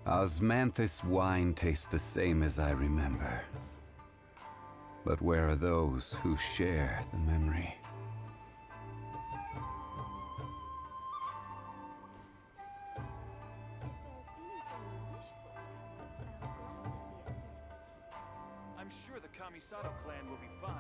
Osmanthus wine tastes the same as I remember. But where are those who share the memory? I'm sure the Kamisato clan will be fine.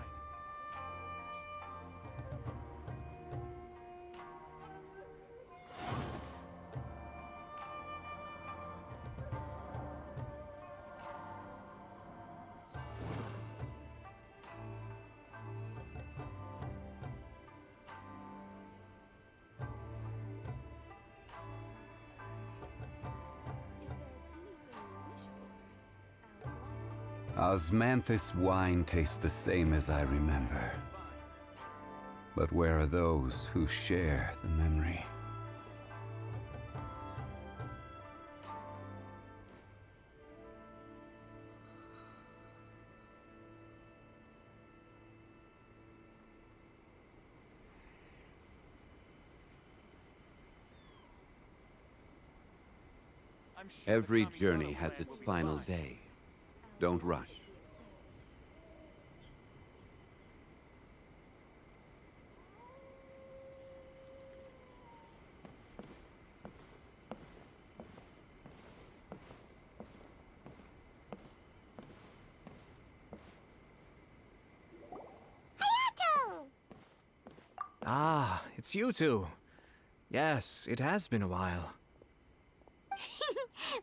Osmanthus wine tastes the same as I remember. But where are those who share the memory? I'm sure Every the Kamisato journey has clan its will be final fine. day. Don't rush. Hayato! Ah, it's you two. Yes, it has been a while.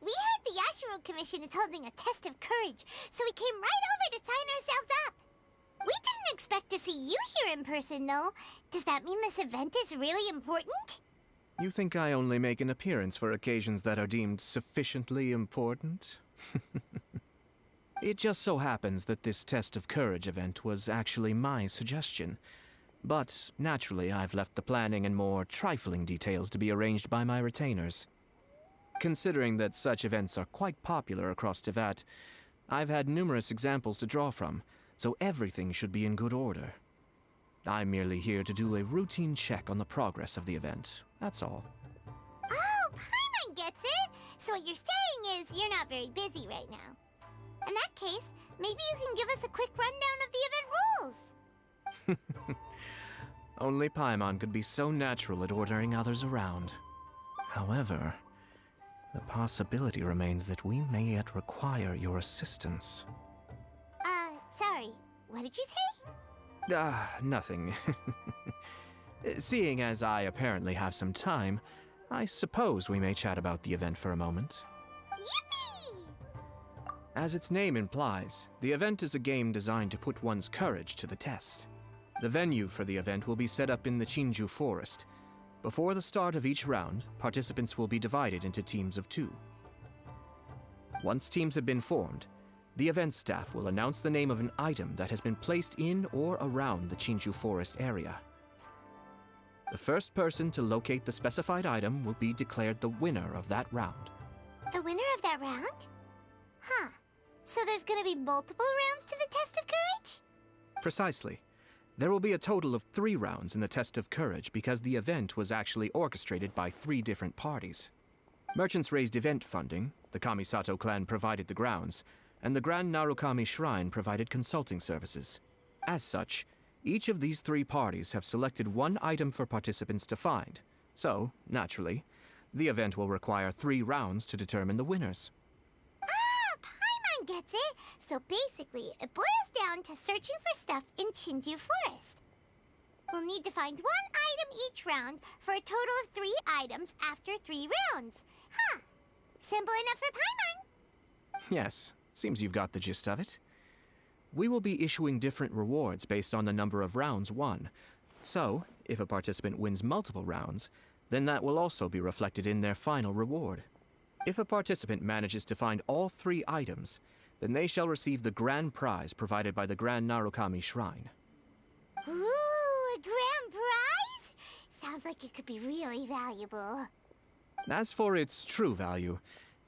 We heard the Yashiro Commission is holding a test of courage, so we came right over to sign ourselves up. We didn't expect to see you here in person, though. Does that mean this event is really important? You think I only make an appearance for occasions that are deemed sufficiently important? It just so happens that this test of courage event was actually my suggestion. But naturally, I've left the planning and more trifling details to be arranged by my retainers. Considering that such events are quite popular across Teyvat, I've had numerous examples to draw from, so everything should be in good order. I'm merely here to do a routine check on the progress of the event, that's all. Oh, Paimon gets it! So what you're saying is you're not very busy right now. In that case, maybe you can give us a quick rundown of the event rules. Only Paimon could be so natural at ordering others around. However, the possibility remains that we may yet require your assistance. Sorry, what did you say? Nothing. Seeing as I apparently have some time, I suppose we may chat about the event for a moment. Yippee! As its name implies, the event is a game designed to put one's courage to the test. The venue for the event will be set up in the Chinju Forest. Before the start of each round, participants will be divided into teams of 2. Once teams have been formed, the event staff will announce the name of an item that has been placed in or around the Chinju Forest area. The first person to locate the specified item will be declared the winner of that round. The winner of that round? Huh. So there's gonna be multiple rounds to the test of courage? Precisely. There will be a total of 3 rounds in the test of courage because the event was actually orchestrated by 3 different parties. Merchants raised event funding, the Kamisato clan provided the grounds, and the Grand Narukami Shrine provided consulting services. As such, each of these 3 parties have selected one item for participants to find, so, naturally, the event will require 3 rounds to determine the winners. Ah, Paimon gets it! So basically, it boils down to searching for stuff in Chinju Forest. We'll need to find 1 item each round for a total of 3 items after 3 rounds. Huh. Simple enough for Paimon. Yes, seems you've got the gist of it. We will be issuing different rewards based on the number of rounds won. So, if a participant wins multiple rounds, then that will also be reflected in their final reward. If a participant manages to find all 3 items, then they shall receive the grand prize provided by the Grand Narukami Shrine. Ooh, a grand prize? Sounds like it could be really valuable. As for its true value,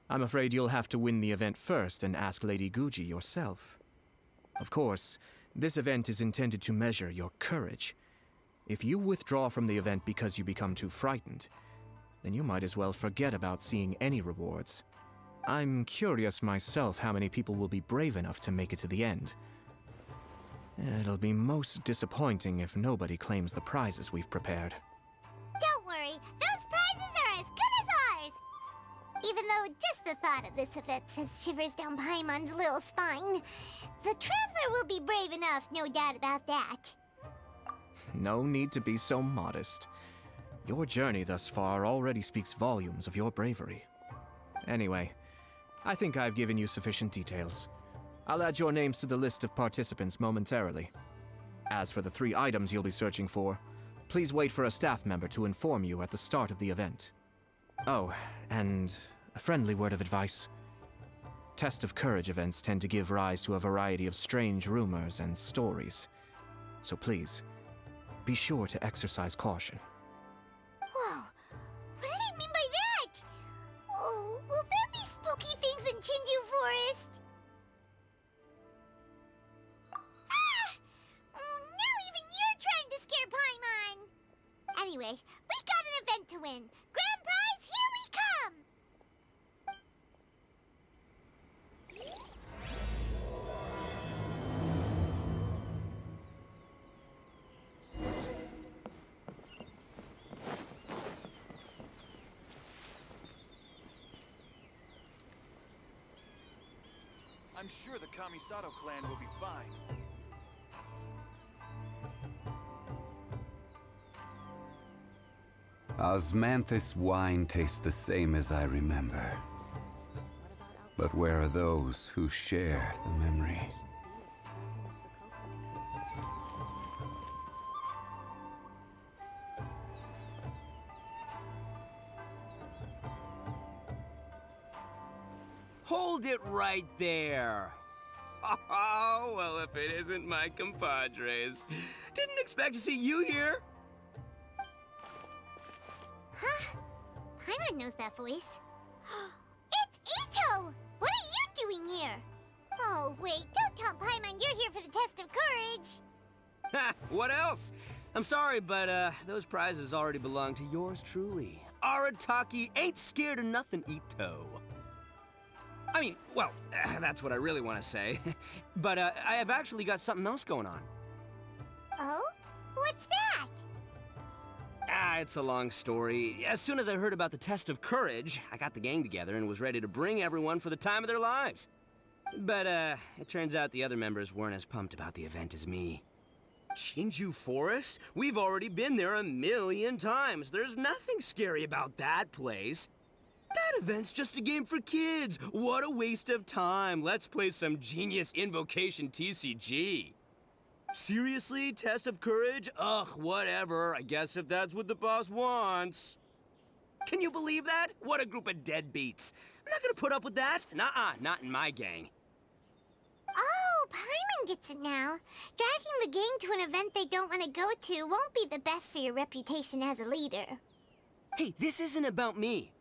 I'm afraid you'll have to win the event first and ask Lady Guji yourself. Of course, this event is intended to measure your courage. If you withdraw from the event because you become too frightened, then you might as well forget about seeing any rewards. I'm curious myself how many people will be brave enough to make it to the end. It'll be most disappointing if nobody claims the prizes we've prepared. Don't worry, those prizes are as good as ours! Even though just the thought of this event sends shivers down Paimon's little spine, the Traveler will be brave enough, no doubt about that. No need to be so modest. Your journey thus far already speaks volumes of your bravery. Anyway, I think I've given you sufficient details. I'll add your names to the list of participants momentarily. As for the 3 items you'll be searching for, please wait for a staff member to inform you at the start of the event. Oh, and a friendly word of advice. Test of Courage events tend to give rise to a variety of strange rumors and stories. So please, be sure to exercise caution. Whoa, what did he mean by that? Oh, will there be spooky things in Chinju Forest? Now even you're trying to scare Paimon! Anyway, we got an event to win. Grand prize, here we come! I'm sure the Kamisato clan will be fine. Osmanthus wine tastes the same as I remember. But where are those who share the memory? Hold it right there! Oh, well, if it isn't my compadres. Didn't expect to see you here. Huh? Paimon knows that voice. It's Ito! What are you doing here? Oh, wait, don't tell Paimon you're here for the test of courage! Ha! What else? I'm sorry, but those prizes already belong to yours truly. Arataki ain't scared of nothing, Ito. I mean, well, that's what I really want to say. But I have actually got something else going on. Oh? What's that? It's a long story. As soon as I heard about the test of courage, I got the gang together and was ready to bring everyone for the time of their lives. But it turns out the other members weren't as pumped about the event as me. Chinju Forest? We've already been there 1,000,000 times. There's nothing scary about that place. That event's just a game for kids. What a waste of time. Let's play some genius invocation TCG. Seriously, test of courage? Ugh, whatever. I guess if that's what the boss wants. Can you believe that? What a group of deadbeats. I'm not gonna put up with that. Nuh-uh, not in my gang. Oh, Paimon gets it now. Dragging the gang to an event they don't want to go to won't be the best for your reputation as a leader. Hey, this isn't about me.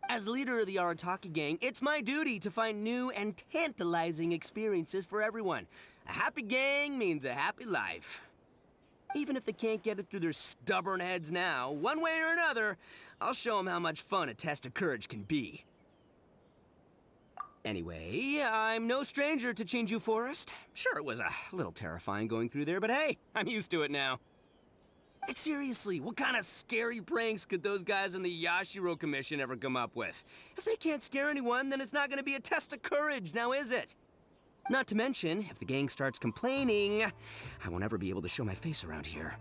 As leader of the Arataki gang, it's my duty to find new and tantalizing experiences for everyone. A happy gang means a happy life. Even if they can't get it through their stubborn heads now, one way or another, I'll show them how much fun a test of courage can be. Anyway, I'm no stranger to Chinju Forest. Sure, it was a little terrifying going through there, but hey, I'm used to it now. And seriously, what kind of scary pranks could those guys in the Yashiro Commission ever come up with? If they can't scare anyone, then it's not gonna be a test of courage, now is it? Not to mention, if the gang starts complaining, I won't ever be able to show my face around here.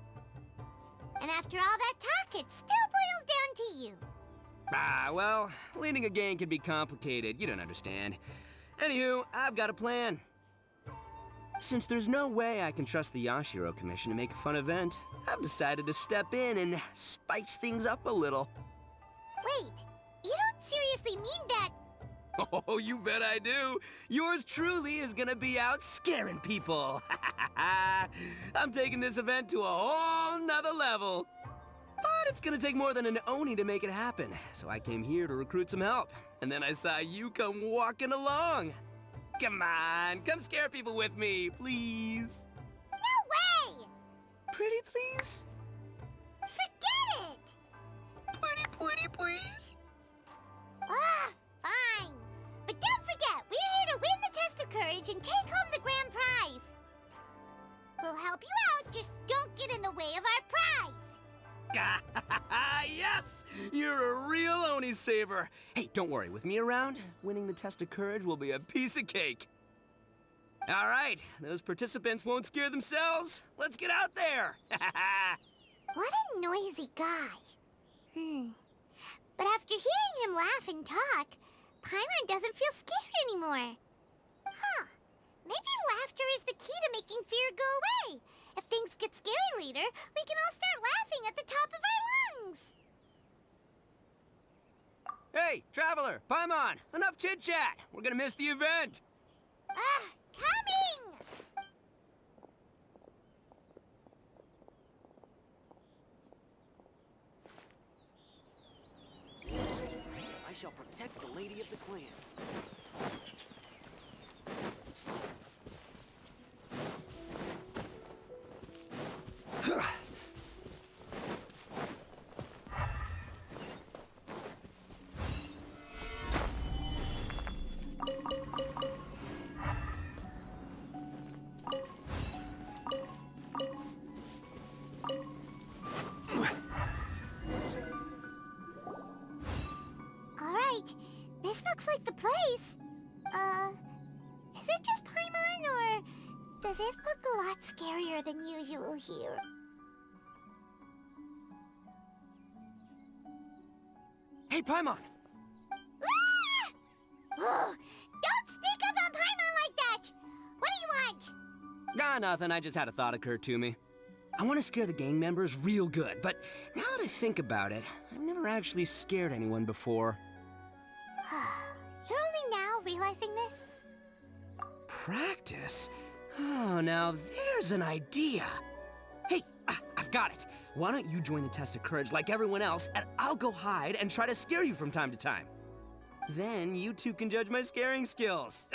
And after all that talk, it still boils down to you. Well, leading a gang can be complicated, you don't understand. Anywho, I've got a plan. Since there's no way I can trust the Yashiro Commission to make a fun event, I've decided to step in and spice things up a little. Wait, you don't seriously mean that? Oh, you bet I do. Yours truly is gonna be out scaring people. I'm taking this event to a whole nother level. But it's gonna take more than an Oni to make it happen, so I came here to recruit some help. And then I saw you come walking along. Come on, come scare people with me, please. No way! Pretty please? Forget it! Pretty please? Ah, fine. lifesaver. Hey, don't worry, with me around, winning the test of courage will be a piece of cake. All right, those participants won't scare themselves. Let's get out there. What a noisy guy. But after hearing him laugh and talk, Paimon doesn't feel scared anymore. Huh. Maybe laughter is the key to making fear go away. If things get scary later, we can all start laughing at the top of our lungs. Hey, Traveler, Paimon, enough chit-chat. We're gonna miss the event. Coming! I shall protect the lady of the clan. Alright, this looks like the place. Is it just Paimon, or does it look a lot scarier than usual here? Hey, Paimon! Ah! Oh, don't sneak up on Paimon like that! What do you want? Nothing. I just had a thought occur to me. I want to scare the gang members real good, but now that I think about it, I've never actually scared anyone before. You're only now realizing this? Practice? Oh, now there's an idea. Hey, I've got it. Why don't you join the test of courage like everyone else, and I'll go hide and try to scare you from time to time. Then you two can judge my scaring skills.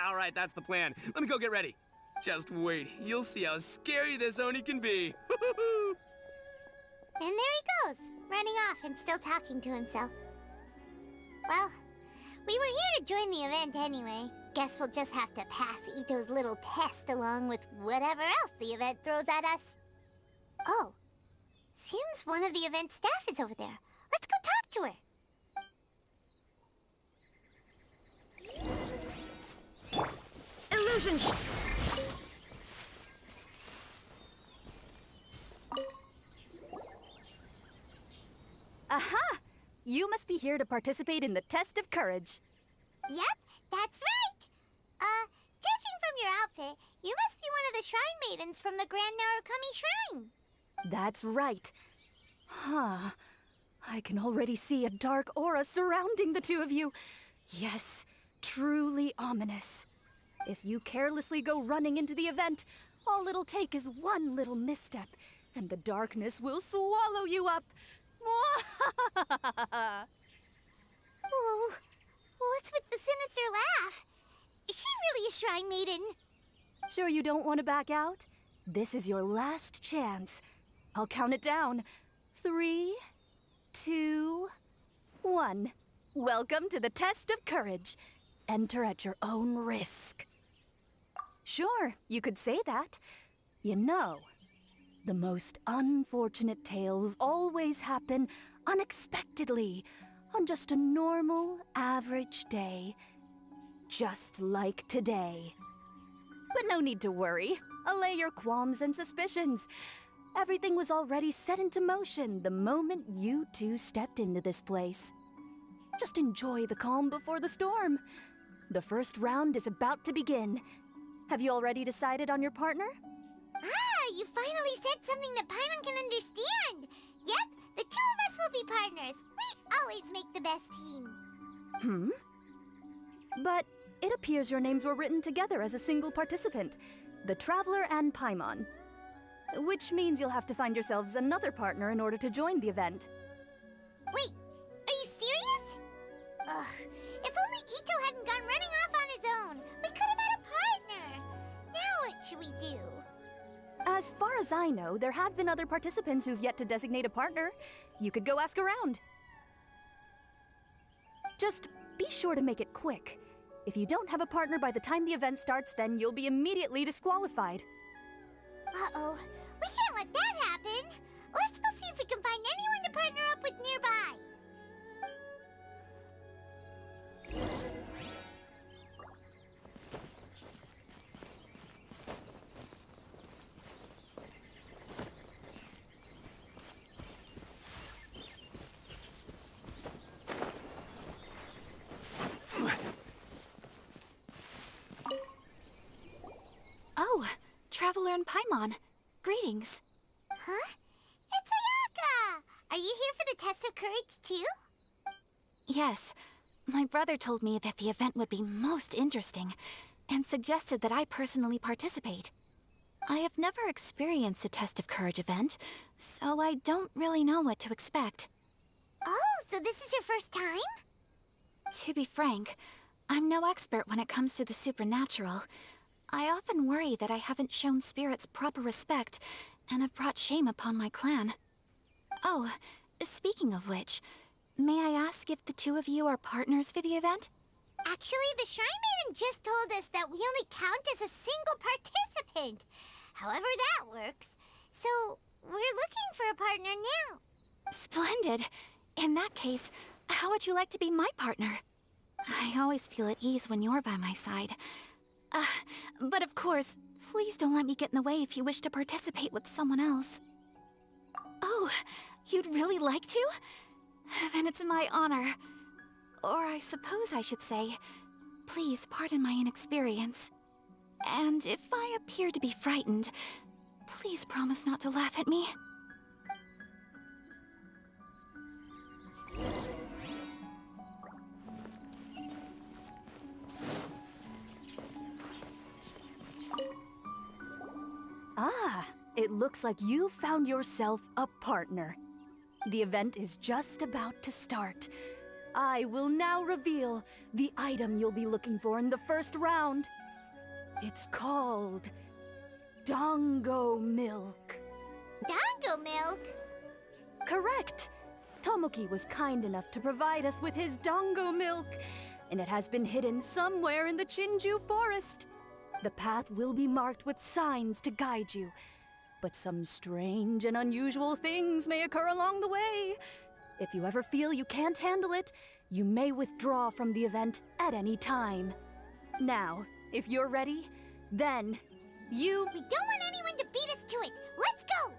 All right, that's the plan. Let me go get ready. Just wait. You'll see how scary this Oni can be. And there he goes, running off and still talking to himself. Well, we were here to join the event anyway. Guess we'll just have to pass Ito's little test along with whatever else the event throws at us. Oh, seems one of the event staff is over there. Let's go talk to her. Illusion Aha! You must be here to participate in the test of courage. Yep, that's right. Judging from your outfit, you must be one of the shrine maidens from the Grand Narukami Shrine. That's right. Huh. I can already see a dark aura surrounding the two of you. Yes, truly ominous. If you carelessly go running into the event, all it'll take is one little misstep, and the darkness will swallow you up. Whoa, what's with the sinister laugh? Is she really a shrine maiden? Sure you don't want to back out? This is your last chance. I'll count it down. 3, 2, 1. Welcome to the test of courage. Enter at your own risk. Sure, you could say that. You know, the most unfortunate tales always happen unexpectedly on just a normal, average day. Just like today. But no need to worry. Allay your qualms and suspicions. Everything was already set into motion the moment you two stepped into this place. Just enjoy the calm before the storm. The first round is about to begin. Have you already decided on your partner? You finally said something that Paimon can understand. Yep, the two of us will be partners. We always make the best team. But it appears your names were written together as a single participant, the Traveler and Paimon. Which means you'll have to find yourselves another partner in order to join the event. Wait, are you serious? Ugh, if only Ito hadn't gone running off on his own. We could have had a partner. Now what should we do? As far as I know, there have been other participants who've yet to designate a partner. You could go ask around. Just be sure to make it quick. If you don't have a partner by the time the event starts, then you'll be immediately disqualified. Uh-oh, we can't let that happen. Let's go see if we can find anyone to partner up with nearby. Traveler in Paimon. Greetings. Huh? It's Ayaka! Are you here for the test of courage, too? Yes. My brother told me that the event would be most interesting, and suggested that I personally participate. I have never experienced a test of courage event, so I don't really know what to expect. Oh, so this is your first time? To be frank, I'm no expert when it comes to the supernatural. I often worry that I haven't shown spirits proper respect, and have brought shame upon my clan. Oh, speaking of which, may I ask if the two of you are partners for the event? Actually, the Shrine Maiden just told us that we only count as a single participant. However that works. So, we're looking for a partner now. Splendid. In that case, how would you like to be my partner? I always feel at ease when you're by my side. But of course, please don't let me get in the way if you wish to participate with someone else. Oh, you'd really like to? Then it's my honor. Or I suppose I should say, please pardon my inexperience. And if I appear to be frightened, please promise not to laugh at me. Ah, it looks like you found yourself a partner. The event is just about to start. I will now reveal the item you'll be looking for in the first round. It's called Dongo Milk. Dango milk? Correct. Tomoki was kind enough to provide us with his Dongo Milk, and it has been hidden somewhere in the Chinju forest. The path will be marked with signs to guide you, but some strange and unusual things may occur along the way. If you ever feel you can't handle it, you may withdraw from the event at any time. Now, if you're ready, then you... We don't want anyone to beat us to it. Let's go!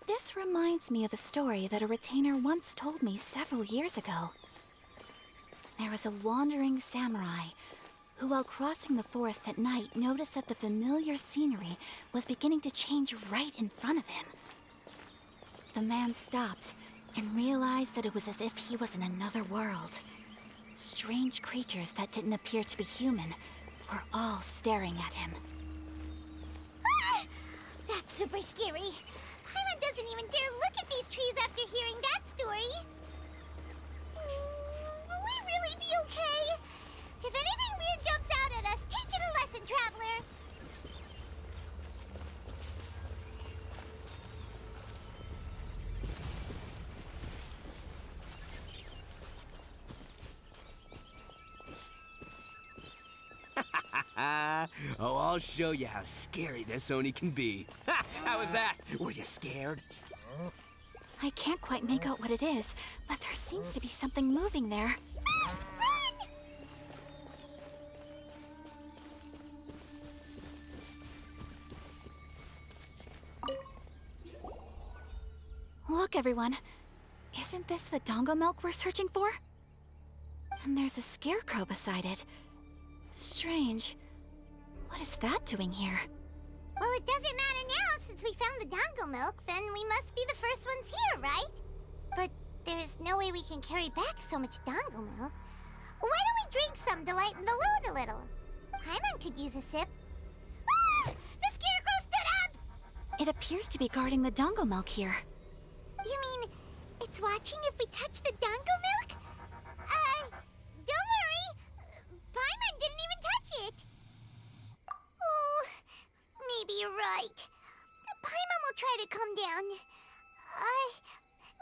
This reminds me of a story that a retainer once told me several years ago. There was a wandering samurai who, while crossing the forest at night, noticed that the familiar scenery was beginning to change right in front of him. The man stopped and realized that it was as if he was in another world. Strange creatures that didn't appear to be human were all staring at him. Ah! That's super scary. Paimon doesn't even dare look at these trees after hearing that story. Will we really be okay? If anything weird jumps out at us, teach it a lesson, Traveler! Oh, I'll show you how scary this Oni can be. Ha! How was that? Were you scared? I can't quite make out what it is, but there seems to be something moving there. Run! Look, everyone. Isn't this the Dongo milk we're searching for? And there's a scarecrow beside it. Strange. What is that doing here? Well, it doesn't matter now since we found the Dango milk, then we must be the first ones here, right? But there's no way we can carry back so much Dango milk. Why don't we drink some to lighten the load a little? Paimon could use a sip. Ah! The scarecrow stood up! It appears to be guarding the Dongo milk here. You mean it's watching if we touch the Dango milk? Don't worry. Paimon didn't even touch it. Oh, maybe you're right. Paimon will try to calm down.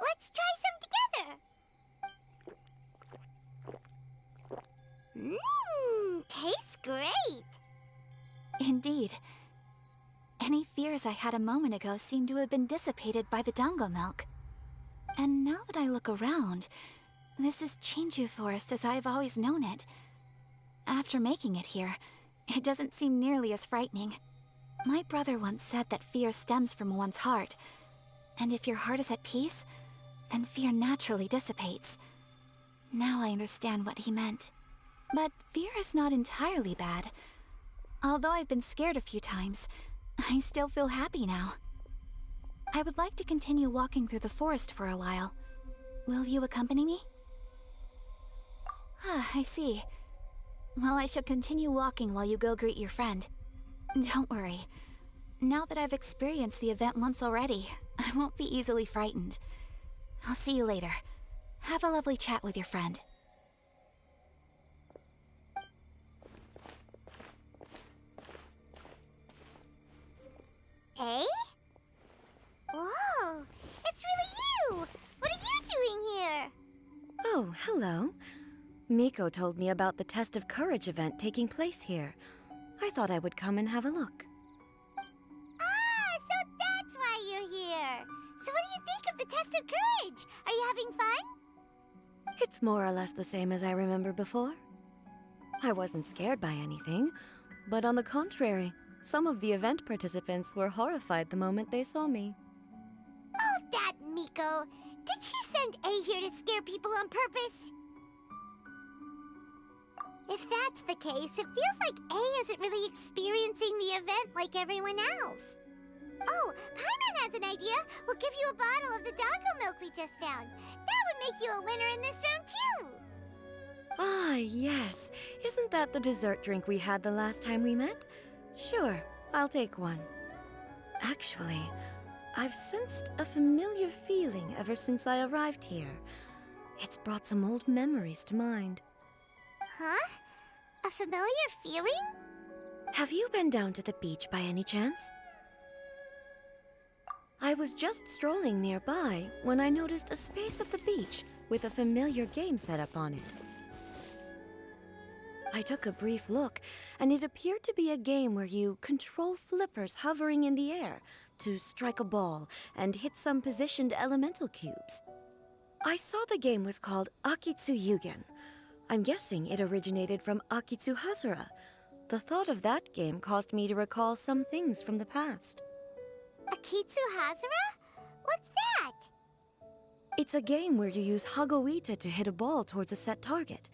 Let's try some together. Tastes great. Indeed. Any fears I had a moment ago seem to have been dissipated by the Dongo milk. And now that I look around, this is Chinju Forest as I've always known it. After making it here, it doesn't seem nearly as frightening. My brother once said that fear stems from one's heart, And if your heart is at peace, then fear naturally dissipates. Now I understand what he meant. But fear is not entirely bad. Although I've been scared a few times, I still feel happy now. I would like to continue walking through the forest for a while. Will you accompany me? Ah, I see. Well, I shall continue walking while you go greet your friend. Don't worry. Now that I've experienced the event once already, I won't be easily frightened. I'll see you later. Have a lovely chat with your friend. Hey? Whoa! It's really you! What are you doing here? Oh, hello. Miko told me about the Test of Courage event taking place here. I thought I would come and have a look. Ah, so that's why you're here! So what do you think of the Test of Courage? Are you having fun? It's more or less the same as I remember before. I wasn't scared by anything, but on the contrary, some of the event participants were horrified the moment they saw me. Oh, that Miko! Did she send A here to scare people on purpose? If that's the case, it feels like A isn't really experiencing the event like everyone else. Oh, Paimon has an idea. We'll give you a bottle of the doggo milk we just found. That would make you a winner in this round, too. Ah, yes. Isn't that the dessert drink we had the last time we met? Sure, I'll take one. Actually, I've sensed a familiar feeling ever since I arrived here. It's brought some old memories to mind. Huh? A familiar feeling? Have you been down to the beach by any chance? I was just strolling nearby when I noticed a space at the beach with a familiar game set up on it. I took a brief look, and it appeared to be a game where you control flippers hovering in the air to strike a ball and hit some positioned elemental cubes. I saw the game was called Akitsu Yugen. I'm guessing it originated from Akitsu Hazura. The thought of that game caused me to recall some things from the past. Akitsu Hazura? What's that? It's a game where you use Hagoita to hit a ball towards a set target.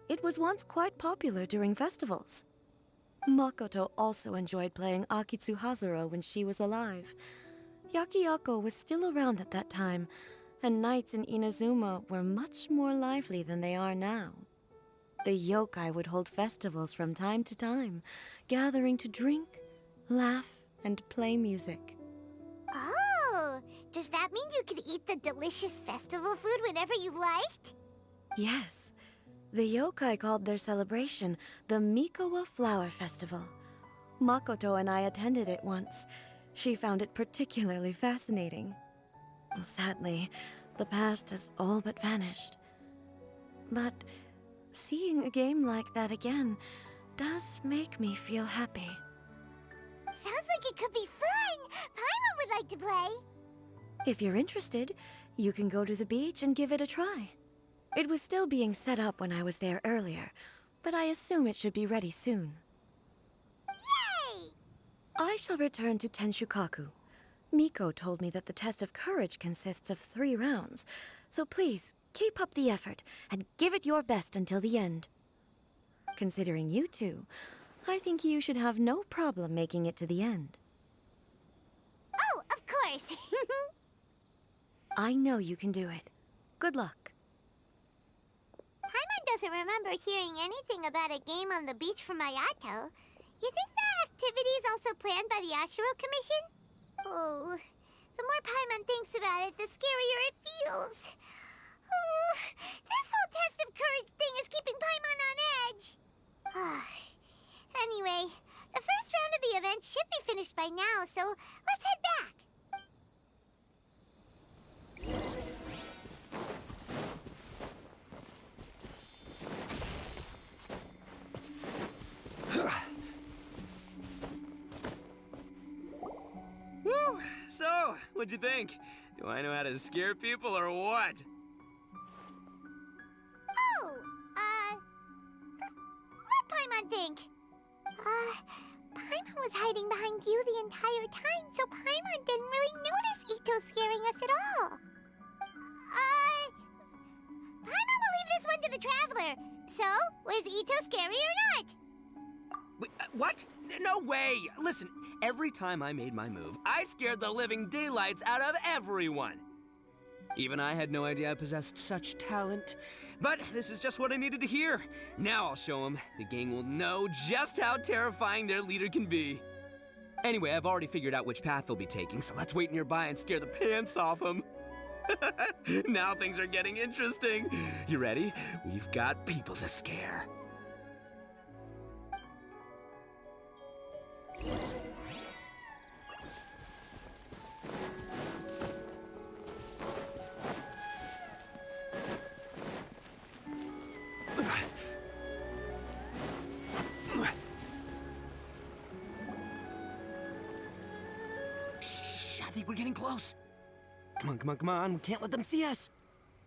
It was once quite popular during festivals. Makoto also enjoyed playing Akitsu Hazura when she was alive. Yakiako was still around at that time, and nights in Inazuma were much more lively than they are now. The yokai would hold festivals from time to time, gathering to drink, laugh, and play music. Oh, does that mean you could eat the delicious festival food whenever you liked? Yes. The yokai called their celebration the Mikowa Flower Festival. Makoto and I attended it once. She found it particularly fascinating. Sadly, the past has all but vanished. But seeing a game like that again does make me feel happy. Sounds like it could be fun! Paimon would like to play! If you're interested, you can go to the beach and give it a try. It was still being set up when I was there earlier, but I assume it should be ready soon. Yay! I shall return to Tenshukaku. Miko told me that the test of courage consists of 3 rounds, so please, keep up the effort and give it your best until the end. Considering you two, I think you should have no problem making it to the end. Oh, of course! I know you can do it. Good luck. Paimon doesn't remember hearing anything about a game on the beach from Ayato. You think that activity is also planned by the Ashiro Commission? Oh, the more Paimon thinks about it, the scarier it feels. Oh, this whole test of courage thing is keeping Paimon on edge. Anyway, the first round of the event should be finished by now, so let's head back. Woo! So, what'd you think? Do I know how to scare people or what? Oh, let Paimon think. Paimon was hiding behind you the entire time, so Paimon didn't really notice Ito scaring us at all. Paimon will leave this one to the Traveler. So, was Ito scary or not? Wait, what? No way! Listen, every time I made my move, I scared the living daylights out of everyone. Even I had no idea I possessed such talent. But this is just what I needed to hear. Now I'll show them. The gang will know just how terrifying their leader can be. Anyway, I've already figured out which path they'll be taking, so let's wait nearby and scare the pants off them. Now things are getting interesting. You ready? We've got people to scare. Shh, I think we're getting close. Come on, we can't let them see us.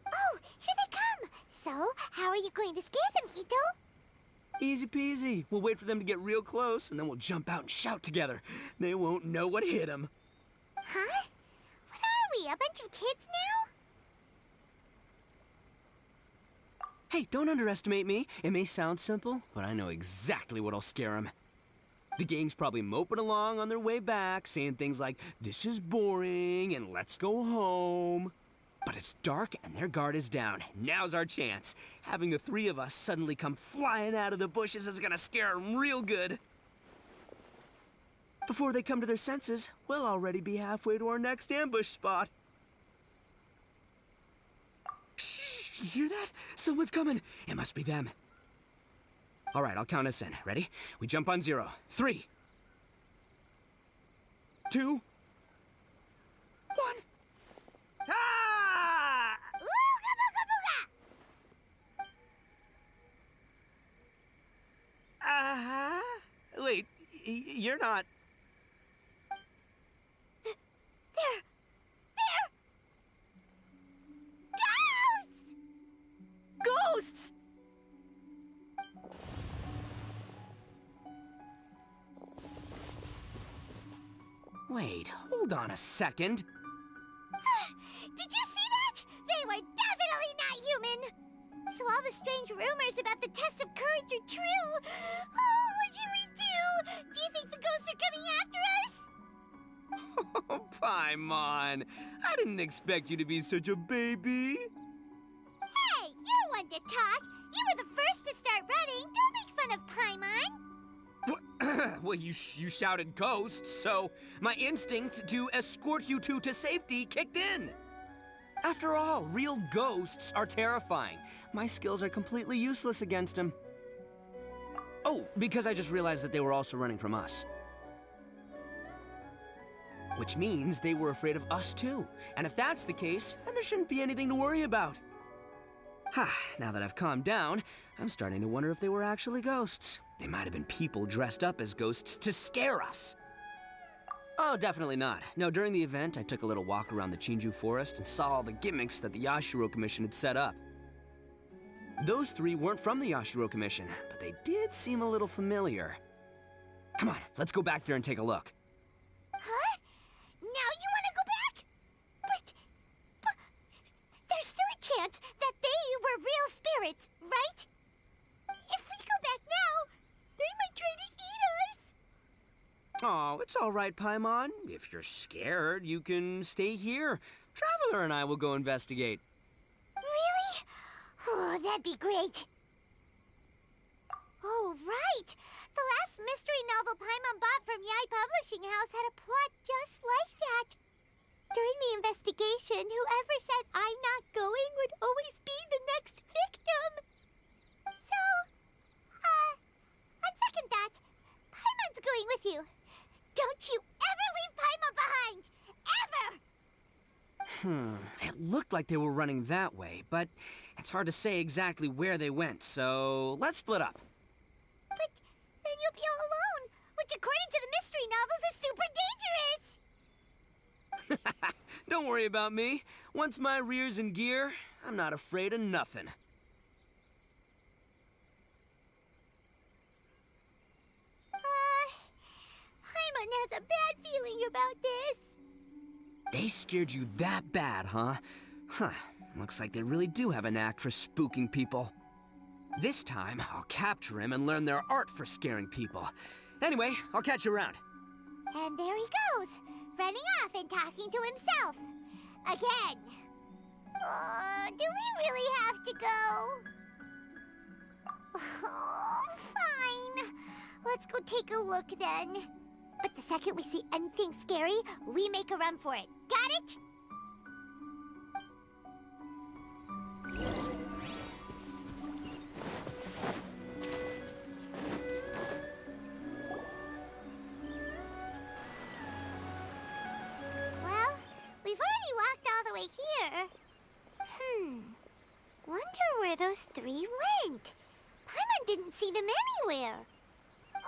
Oh, here they come. So, how are you going to scare them, Ito? Easy peasy. We'll wait for them to get real close, and then we'll jump out and shout together. They won't know what hit them. Huh? What are we, a bunch of kids now? Hey, don't underestimate me. It may sound simple, but I know exactly what'll scare them. The gang's probably moping along on their way back, saying things like, "This is boring," and "Let's go home." But it's dark and their guard is down. Now's our chance. Having the three of us suddenly come flying out of the bushes is gonna scare them real good. Before they come to their senses, we'll already be halfway to our next ambush spot. Shh, you hear that? Someone's coming. It must be them. All right, I'll count us in. Ready? We jump on 0. 3, 2, 1. Ah! Ooga booga booga! Uh-huh. Wait, you're not... They're... Ghosts! Ghosts! Wait, hold on a second. Did you see that? They were definitely not human! So all the strange rumors about the test of courage are true. Oh, what should we do? Do you think the ghosts are coming after us? Oh, Paimon. I didn't expect you to be such a baby. Hey, you're one to talk. You were the first to start running. Don't make fun of Paimon. Well, you shouted ghosts, so my instinct to escort you two to safety kicked in. After all, real ghosts are terrifying. My skills are completely useless against them. Oh, because I just realized that they were also running from us. Which means they were afraid of us too. And if that's the case, then there shouldn't be anything to worry about. Now that I've calmed down, I'm starting to wonder if they were actually ghosts. They might have been people dressed up as ghosts to scare us. Oh, definitely not. No, during the event, I took a little walk around the Chinju forest and saw all the gimmicks that the Yashiro Commission had set up. Those three weren't from the Yashiro Commission, but they did seem a little familiar. Come on, let's go back there and take a look. Huh? Now you want to go back? But there's still a chance that they were real spirits, right? If we go back now, they might try to eat us. Oh, it's all right, Paimon. If you're scared, you can stay here. Traveler and I will go investigate. Really? Oh, that'd be great. Oh, right. The last mystery novel Paimon bought from Yai Publishing House had a plot just like that. During the investigation, whoever said I'm not going would always be the next victim. So, on second thought, Paimon's going with you. Don't you ever leave Paimon behind! Ever! It looked like they were running that way, but it's hard to say exactly where they went, so let's split up. But then you'll be all alone, which according to the mystery novels is super dangerous! Don't worry about me. Once my rear's in gear, I'm not afraid of nothing. about this? They scared you that bad, huh? Huh. Looks like they really do have a knack for spooking people. This time, I'll capture him and learn their art for scaring people. Anyway, I'll catch you around. And there he goes, running off and talking to himself. Again. Do we really have to go? Oh, fine. Let's go take a look then. But the second we see anything scary, we make a run for it. Got it? Well, we've already walked all the way here. Wonder where those three went. Paimon didn't see them anywhere.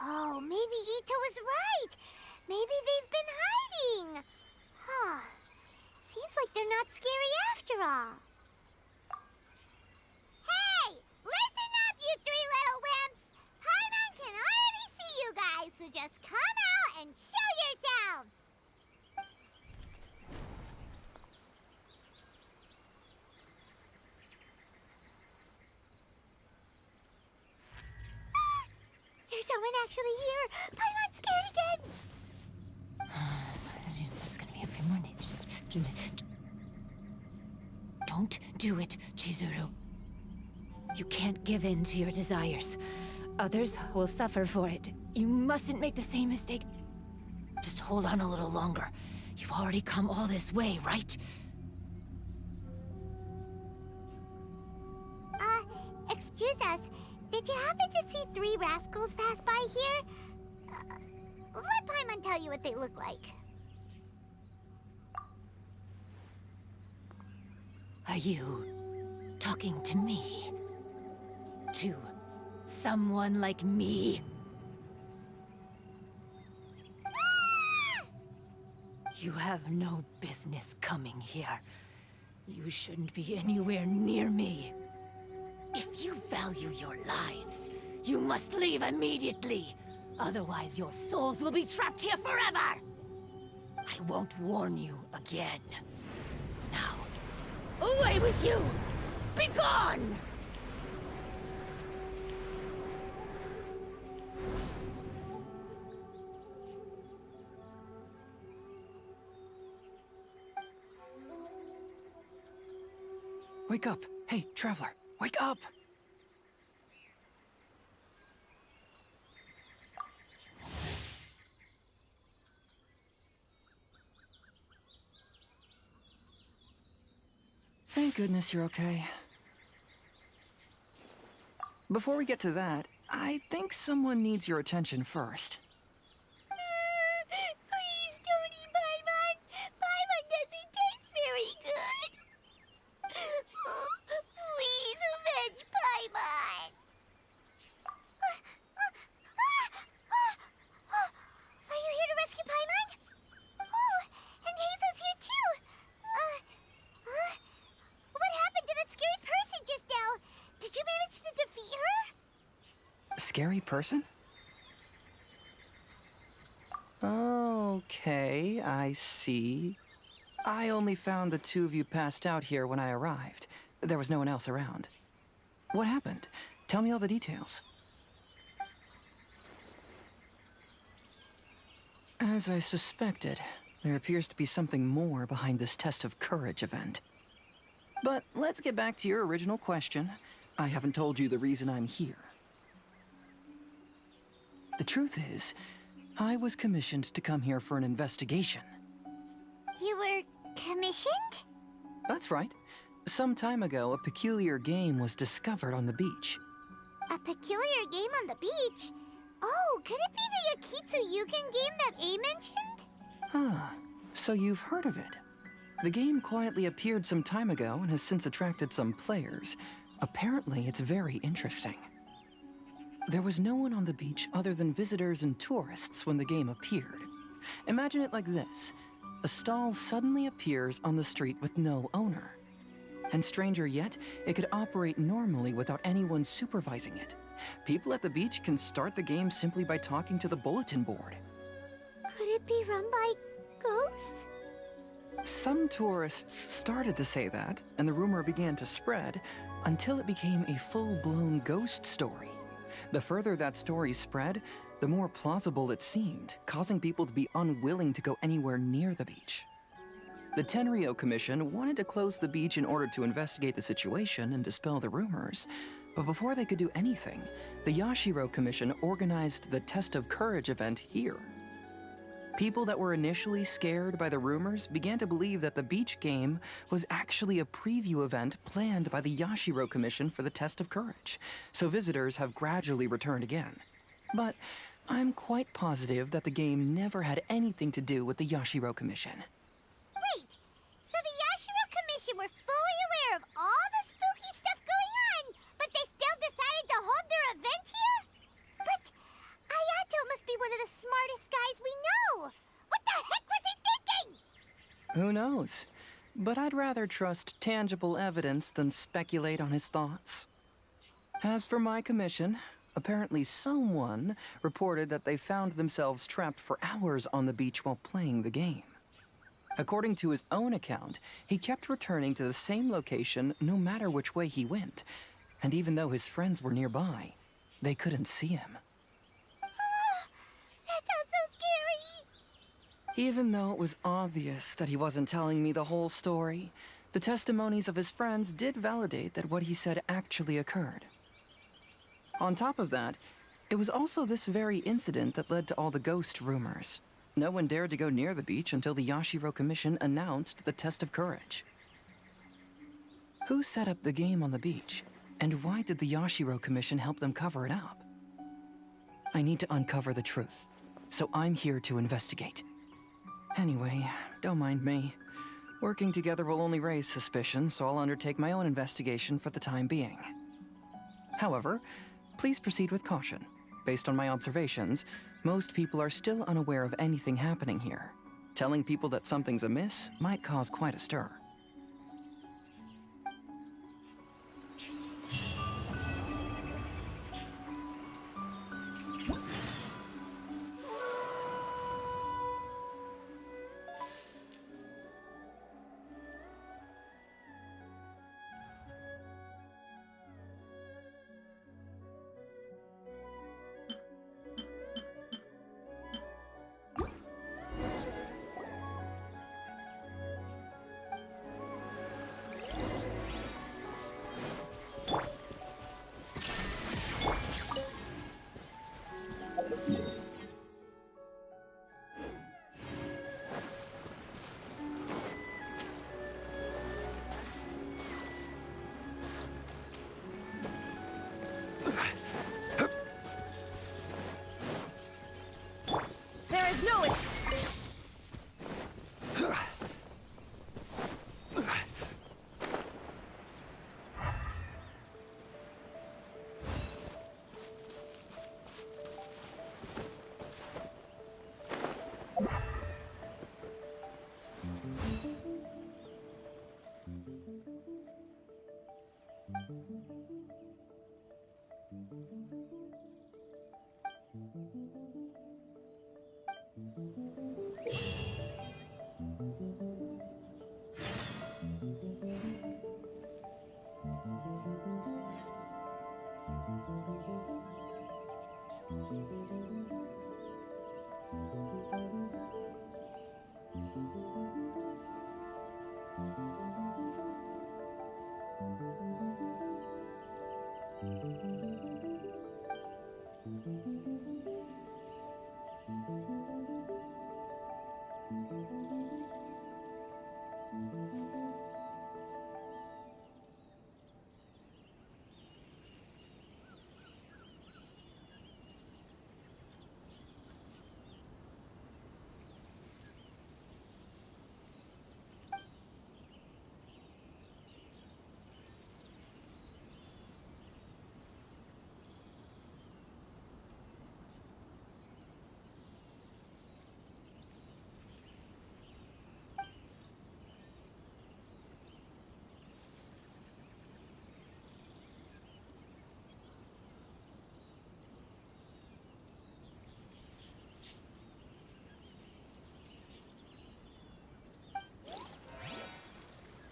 Oh, maybe Ito was right. Maybe they've been hiding. Huh. Seems like they're not scary after all. Hey! Listen up, you three little wimps! Paimon can already see you guys, so just come out and show yourselves! There's someone actually here! Paimon's scared again! It's just gonna be a few more days. Just don't do it, Chizuru. You can't give in to your desires. Others will suffer for it. You mustn't make the same mistake. Just hold on a little longer. You've already come all this way, right? Excuse us. Did you happen to see three rascals pass by here? Let Paimon tell you what they look like. Are you talking to me? To someone like me? You have no business coming here. You shouldn't be anywhere near me. If you value your lives, you must leave immediately. Otherwise, your souls will be trapped here forever! I won't warn you again. Now, away with you! Be gone! Wake up! Hey, traveler! Wake up! Thank goodness you're okay. Before we get to that, I think someone needs your attention first. Please don't eat Paimon! Paimon doesn't taste very good! Please avenge Paimon! Are you here to rescue Paimon? Oh, and Hazel's here too! What happened to that scary person just now? Did you manage to defeat her? Scary person? Okay, I see. I only found the two of you passed out here when I arrived. There was no one else around. What happened? Tell me all the details. As I suspected, there appears to be something more behind this test of courage event. But let's get back to your original question. I haven't told you the reason I'm here. The truth is, I was commissioned to come here for an investigation. You were commissioned? That's right. Some time ago, a peculiar game was discovered on the beach. A peculiar game on the beach? Oh, could it be the Akitsu Yugen game that A mentioned? Ah, so you've heard of it. The game quietly appeared some time ago and has since attracted some players. Apparently, it's very interesting. There was no one on the beach other than visitors and tourists when the game appeared. Imagine it like this. A stall suddenly appears on the street with no owner. And stranger yet, it could operate normally without anyone supervising it. People at the beach can start the game simply by talking to the bulletin board. Could it be run by Some tourists started to say that, and the rumor began to spread until it became a full-blown ghost story. The further that story spread, the more plausible it seemed, causing people to be unwilling to go anywhere near the beach. The Tenryou Commission wanted to close the beach in order to investigate the situation and dispel the rumors, but before they could do anything, the Yashiro Commission organized the Test of Courage event here. People that were initially scared by the rumors began to believe that the beach game was actually a preview event planned by the Yashiro Commission for the Test of Courage, so visitors have gradually returned again. But I'm quite positive that the game never had anything to do with the Yashiro Commission. Wait, so the Yashiro Commission were fully aware of all the spooky stuff going on, but they still decided to hold their event here? But Ayato must be one of the smartest guys we know. What the heck was he thinking? Who knows? But I'd rather trust tangible evidence than speculate on his thoughts. As for my commission, apparently someone reported that they found themselves trapped for hours on the beach while playing the game. According to his own account, he kept returning to the same location no matter which way he went, and even though his friends were nearby, they couldn't see him. That sounds so scary. Even though it was obvious that he wasn't telling me the whole story, the testimonies of his friends did validate that what he said actually occurred. On top of that, it was also this very incident that led to all the ghost rumors. No one dared to go near the beach until the Yashiro Commission announced the Test of Courage. Who set up the game on the beach, and why did the Yashiro Commission help them cover it up? I need to uncover the truth, so I'm here to investigate. Anyway, don't mind me. Working together will only raise suspicion, so I'll undertake my own investigation for the time being. However, please proceed with caution. Based on my observations, most people are still unaware of anything happening here. Telling people that something's amiss might cause quite a stir.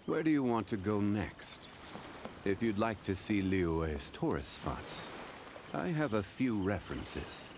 Where do you want to go next? If you'd like to see Liyue's tourist spots, I have a few references.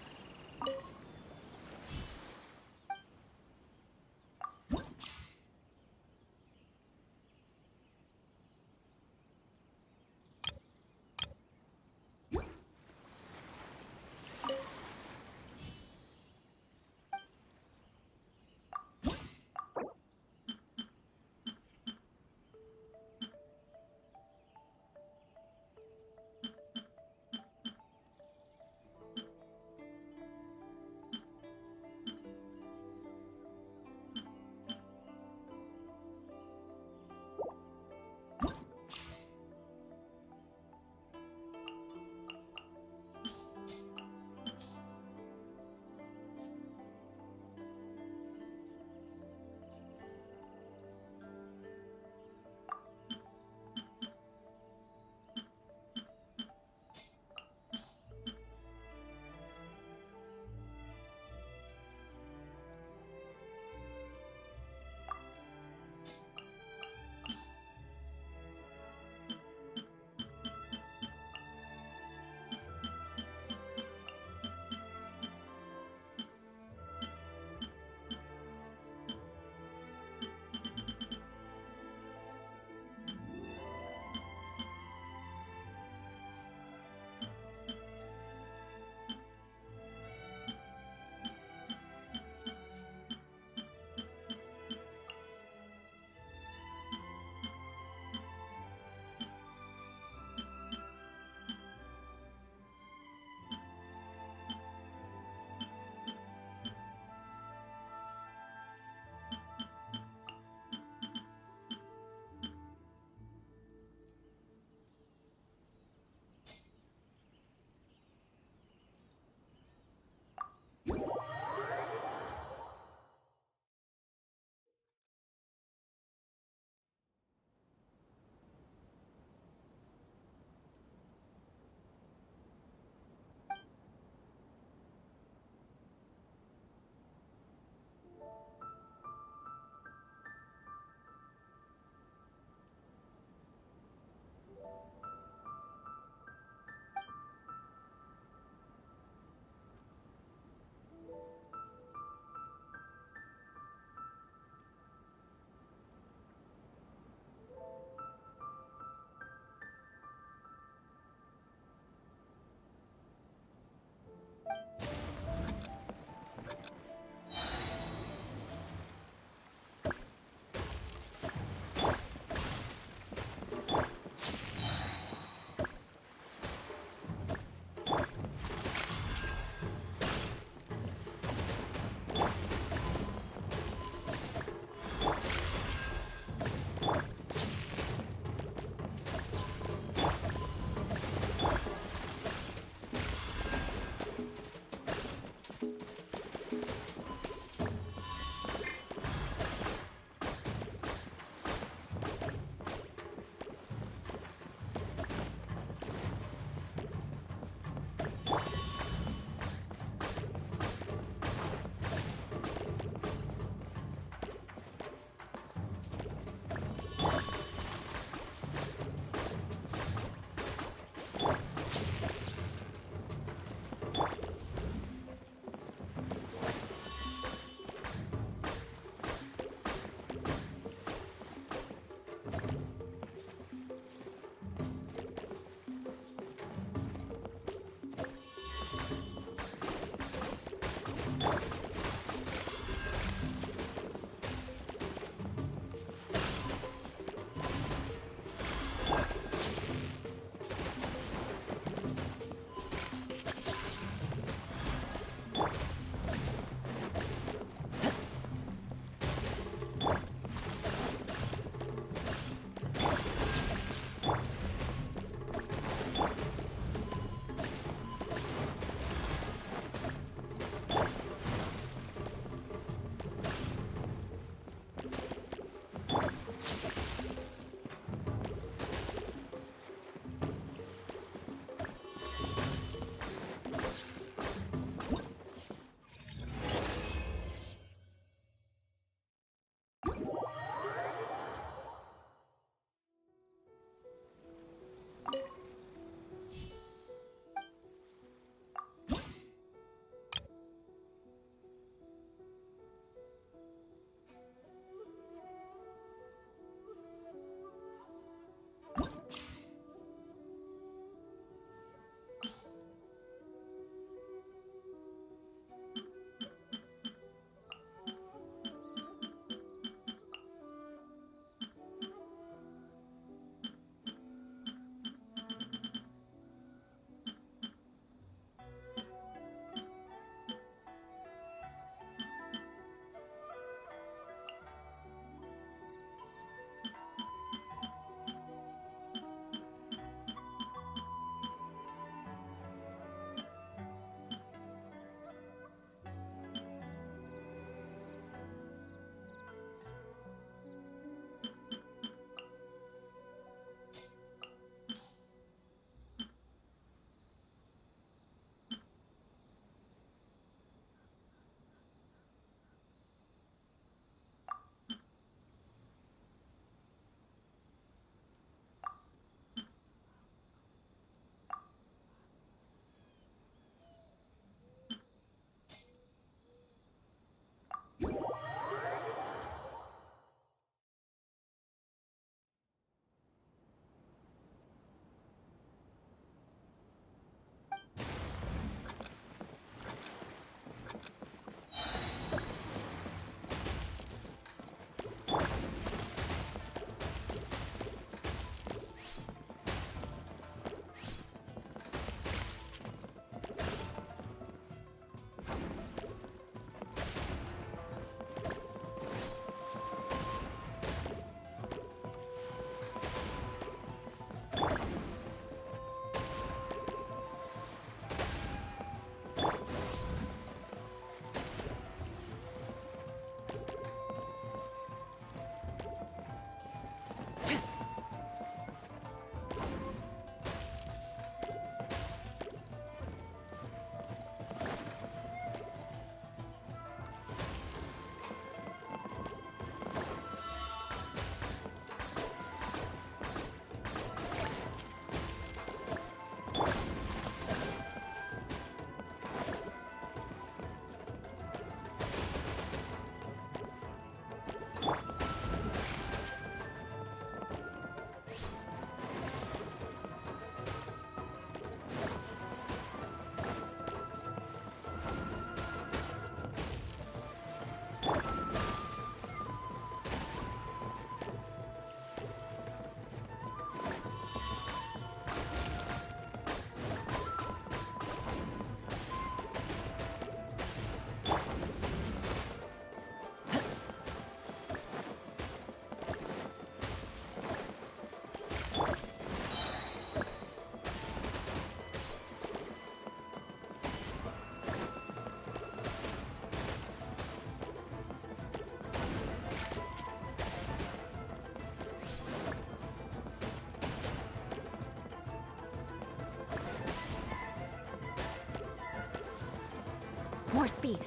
More speed.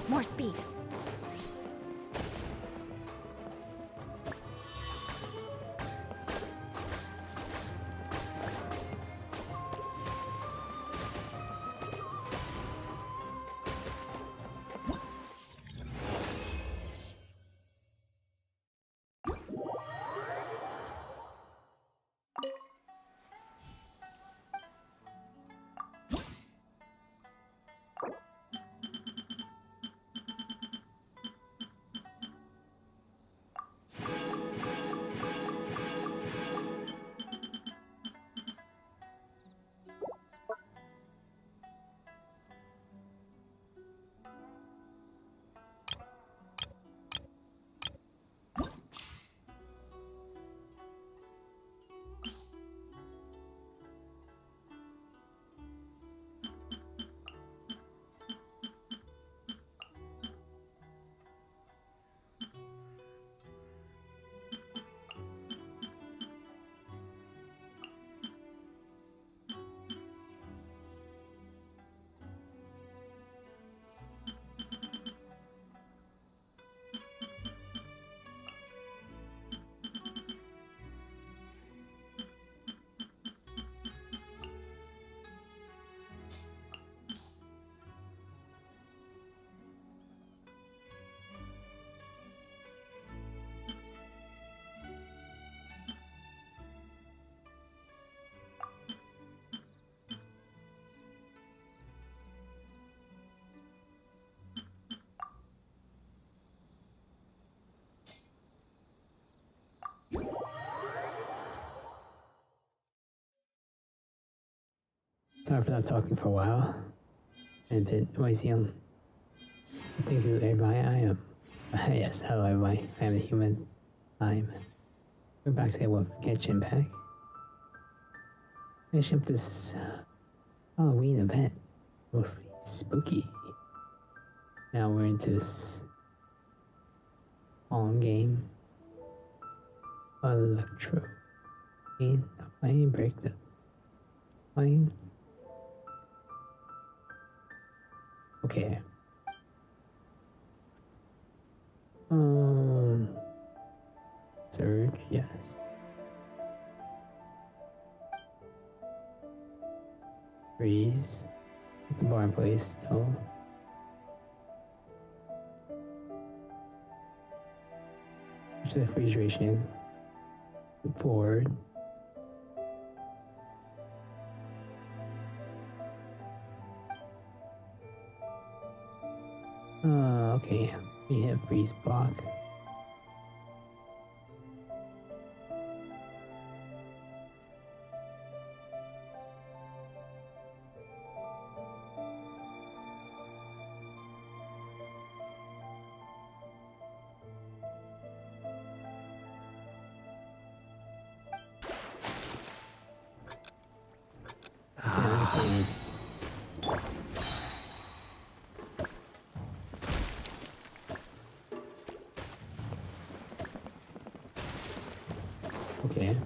More speed. Sorry for not talking for a while. And a bit noisy. Thank you, everybody. I am. Yes, hello, everybody. I am the human. We're back today with Genshin Impact. Finishing up this Halloween event. Mostly spooky. Now we're into this on game. Electro. Not playing, break the playing. Okay. Surge, yes. Freeze. Put the bar in place still. Push the freeze ratio forward. Okay. We hit freeze block. Understand. Okay.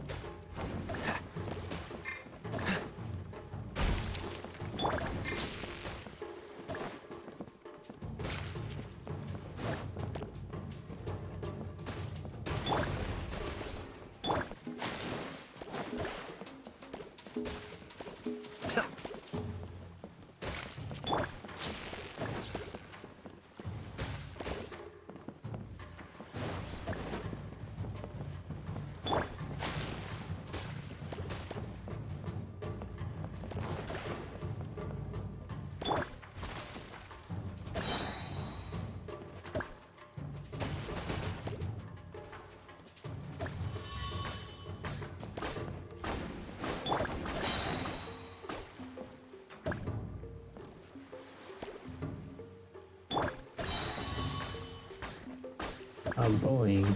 Bowling.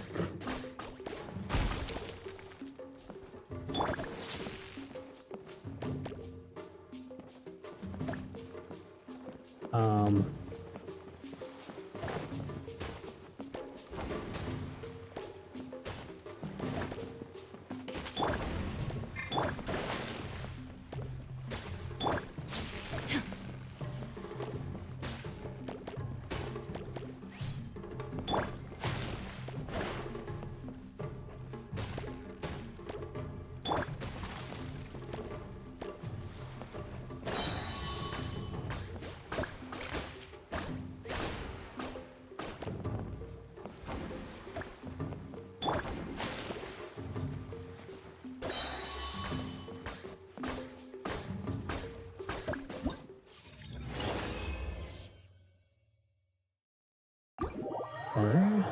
Better?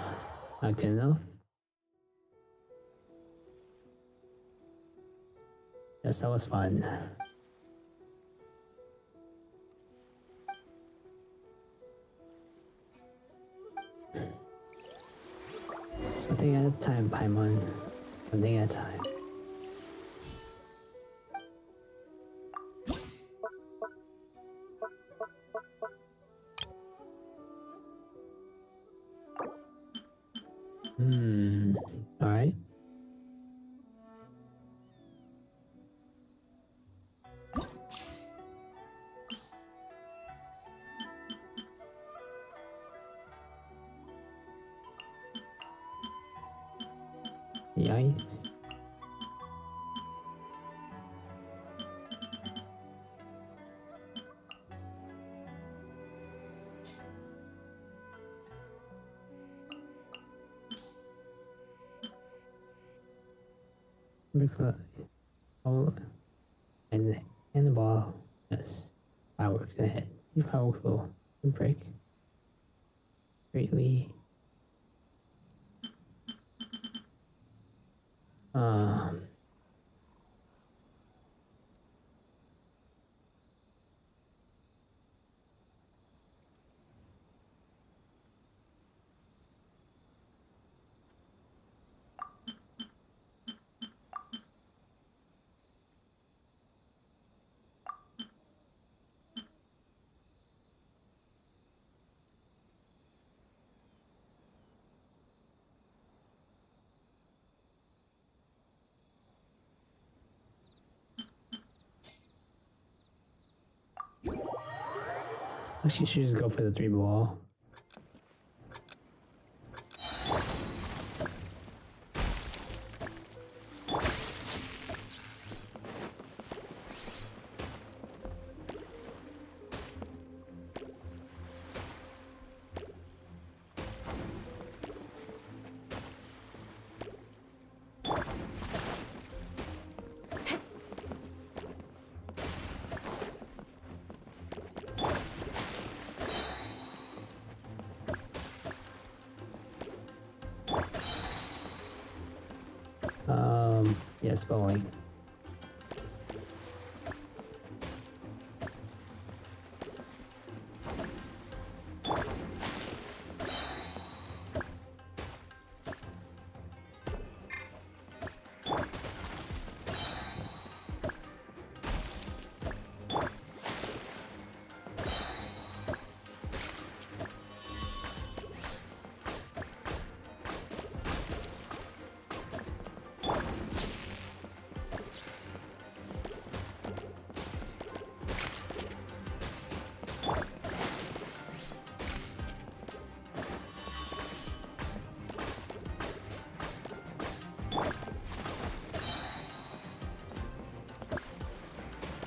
Not good enough? Yes, that was fun. One thing at a time, Paimon. One thing at a time. Alright. The ice. Oh, and the ball. Yes. Fireworks ahead. These fireworks will break greatly. She should just go for the 3 ball. Yes, bowling.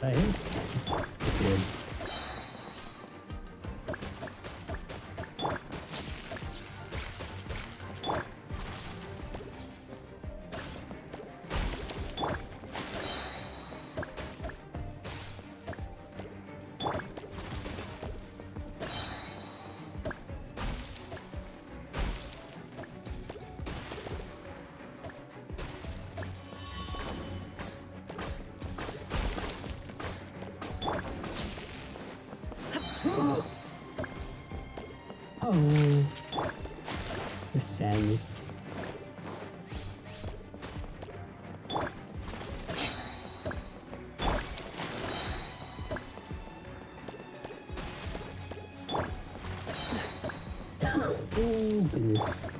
Right. That's good. Oh, the sadness. Oh, goodness.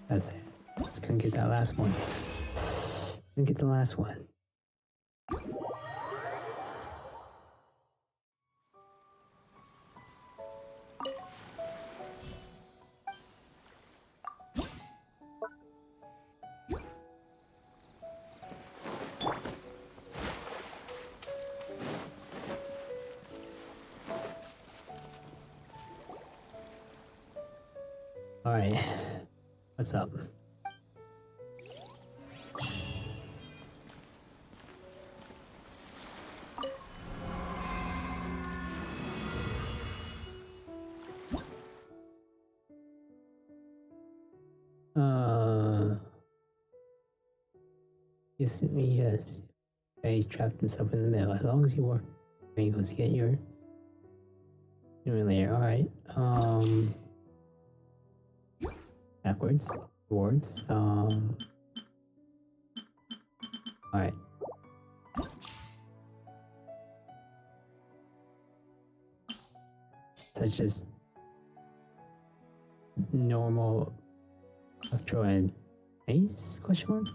That's it. Just gonna get that last one. Gonna get the last one. Alright. What's up? Yes. He trapped himself in the middle. As long as you work, then he goes get your later. Alright. Backwards. Forwards. Alright. Such as normal electro and base? Question mark?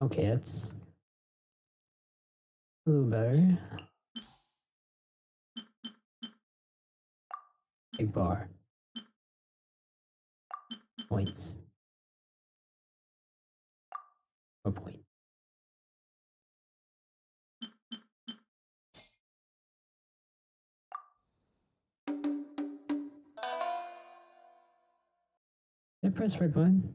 Okay, that's a little better. Big bar. Points. 4 points. Did I press the right button?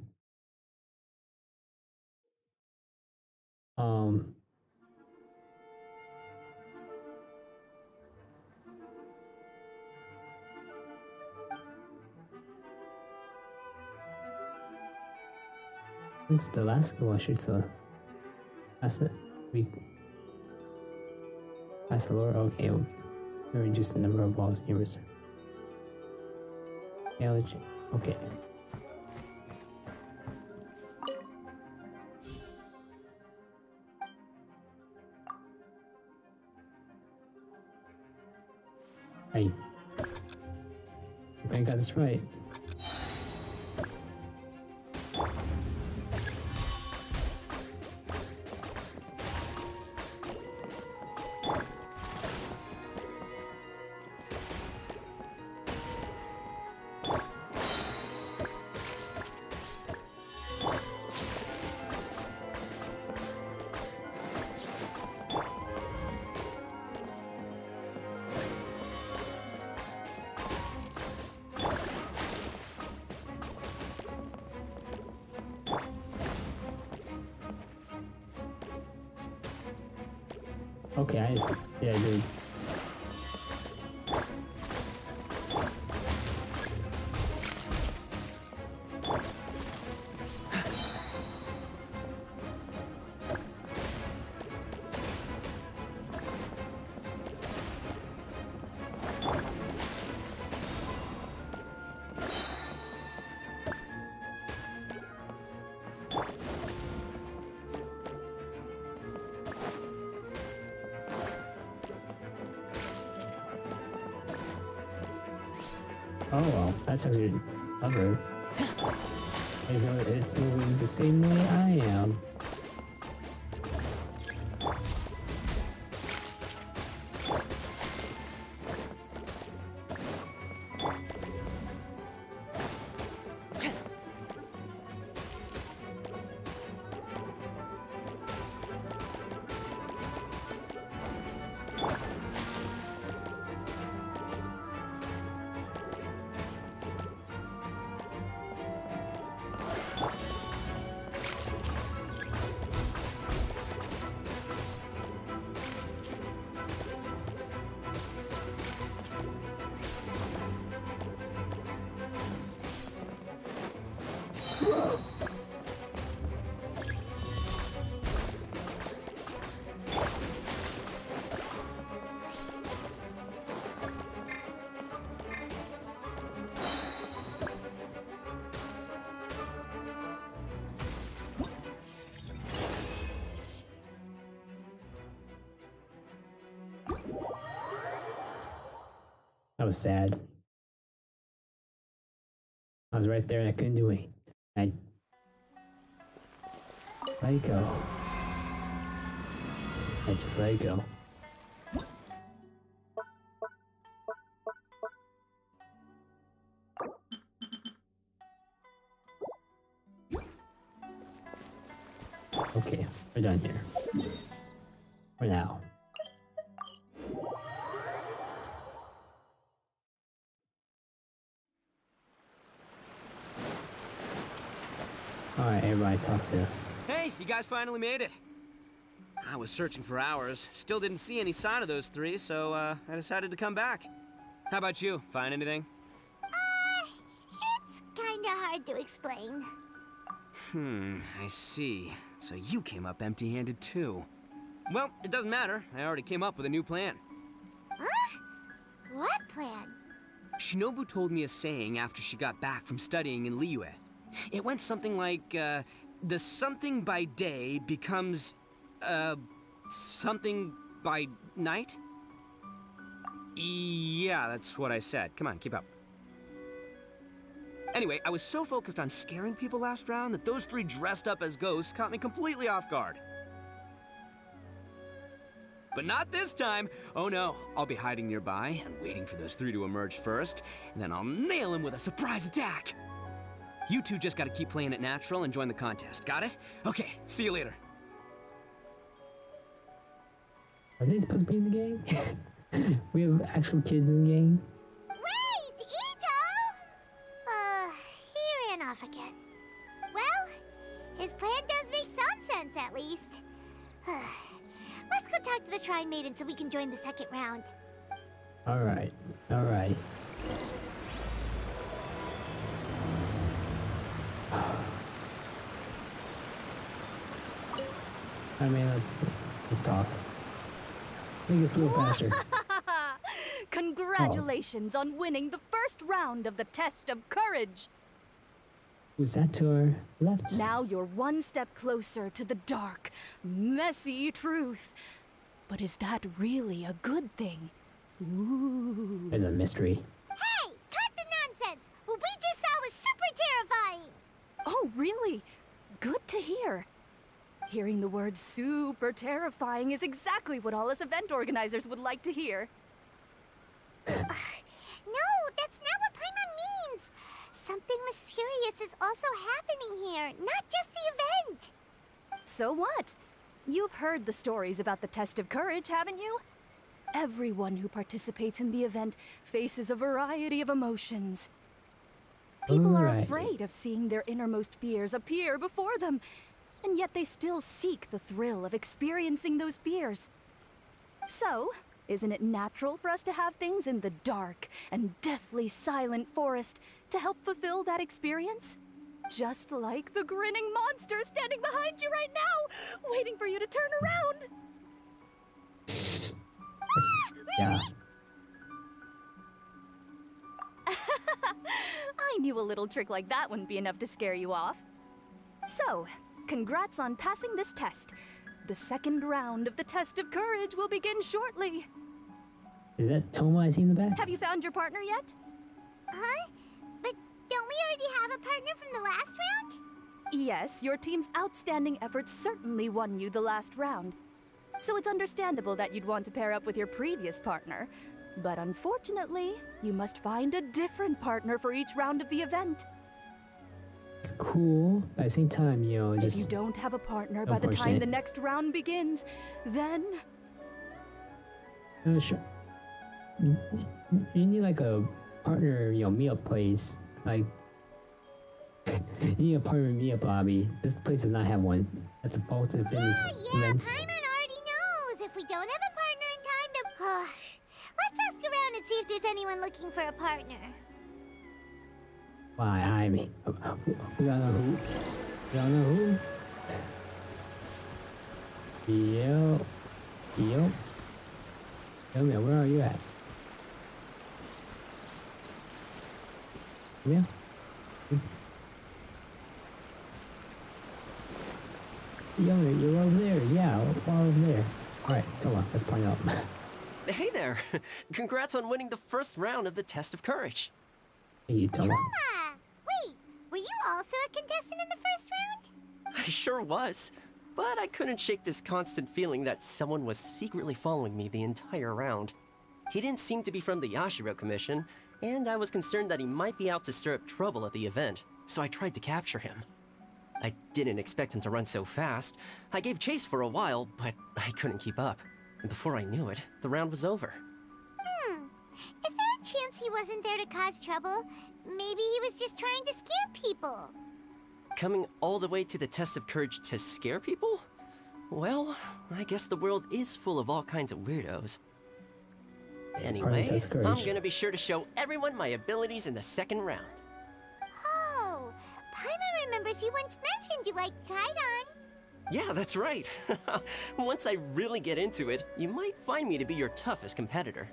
It's the last goal. Shoots the. That's it. That's the lower. Okay, we'll reduce the number of balls in your reserve. Yeah, legit. Okay. Hey. I got this right. Okay, I see. Yeah, dude. Oh well, that's actually clever. It's moving the same way I am. That was sad. I was right there and I couldn't do it. I let it go. I just let it go. Okay, we're done here. For now. Alright, everybody talk to us. Hey, you guys finally made it. I was searching for hours, still didn't see any sign of those three, so I decided to come back. How about you? Find anything? It's kinda hard to explain. I see. So you came up empty-handed too. Well, it doesn't matter. I already came up with a new plan. Huh? What plan? Shinobu told me a saying after she got back from studying in Liyue. It went something like, the something by day becomes, something by night? Yeah, that's what I said. Come on, keep up. Anyway, I was so focused on scaring people last round that those three dressed up as ghosts caught me completely off guard. But not this time! Oh no, I'll be hiding nearby and waiting for those three to emerge first, and then I'll nail them with a surprise attack! You two just gotta keep playing it natural and join the contest, got it? Okay, see you later. Are they supposed to be in the game? We have actual kids in the game? Wait, Ito! He ran off again. Well, his plan does make some sense, at least. Let's go talk to the Shrine Maiden so we can join the second round. Alright, alright. I mean, let's talk. Make this a little faster. Congratulations on winning the first round of the test of courage. Who's that to our left? Now you're one step closer to the dark, messy truth. But is that really a good thing? Ooh. There's a mystery. Hey, cut the nonsense! What we just saw was super terrifying! Oh, really? Good to hear. Hearing the word super terrifying is exactly what all us event organizers would like to hear. No, that's not what Paimon means! Something mysterious is also happening here, not just the event! So what? You've heard the stories about the test of courage, haven't you? Everyone who participates in the event faces a variety of emotions. People are afraid of seeing their innermost fears appear before them, and yet they still seek the thrill of experiencing those fears. So, isn't it natural for us to have things in the dark and deathly silent forest to help fulfill that experience? Just like the grinning monster standing behind you right now, waiting for you to turn around. Yeah. I knew a little trick like that wouldn't be enough to scare you off. So, congrats on passing this test. The second round of the test of courage will begin shortly. Is that Toma I see in the back? Have you found your partner yet? Huh? But don't we already have a partner from the last round? Yes, your team's outstanding efforts certainly won you the last round. So it's understandable that you'd want to pair up with your previous partner. But unfortunately, you must find a different partner for each round of the event. It's cool, but at the same time, you know, it's If just... you don't have a partner by the time the next round begins, then... Sure. You need like a partner, you know, meetup place. Like, you need a partner meetup lobby. This place does not have one. That's a fault of this event. Paimon already knows. If we don't have a partner in time to... Let's ask around and see if there's anyone looking for a partner. Why, I mean, we don't know who. We don't know who. Yo. Yo. Yo, man, where are you at? Yeah. Yo, you're over there. Yeah, far over there. Alright, so let's point out. Hey there! Congrats on winning the first round of the test of courage. Hey, you Toma. Wait, were you also a contestant in the first round? I sure was. but I couldn't shake this constant feeling that someone was secretly following me the entire round. He didn't seem to be from the Yashiro Commission, and I was concerned that he might be out to stir up trouble at the event, so I tried to capture him. I didn't expect him to run so fast. I gave chase for a while, but I couldn't keep up. And before I knew it, the round was over. Is there a chance he wasn't there to cause trouble? Maybe he was just trying to scare people. Coming all the way to the test of courage to scare people? Well, I guess the world is full of all kinds of weirdos. Anyway, I'm gonna be sure to show everyone my abilities in the second round. Oh, Paimon remembers you once mentioned you liked Kaidan. Yeah, that's right. Once I really get into it, you might find me to be your toughest competitor.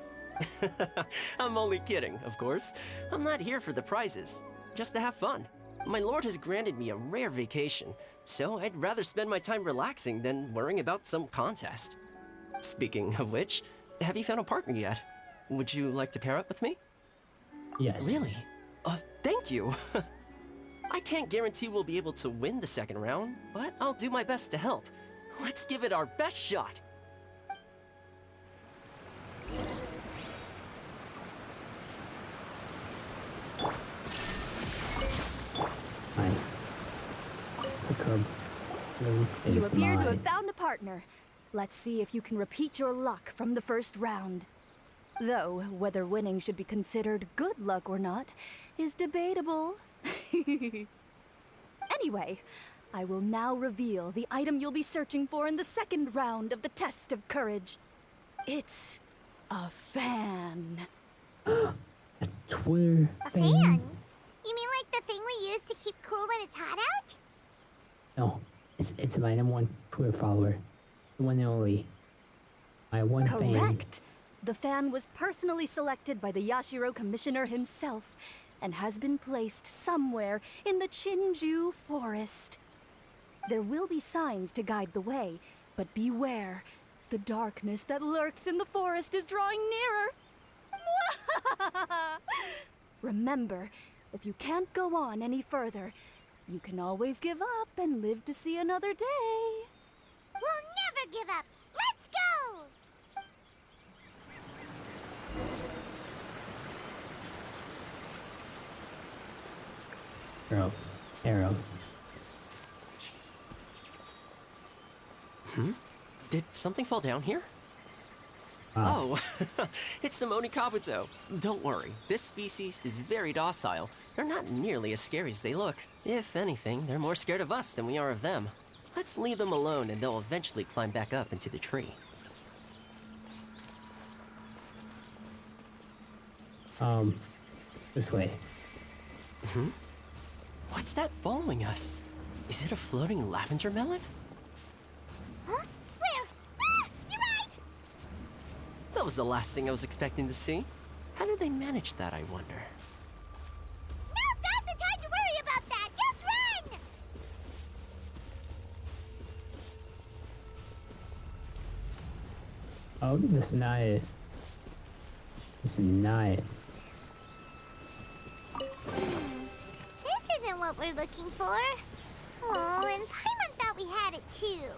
I'm only kidding, of course. I'm not here for the prizes, just to have fun. My lord has granted me a rare vacation, so I'd rather spend my time relaxing than worrying about some contest. Speaking of which, have you found a partner yet? Would you like to pair up with me? Yes. Really? Thank you. I can't guarantee we'll be able to win the second round, but I'll do my best to help. Let's give it our best shot. Nice. It's a curb. You appear to have found a partner. Let's see if you can repeat your luck from the first round. Though, whether winning should be considered good luck or not is debatable. Anyway, I will now reveal the item you'll be searching for in the second round of the test of courage. It's a fan. A Twitter A fan? You mean like the thing we use to keep cool when it's hot out? No, it's my #1 Twitter follower. The one and only. My one fan. Correct. The fan was personally selected by the Yashiro Commissioner himself and has been placed somewhere in the Chinju Forest. There will be signs to guide the way, but beware. The darkness that lurks in the forest is drawing nearer. Remember, if you can't go on any further, you can always give up and live to see another day. We'll never give up. Let's go! Arrows. Did something fall down here? Oh, it's Simone Kabuto. Don't worry, this species is very docile. They're not nearly as scary as they look. If anything, they're more scared of us than we are of them. Let's leave them alone and they'll eventually climb back up into the tree. This way. What's that following us? Is it a floating lavender melon? Huh? Where? Ah! You're right! That was the last thing I was expecting to see. How did they manage that, I wonder? Now's not the time to worry about that! Just run! Oh, this is not it. This is not it. This isn't what we're looking for. Oh, and Paimon thought we had it too.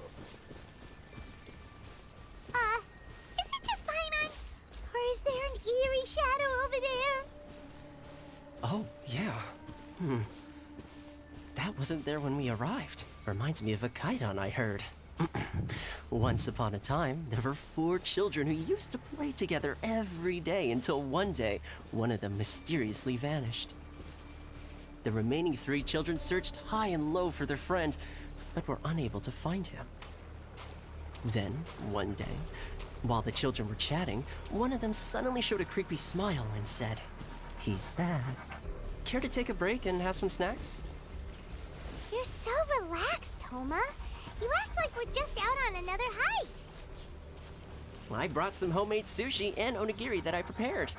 Is it just Paimon? Or is there an eerie shadow over there? Oh, yeah. That wasn't there when we arrived. Reminds me of a kaidan I heard. Once upon a time, there were 4 children who used to play together every day until one day, one of them mysteriously vanished. The remaining 3 children searched high and low for their friend, but were unable to find him. Then, one day, while the children were chatting, one of them suddenly showed a creepy smile and said, "He's back. Care to take a break and have some snacks?" You're so relaxed, Toma. You act like we're just out on another hike. I brought some homemade sushi and onigiri that I prepared.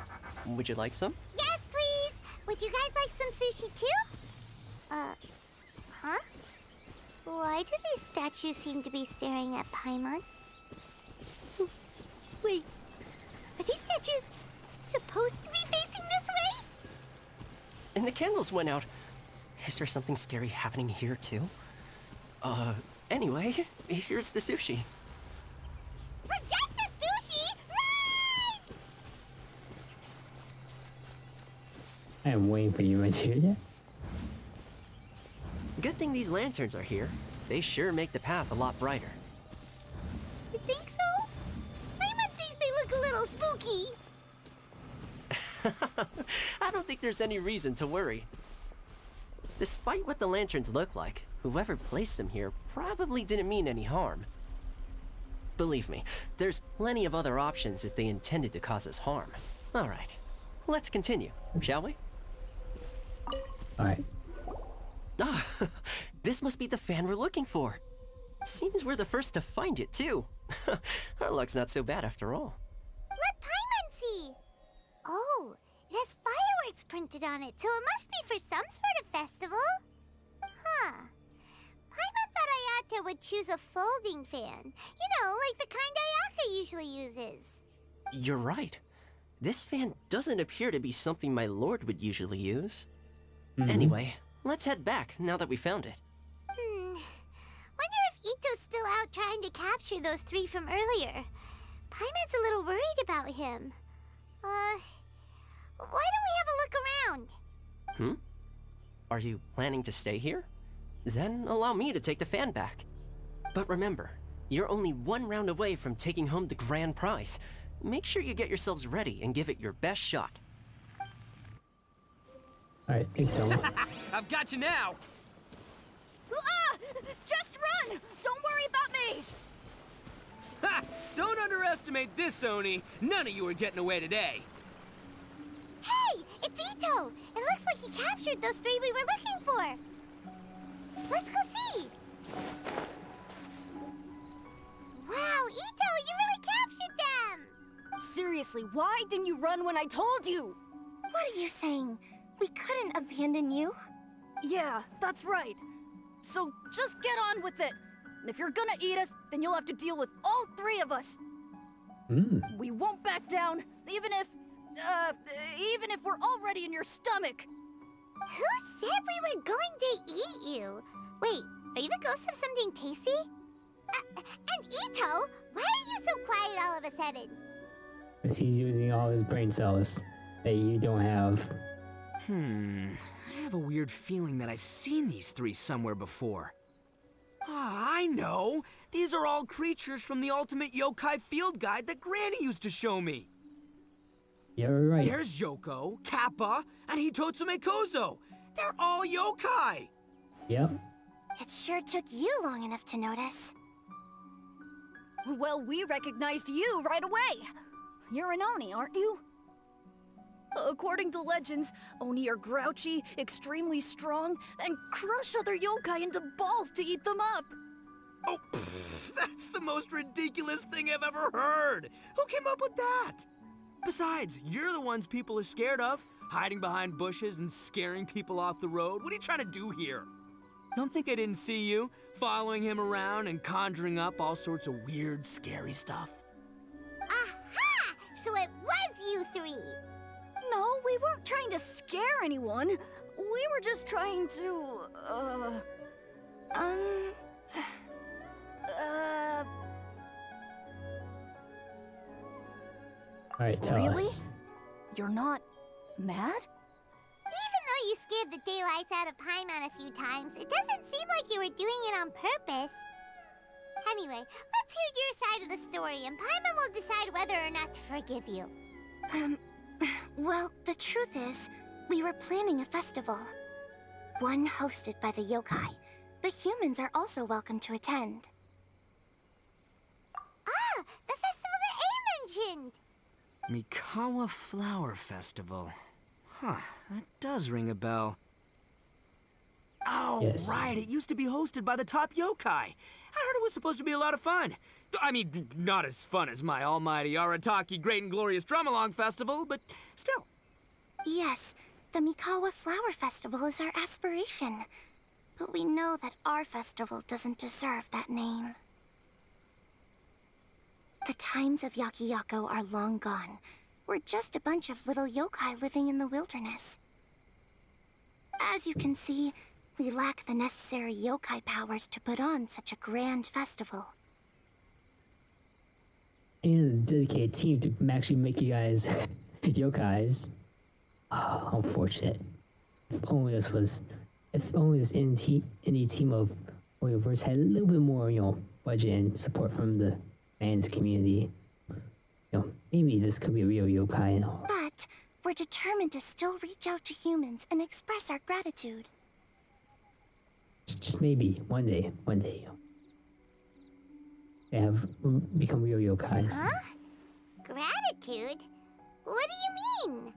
Would you like some? Yes, please! Would you guys like some sushi too? Huh? Why do these statues seem to be staring at Paimon? Wait, are these statues supposed to be facing this way? And the candles went out. Is there something scary happening here too? Anyway, here's the sushi. Forget the sushi! Run! I am waiting for you, Julia. Good thing these lanterns are here. They sure make the path a lot brighter. You think so? Paimon thinks they look a little spooky. I don't think there's any reason to worry. Despite what the lanterns look like, whoever placed them here probably didn't mean any harm. Believe me, there's plenty of other options if they intended to cause us harm. Alright, let's continue, shall we? Alright. Ah, this must be the fan we're looking for. Seems we're the first to find it, too. Our luck's not so bad after all. Let Paimon see. Oh, it has fireworks printed on it, so it must be for some sort of festival. Huh. Paimon thought Ayaka would choose a folding fan. You know, like the kind Ayaka usually uses. You're right. This fan doesn't appear to be something my lord would usually use. Anyway, let's head back now that we found it. Wonder if Ito's still out trying to capture those 3 from earlier. Paimon's a little worried about him. Why don't we have a look around? Are you planning to stay here? Then allow me to take the fan back. But remember, you're only 1 round away from taking home the grand prize. Make sure you get yourselves ready and give it your best shot. Alright, thanks so much. I've got you now! Ah! Just run! Don't worry about me! Ha! Don't underestimate this, Oni! None of you are getting away today! Hey, it's Ito! It looks like he captured those 3 we were looking for. Let's go see! Wow, Ito, you really captured them! Seriously, why didn't you run when I told you? What are you saying? We couldn't abandon you? Yeah, that's right. So just get on with it. If you're gonna eat us, then you'll have to deal with all 3 of us. We won't back down, even if we're already in your stomach. Who said we were going to eat you? Wait, are you the ghost of something tasty? And Ito, why are you so quiet all of a sudden? Because he's using all his brain cells that you don't have. I have a weird feeling that I've seen these 3 somewhere before. Ah, I know! These are all creatures from the Ultimate Yokai Field Guide that Granny used to show me. You're right. There's Yoko, Kappa, and Hitotsume Kozo. They're all yokai! Yep. It sure took you long enough to notice. Well, we recognized you right away. You're an Oni, aren't you? According to legends, Oni are grouchy, extremely strong, and crush other yokai into balls to eat them up. Oh, that's the most ridiculous thing I've ever heard! Who came up with that? Besides, you're the ones people are scared of, hiding behind bushes and scaring people off the road. What are you trying to do here? Don't think I didn't see you, following him around and conjuring up all sorts of weird, scary stuff. Aha! So it was you 3! No, we weren't trying to scare anyone. We were just trying to, Alright, tell really? us. You're not mad? Even though you scared the daylights out of Paimon a few times, it doesn't seem like you were doing it on purpose. Anyway, let's hear your side of the story, and Paimon will decide whether or not to forgive you. Well, the truth is, we were planning a festival. One hosted by the yokai, but humans are also welcome to attend. Ah, the festival that A mentioned! Mikawa Flower Festival. Huh, that does ring a bell. Oh, Yes. right, it used to be hosted by the top yokai. I heard it was supposed to be a lot of fun. I mean, not as fun as my almighty Arataki Great and Glorious Drum-Along Festival, but still. Yes, the Mikawa Flower Festival is our aspiration. But we know that our festival doesn't deserve that name. The times of Yakiyako are long gone. We're just a bunch of little yokai living in the wilderness. As you can see, We lack the necessary yokai powers to put on such a grand festival. And a dedicated team to actually make you guys yokais. Oh, unfortunate. If only this indie team of Warriorverse had a little bit more, budget and support from the fans community. Maybe this could be a real yokai and all. But we're determined to still reach out to humans and express our gratitude. Just maybe one day, they have become real yokais. Huh? Gratitude? What do you mean?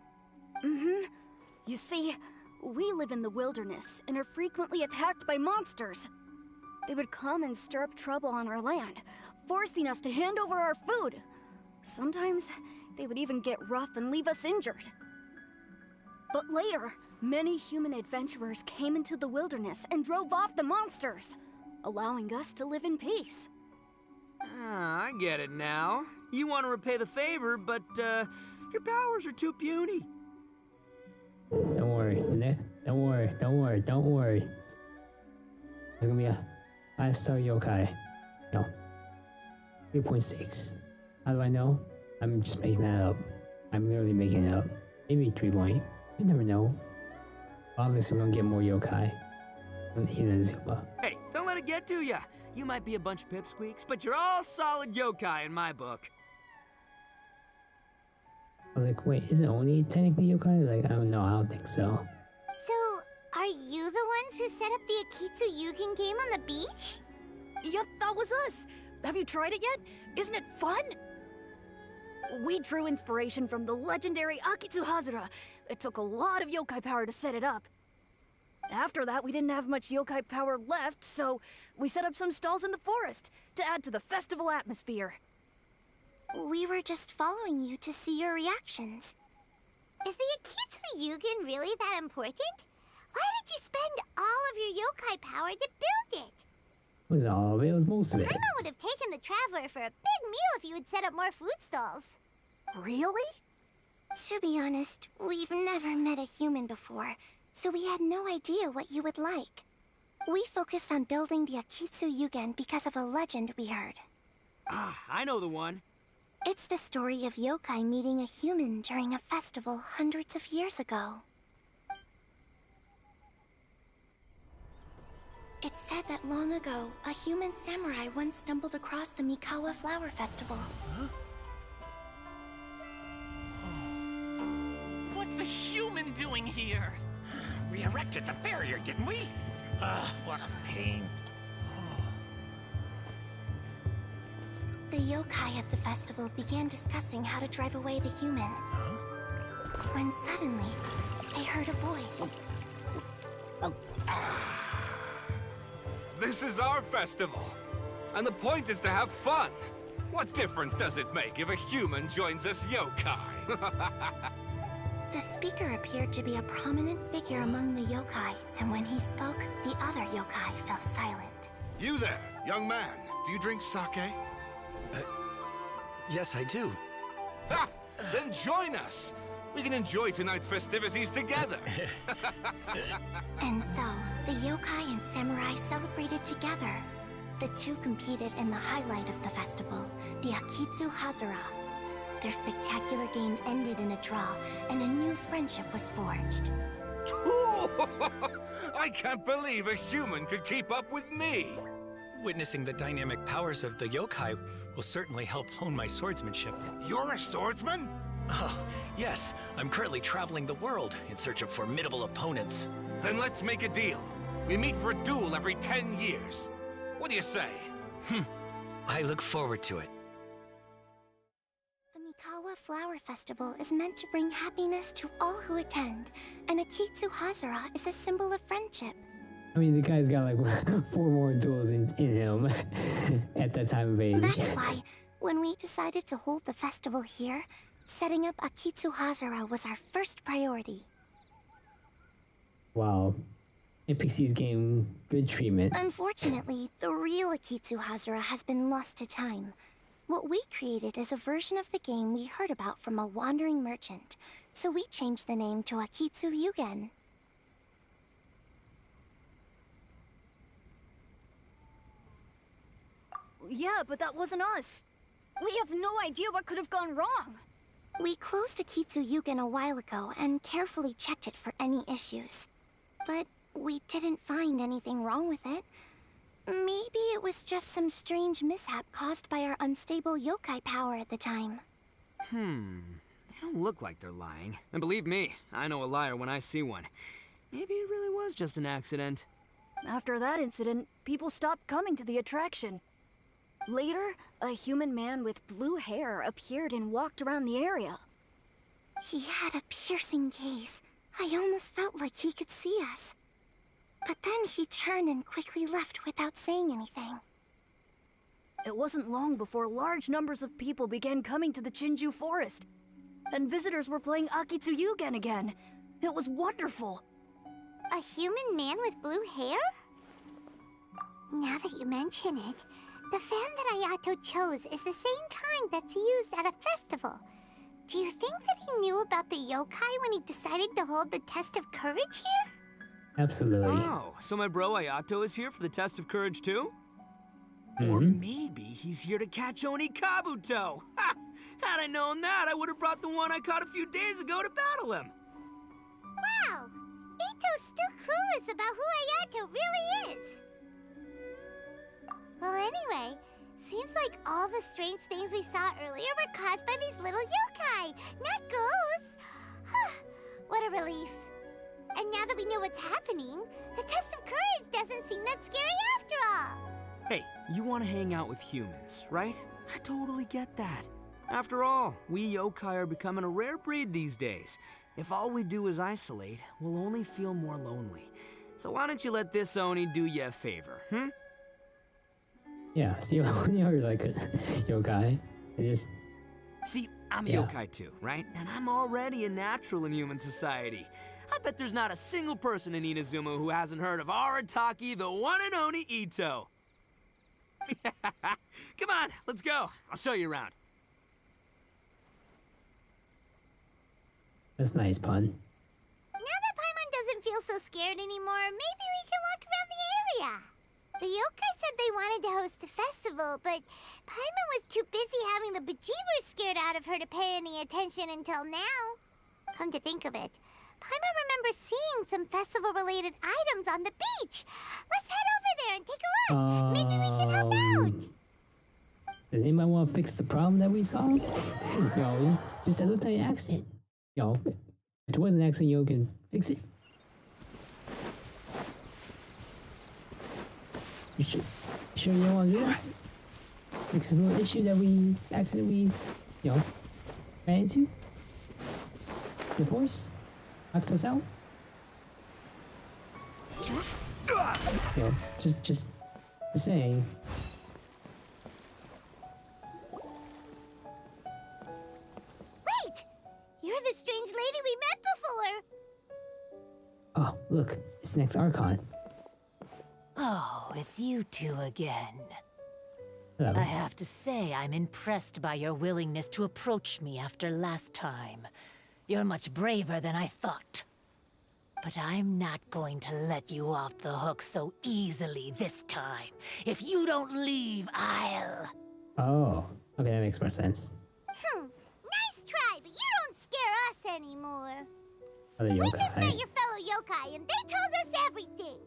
Mm-hmm. You see, we live in the wilderness and are frequently attacked by monsters. They would come and stir up trouble on our land, forcing us to hand over our food. Sometimes, they would even get rough and leave us injured. But later, many human adventurers came into the wilderness and drove off the monsters, allowing us to live in peace. Ah, I get it now. You want to repay the favor, but, your powers are too puny. Don't worry, Annette. Don't worry. It's gonna be a 5-star yokai. 3.6. How do I know? I'm just making that up. I'm literally making it up. Maybe 3 point. You never know. Obviously, we're gonna get more yokai. Inazuma. Hey, don't let it get to ya. You might be a bunch of pipsqueaks, but you're all solid yokai in my book. I was like, wait, is it only technically yokai? Like, I don't think so. So, are you the ones who set up the Akitsu Yugen game on the beach? Yep, that was us. Have you tried it yet? Isn't it fun? We drew inspiration from the legendary Akitsu Hazura. It took a lot of yokai power to set it up. After that, we didn't have much yokai power left, so we set up some stalls in the forest to add to the festival atmosphere. We were just following you to see your reactions. Is the Akitsu Yugen really that important? Why did you spend all of your yokai power to build it? It was all of it, it was most of it. Paimon would have taken the Traveler for a big meal if you had set up more food stalls. Really? To be honest, we've never met a human before, so we had no idea what you would like. We focused on building the Akitsu Yugen because of a legend we heard. Ah, I know the one. It's the story of yokai meeting a human during a festival hundreds of years ago. It's said that long ago, a human samurai once stumbled across the Mikawa Flower Festival. Huh? What's a human doing here? We erected the barrier, didn't we? What a pain. The yokai at the festival began discussing how to drive away the human. Huh? When suddenly, they heard a voice. This is our festival, and the point is to have fun. What difference does it make if a human joins us yokai? The speaker appeared to be a prominent figure among the yokai, and when he spoke, the other yokai fell silent. You there, young man. Do you drink sake? Yes, I do. Ha! Then join us. We can enjoy tonight's festivities together. And so, the yokai and samurai celebrated together. The two competed in the highlight of the festival, the Akitsu Hazura. Their spectacular game ended in a draw, and a new friendship was forged. I can't believe a human could keep up with me. Witnessing the dynamic powers of the yokai will certainly help hone my swordsmanship. You're a swordsman? Oh, yes. I'm currently traveling the world in search of formidable opponents. Then let's make a deal. We meet for a duel every 10 years. What do you say? I look forward to it. The Mikawa Flower Festival is meant to bring happiness to all who attend, and Akitsu Hazura is a symbol of friendship. I mean, the guy's got like 4 more duels in him at that time of age. That's why, when we decided to hold the festival here, setting up Akitsu Hazura was our first priority. Wow. NPC's getting good treatment. Unfortunately, the real Akitsu Hazura has been lost to time. What we created is a version of the game we heard about from a wandering merchant, so we changed the name to Akitsu Yugen. Yeah, but that wasn't us. We have no idea what could have gone wrong. We closed Akitsu Yugen a while ago and carefully checked it for any issues. But we didn't find anything wrong with it. Maybe it was just some strange mishap caused by our unstable yokai power at the time. They don't look like they're lying. And believe me, I know a liar when I see one. Maybe it really was just an accident. After that incident, people stopped coming to the attraction. Later, a human man with blue hair appeared and walked around the area. He had a piercing gaze. I almost felt like he could see us. But then he turned and quickly left without saying anything. It wasn't long before large numbers of people began coming to the Chinju Forest. And visitors were playing Akitsu Yugen again. It was wonderful. A human man with blue hair? Now that you mention it, the fan that Ayato chose is the same kind that's used at a festival. Do you think that he knew about the yokai when he decided to hold the test of courage here? Absolutely. Oh, so my bro Ayato is here for the test of courage too? Mm-hmm. Or maybe he's here to catch Oni Kabuto. Ha! Had I known that, I would have brought the one I caught a few days ago to battle him. Wow! Ito's still clueless about who Ayato really is. Well, anyway, seems like all the strange things we saw earlier were caused by these little yokai, not ghosts. What a relief. And now that we know what's happening, the test of courage doesn't seem that scary after all. Hey, you want to hang out with humans, right? I totally get that. After all, we yokai are becoming a rare breed these days. If all we do is isolate, we'll only feel more lonely. So why don't you let this Oni do you a favor, Yeah, see, you're like a yokai. See, I'm a yokai too, right? And I'm already a natural in human society. I bet there's not a single person in Inazuma who hasn't heard of Arataki, the one and only Ito. Come on, let's go. I'll show you around. That's nice, pun. Now that Paimon doesn't feel so scared anymore, maybe we can walk around the area. The yokai said they wanted to host a festival, but Paimon was too busy having the vtubers scared out of her to pay any attention until now. Come to think of it, Paimon remembers seeing some festival-related items on the beach. Let's head over there and take a look. Maybe we can help out. Does anybody want to fix the problem that we saw? Yo, just a little accident. Yo, if it was an accident, you can fix it. You sure you don't want to do that? Fix this little issue that we accidentally, ran into? The force? Knocked us out? Just saying. Wait! You're the strange lady we met before! Oh, look, it's next Archon. Oh, it's you two again. Hello. I have to say, I'm impressed by your willingness to approach me after last time. You're much braver than I thought. But I'm not going to let you off the hook so easily this time. If you don't leave, I'll... Oh, okay, that makes more sense. Nice try, but you don't scare us anymore. Other yokai. We just met your fellow yokai, and they told us everything.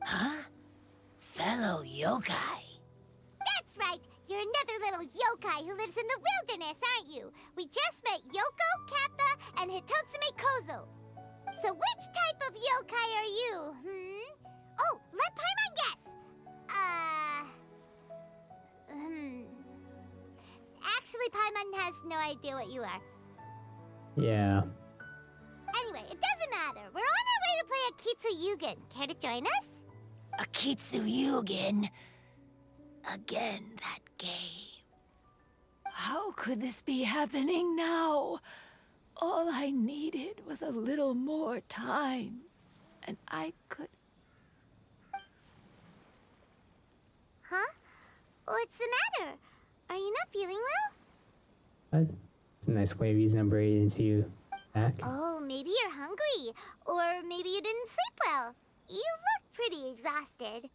Huh? Fellow yokai? That's right. You're another little yokai who lives in the wilderness, aren't you? We just met Yoko, Kappa, and Hitotsume Kozo. So which type of yokai are you, Oh, let Paimon guess. Actually, Paimon has no idea what you are. Yeah. Anyway, it doesn't matter. We're on our way to play Akitsu Yugen. Care to join us? Akitsu Yugen? Again, that game. How could this be happening now? All I needed was a little more time, and I could... Huh? What's the matter? Are you not feeling well? It's a nice way of using a braid into you back. Oh, maybe you're hungry. Or maybe you didn't sleep well. You look pretty exhausted.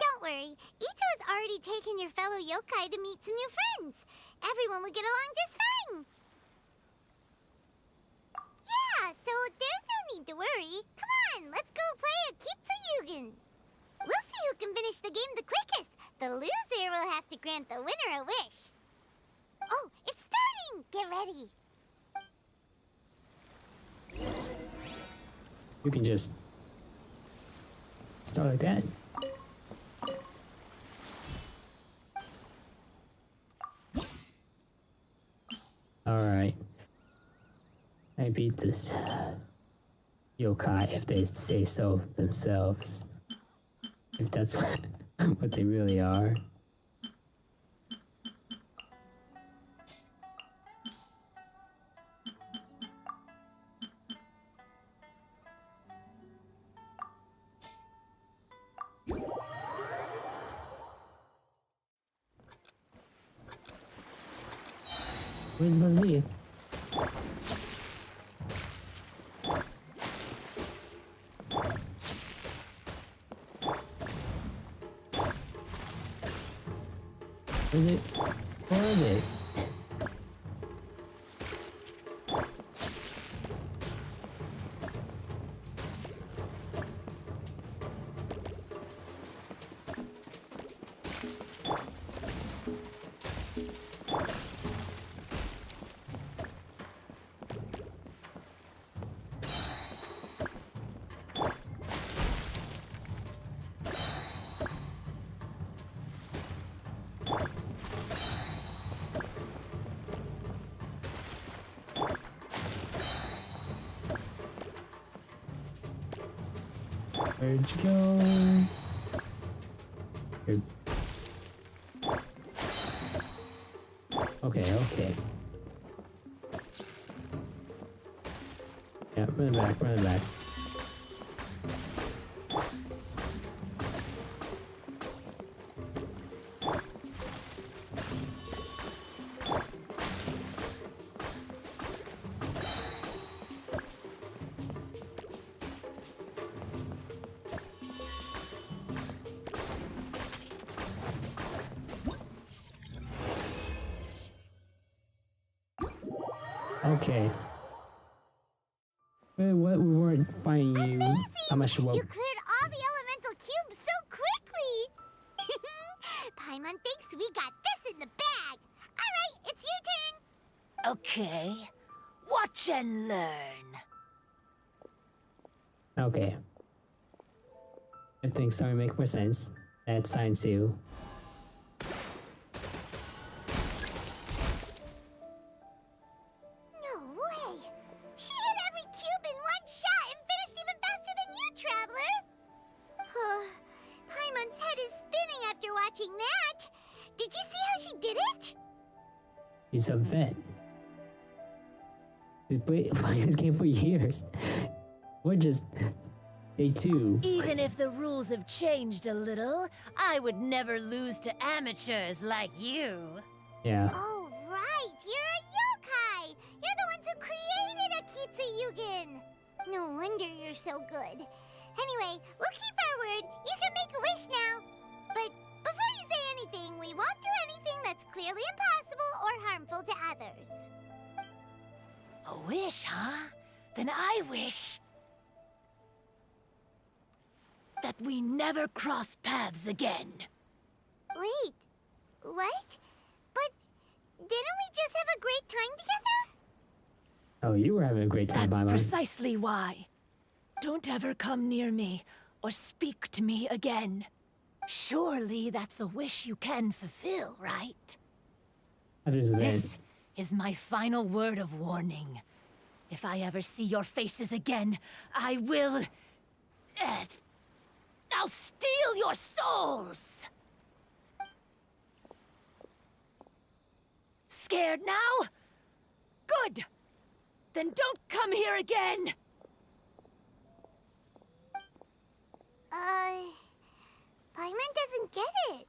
Don't worry, Ito's already taken your fellow yokai to meet some new friends. Everyone will get along just fine. Yeah, so there's no need to worry. Come on, let's go play a Kitsuyugen. We'll see who can finish the game the quickest. The loser will have to grant the winner a wish. Oh, it's starting! Get ready. You can just start like that. Alright. I beat this yokai if they say so themselves. If that's what they really are. What is it supposed to be? Is it? Where are they? Where'd you go? Here. Okay, okay. Yeah, run it back, run it back. Okay. Wait, what? We weren't finding you. Amazing! How much? Well, You cleared all the elemental cubes so quickly! Paimon thinks we got this in the bag! Alright, it's your turn! Okay. Watch and learn. okay. If things starting to make more sense, that's sign 2. No way! She hit every cube in one shot and finished even faster than you, Traveler! Paimon's head is spinning after watching that! Did you see how she did it? He's a vet. He's playing this game for years. We're just day 2. Even if the rules have changed a little, I would never lose to amateurs like you. Yeah. Oh, right! You're a yokai! You're the ones who created a Kitsuyugen! No wonder you're so good. Anyway, we'll keep our word. You can make a wish now. But before you say anything, we won't do anything that's clearly impossible or harmful to others. A wish, huh? Then I wish that we never cross paths again. Wait, what? But didn't we just have a great time together? Oh, you were having a great time, That's Paimon. precisely why. Don't ever come near me or speak to me again. Surely that's a wish you can fulfill, right? After this event. This is my final word of warning. If I ever see your faces again, I will... I'll steal your souls! Scared now? Good! Then don't come here again! Paimon doesn't get it.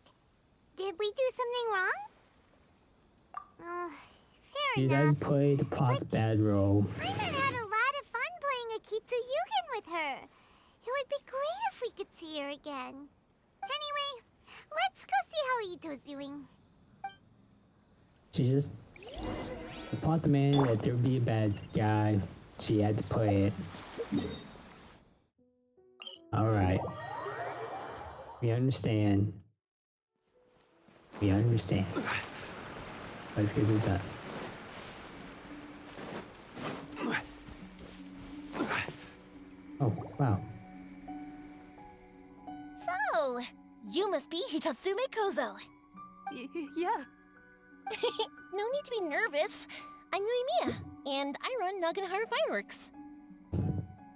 Did we do something wrong? Fair You enough. guys played the plot's bad role. Paimon had a lot of fun playing a Kitsuyugen with her. It would be great if we could see her again. Anyway, let's go see how Ito's doing. She just the plot demanded that there would be a bad guy. She had to play it. Alright. We understand. We understand. Let's get this done. Oh, wow. So, you must be Hitatsume Kozo. Yeah. No need to be nervous. I'm Yuimiya, and I run Naganohara Fireworks.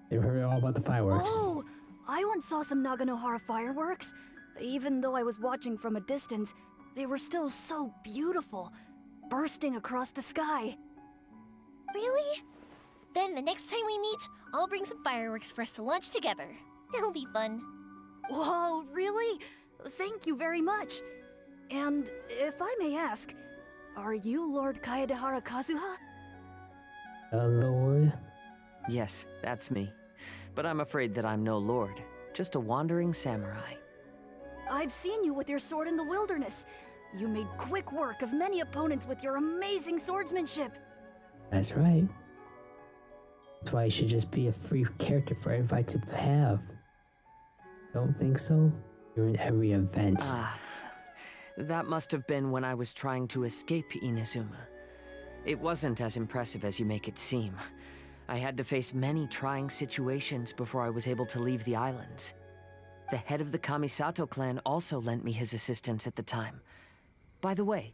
They've heard all about the fireworks. Oh, I once saw some Naganohara fireworks. Even though I was watching from a distance, they were still so beautiful, bursting across the sky. Really? Then the next time we meet, I'll bring some fireworks for us to launch together. It'll be fun. Whoa, really? Thank you very much. And if I may ask, are you Lord Kaedehara Kazuha? Lord? Yes, that's me. But I'm afraid that I'm no lord, just a wandering samurai. I've seen you with your sword in the wilderness. You made quick work of many opponents with your amazing swordsmanship. That's right. That's why you should just be a free character for everybody to have. Don't think so? You're in every event. That must have been when I was trying to escape Inazuma. It wasn't as impressive as you make it seem. I had to face many trying situations before I was able to leave the islands. The head of the Kamisato clan also lent me his assistance at the time. By the way,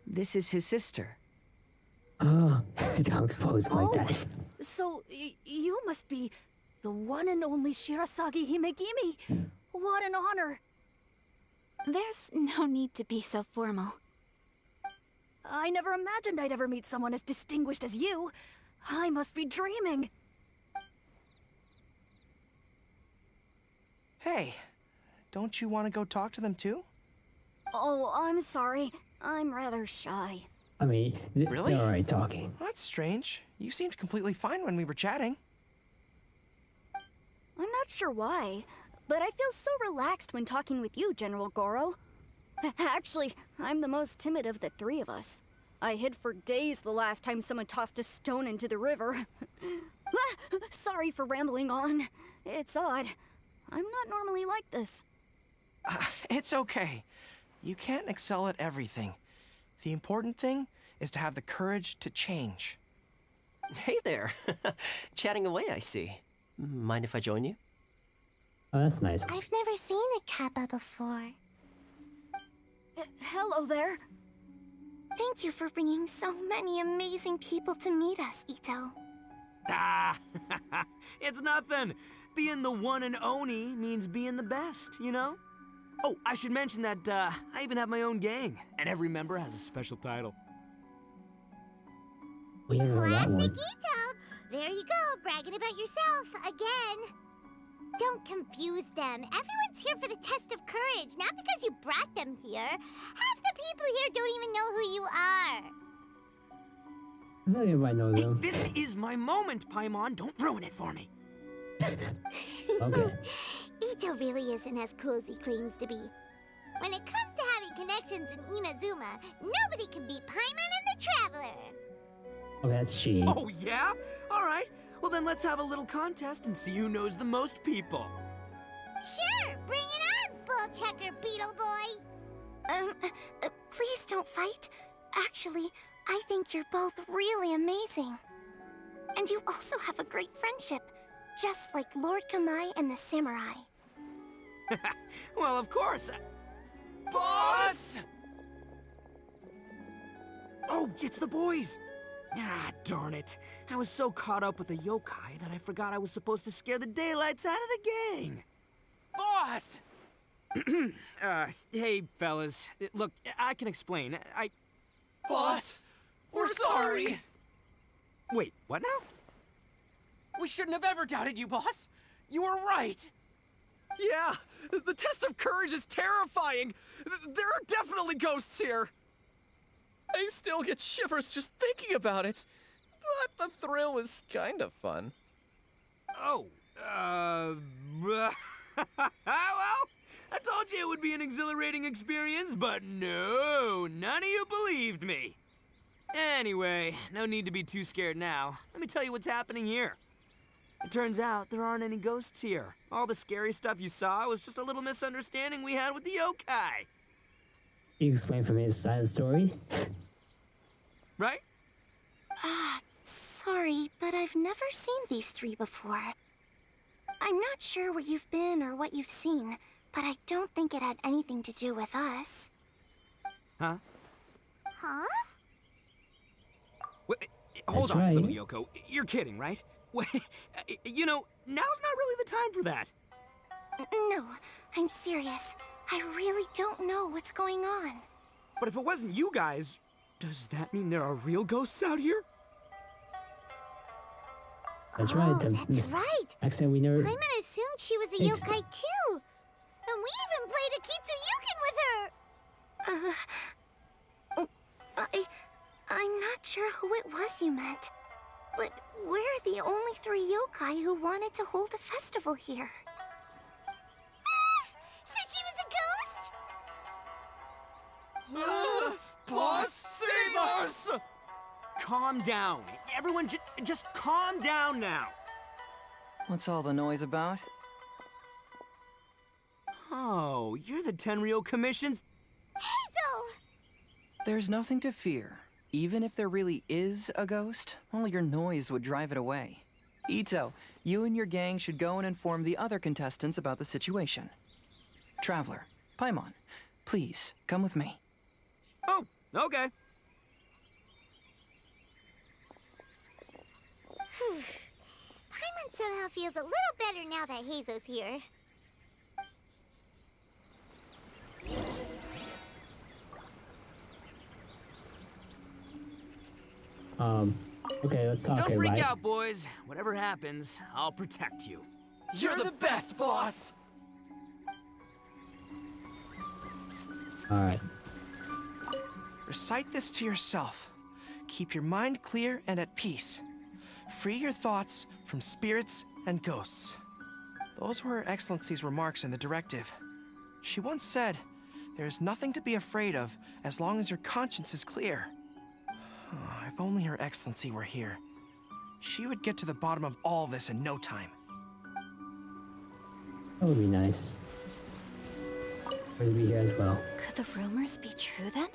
this is his sister. Oh, don't expose like that. So, you must be the one and only Shirasagi Himegimi. What an honor. There's no need to be so formal. I never imagined I'd ever meet someone as distinguished as you. I must be dreaming. Hey, don't you want to go talk to them too? Oh, I'm sorry. I'm rather shy. I mean, really? They're already talking. That's strange. You seemed completely fine when we were chatting. I'm not sure why, but I feel so relaxed when talking with you, General Goro. Actually, I'm the most timid of the three of us. I hid for days the last time someone tossed a stone into the river. Sorry for rambling on. It's odd. I'm not normally like this. It's okay. You can't excel at everything. The important thing is to have the courage to change. Hey there. Chatting away, I see. Mind if I join you? Oh, that's nice. I've never seen a kappa before. Hello there. Thank you for bringing so many amazing people to meet us, Ito. Ah, it's nothing. Being the one and only means being the best, you know? Oh, I should mention that I even have my own gang, and every member has a special title. We don't know that Classic one. Ito! There you go, bragging about yourself again. Don't confuse them. Everyone's here for the test of courage, not because you brought them here. Half the people here don't even know who you are. I feel like everybody knows them. This is my moment, Paimon. Don't ruin it for me. Okay. Ito really isn't as cool as he claims to be. When it comes to having connections in Inazuma, nobody can beat Paimon and the Traveler. Oh, that's she. Oh, yeah? All right. Well, then let's have a little contest and see who knows the most people. Sure, bring it on, bull checker beetle boy. Please don't fight. Actually, I think you're both really amazing. And you also have a great friendship, just like Lord Kamai and the samurai. Well, of course. Boss! Oh, it's the boys. Ah, darn it. I was so caught up with the yokai that I forgot I was supposed to scare the daylights out of the gang. Boss! Hey, fellas. Look, I can explain. Boss, we're sorry. Wait, what now? We shouldn't have ever doubted you, boss. You were right. Yeah, the test of courage is terrifying. There are definitely ghosts here. I still get shivers just thinking about it. But the thrill was kind of fun. Oh, well, I told you it would be an exhilarating experience, but no, none of you believed me. Anyway, no need to be too scared now. Let me tell you what's happening here. It turns out there aren't any ghosts here. All the scary stuff you saw was just a little misunderstanding we had with the yokai. You explain from his side of the story? Right? Sorry, but I've never seen these three before. I'm not sure where you've been or what you've seen, but I don't think it had anything to do with us. Huh? Huh? Wait, hold That's on, right. little Yoko. You're kidding, right? Wait, you know, now's not really the time for that. No, I'm serious. I really don't know what's going on. But if it wasn't you guys, does that mean there are real ghosts out here? That's right. That's right. Accent we never. Paimon assumed she was a Fixed. yokai too. And we even played a Kitsuyukin with her. I'm not sure who it was you met. But we're the only three yokai who wanted to hold a festival here. So she was a ghost? Boss, save us! Calm down. Everyone, just calm down now. What's all the noise about? Oh, you're the Tenryou Commission's... Hazel! There's nothing to fear. Even if there really is a ghost, only your noise would drive it away. Ito, you and your gang should go and inform the other contestants about the situation. Traveler, Paimon, please, come with me. Oh, okay. Paimon somehow feels a little better now that Hazo's here. Okay, let's talk. Don't freak everybody. out, boys. Whatever happens, I'll protect you. You're the best, boss! Alright. Recite this to yourself. Keep your mind clear and at peace. Free your thoughts from spirits and ghosts. Those were Her Excellency's remarks in the directive. She once said, "There is nothing to be afraid of as long as your conscience is clear." If only Her Excellency were here. She would get to the bottom of all this in no time. That would be nice. Her to be here as well. Could the rumors be true then?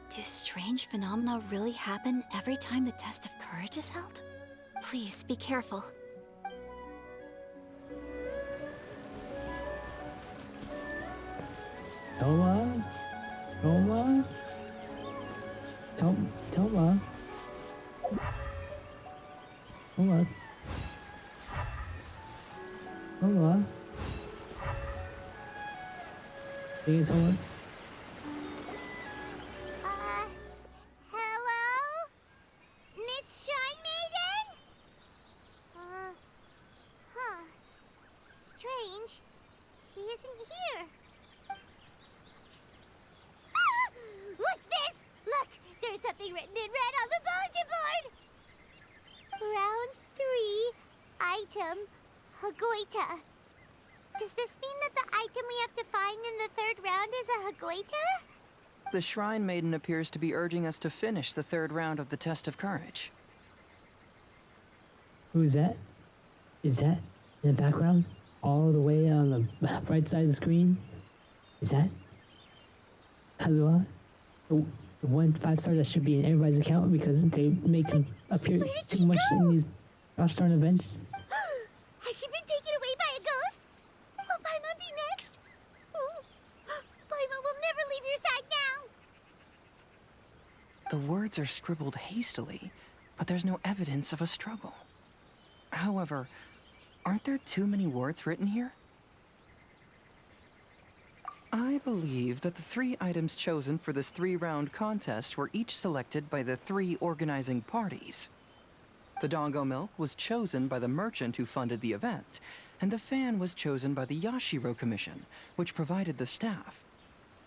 Do strange phenomena really happen every time the test of courage is held? Please be careful. Toma? Toma? Toma? Toma? Toma? Toma? Hey, Toma? Hello? Miss Shy Maiden? Strange. She isn't here. Ah! What's this? Look, there's something written in red on the bulletin board. Round 3, item, Hagoita. Does this mean that the item we have to find in the 3rd round is a Hagoita? The Shrine Maiden appears to be urging us to finish the 3rd round of the Test of Courage. Who's that? Is that in the background? All the way on the right side of the screen? Is that Kazuha? The 1 5-star that should be in everybody's account because they make him appear too much in these gosh darn events. Has she been taken away by a ghost? Will Paimon be next? Oh, Paimon will never leave your side now. The words are scribbled hastily, but there's no evidence of a struggle. However, aren't there too many words written here? I believe that the 3 items chosen for this 3-round contest were each selected by the 3 organizing parties. The Dongo Milk was chosen by the merchant who funded the event, and the fan was chosen by the Yashiro Commission, which provided the staff.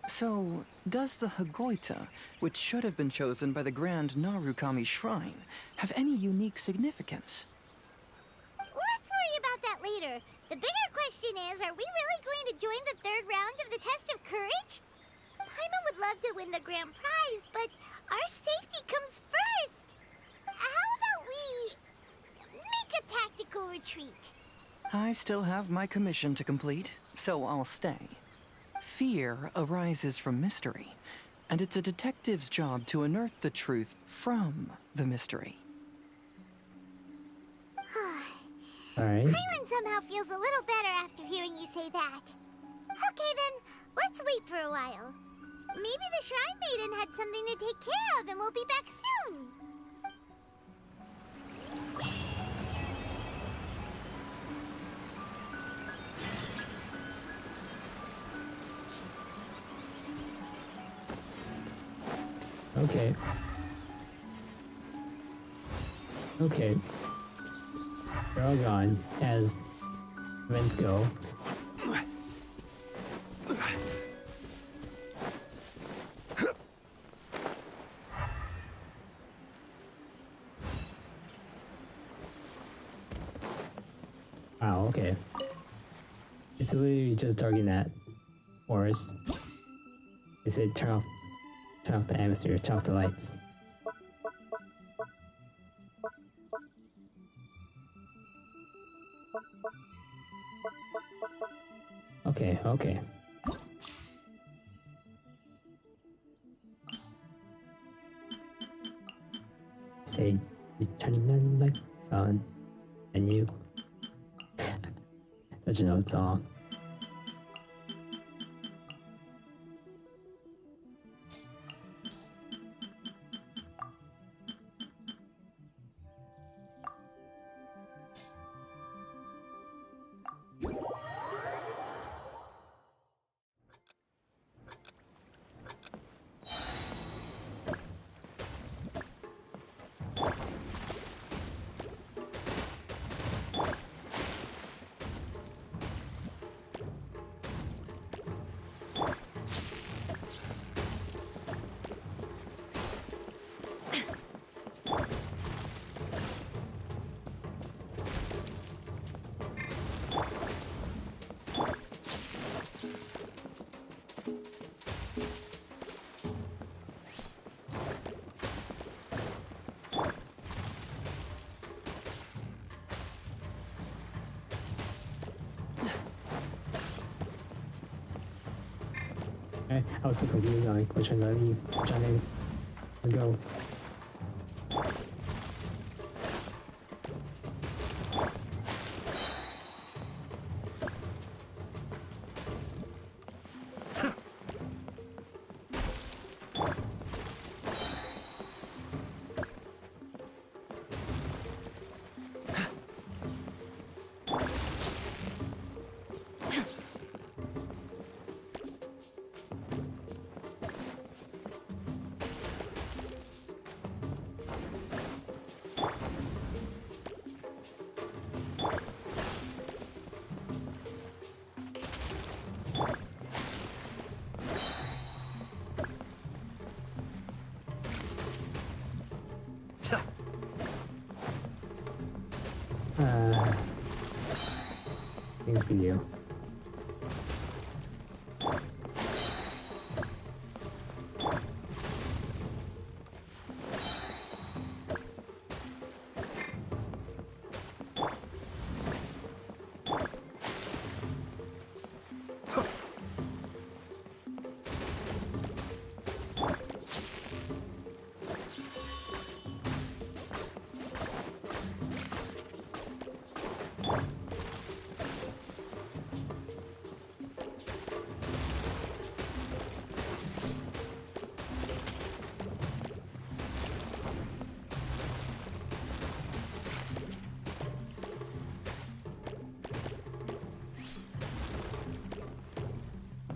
So, does the Hagoita, which should have been chosen by the Grand Narukami Shrine, have any unique significance? Let's worry about that later. later. The bigger question is, are we really going to join the third round of the test of courage? Paimon would love to win the grand prize, but our safety comes first. How about we make a tactical retreat? I still have my commission to complete, so I'll stay. Fear arises from mystery, and it's a detective's job to unearth the truth from the mystery. Alright. Paimon somehow feels a little better after hearing you say that. Okay then, let's wait for a while. Maybe the Shrine Maiden had something to take care of and we'll be back soon. Okay. Okay. They're all gone, as events go. Wow, okay. It's literally just dark in that forest. They said turn off the atmosphere, turn off the lights. Okay, okay. Say, you turn the lights on, and you... Such an old song. I was so confused on like which one to leave, which one to go. Things we do.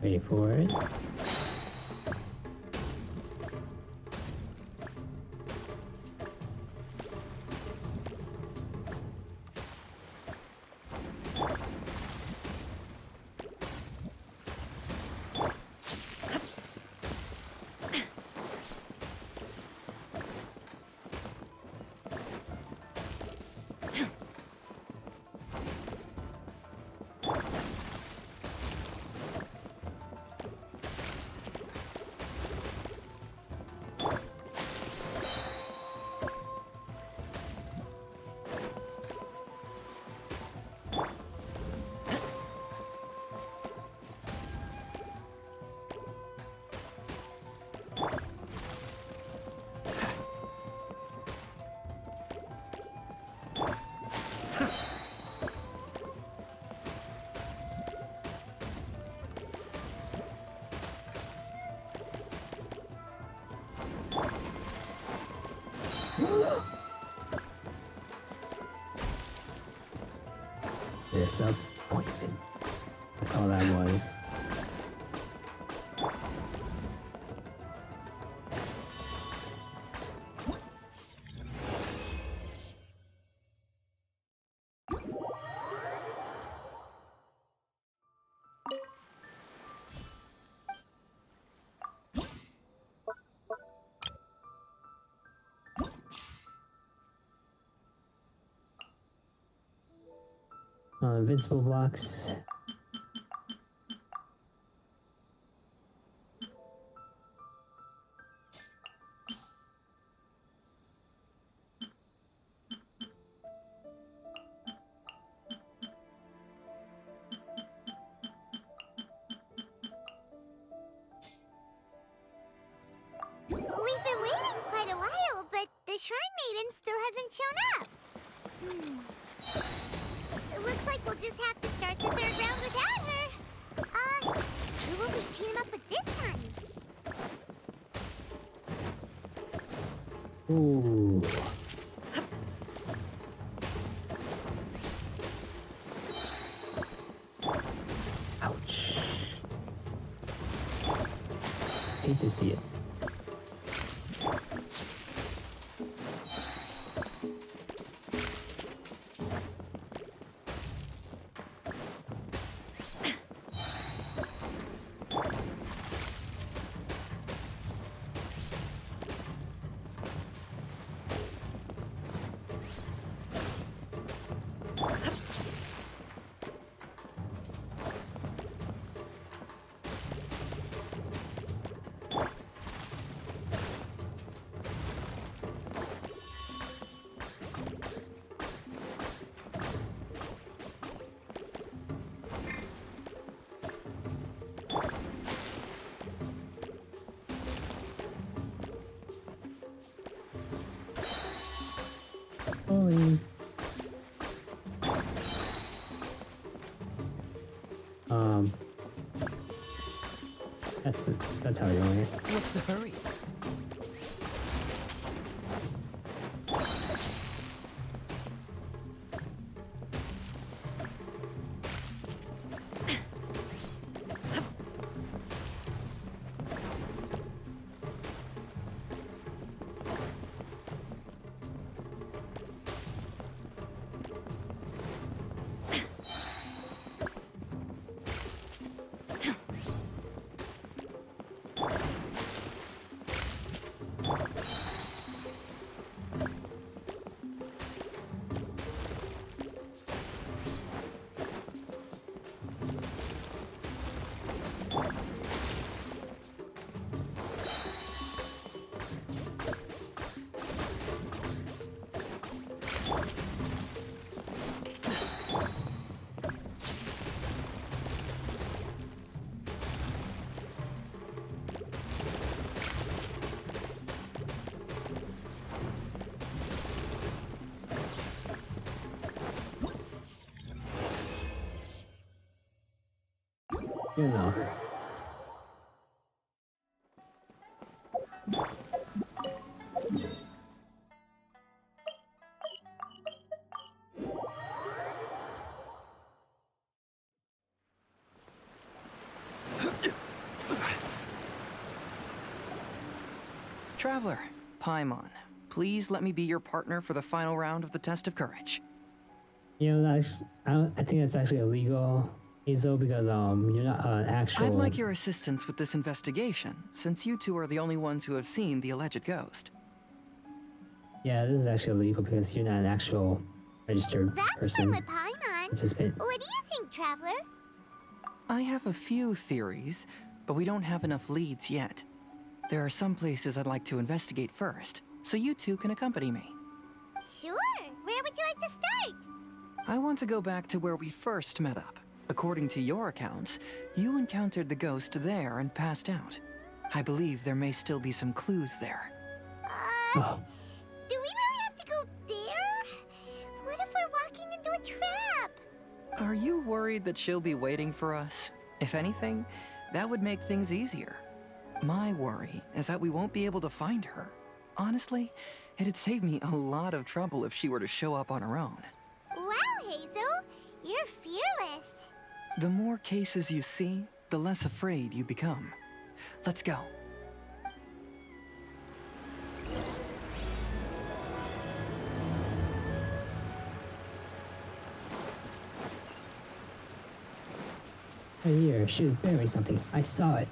Wait for it. Disappointment. That's all that was. Invincible blocks. We've been waiting quite a while, but the Shrine Maiden still hasn't shown up. It looks like we'll just have to start the third round without her. Who will we team up with this time? Ooh. Ouch. Hate to see it. Holy. That's how you're doing it. What's the hurry? Good enough. Traveler, Paimon, please let me be your partner for the final round of the test of courage. You know, I think that's actually illegal, Hazel, because you're not an actual. I'd like your assistance with this investigation, since you two are the only ones who have seen the alleged ghost. Yeah, this is actually illegal because you're not an actual registered person. That's fine with Paimon. Participant. What do you think, Traveler? I have a few theories, but we don't have enough leads yet. There are some places I'd like to investigate first, so you two can accompany me. Sure. Where would you like to start? I want to go back to where we first met up. According to your accounts, you encountered the ghost there and passed out. I believe there may still be some clues there. Do we really have to go there? What if we're walking into a trap? Are you worried that she'll be waiting for us? If anything, that would make things easier. My worry is that we won't be able to find her. Honestly, It'd save me a lot of trouble if she were to show up on her own. Wow, Hazel, you're fearless. The more cases you see, the less afraid you become. Let's go. Right here, she was burying something. I saw it.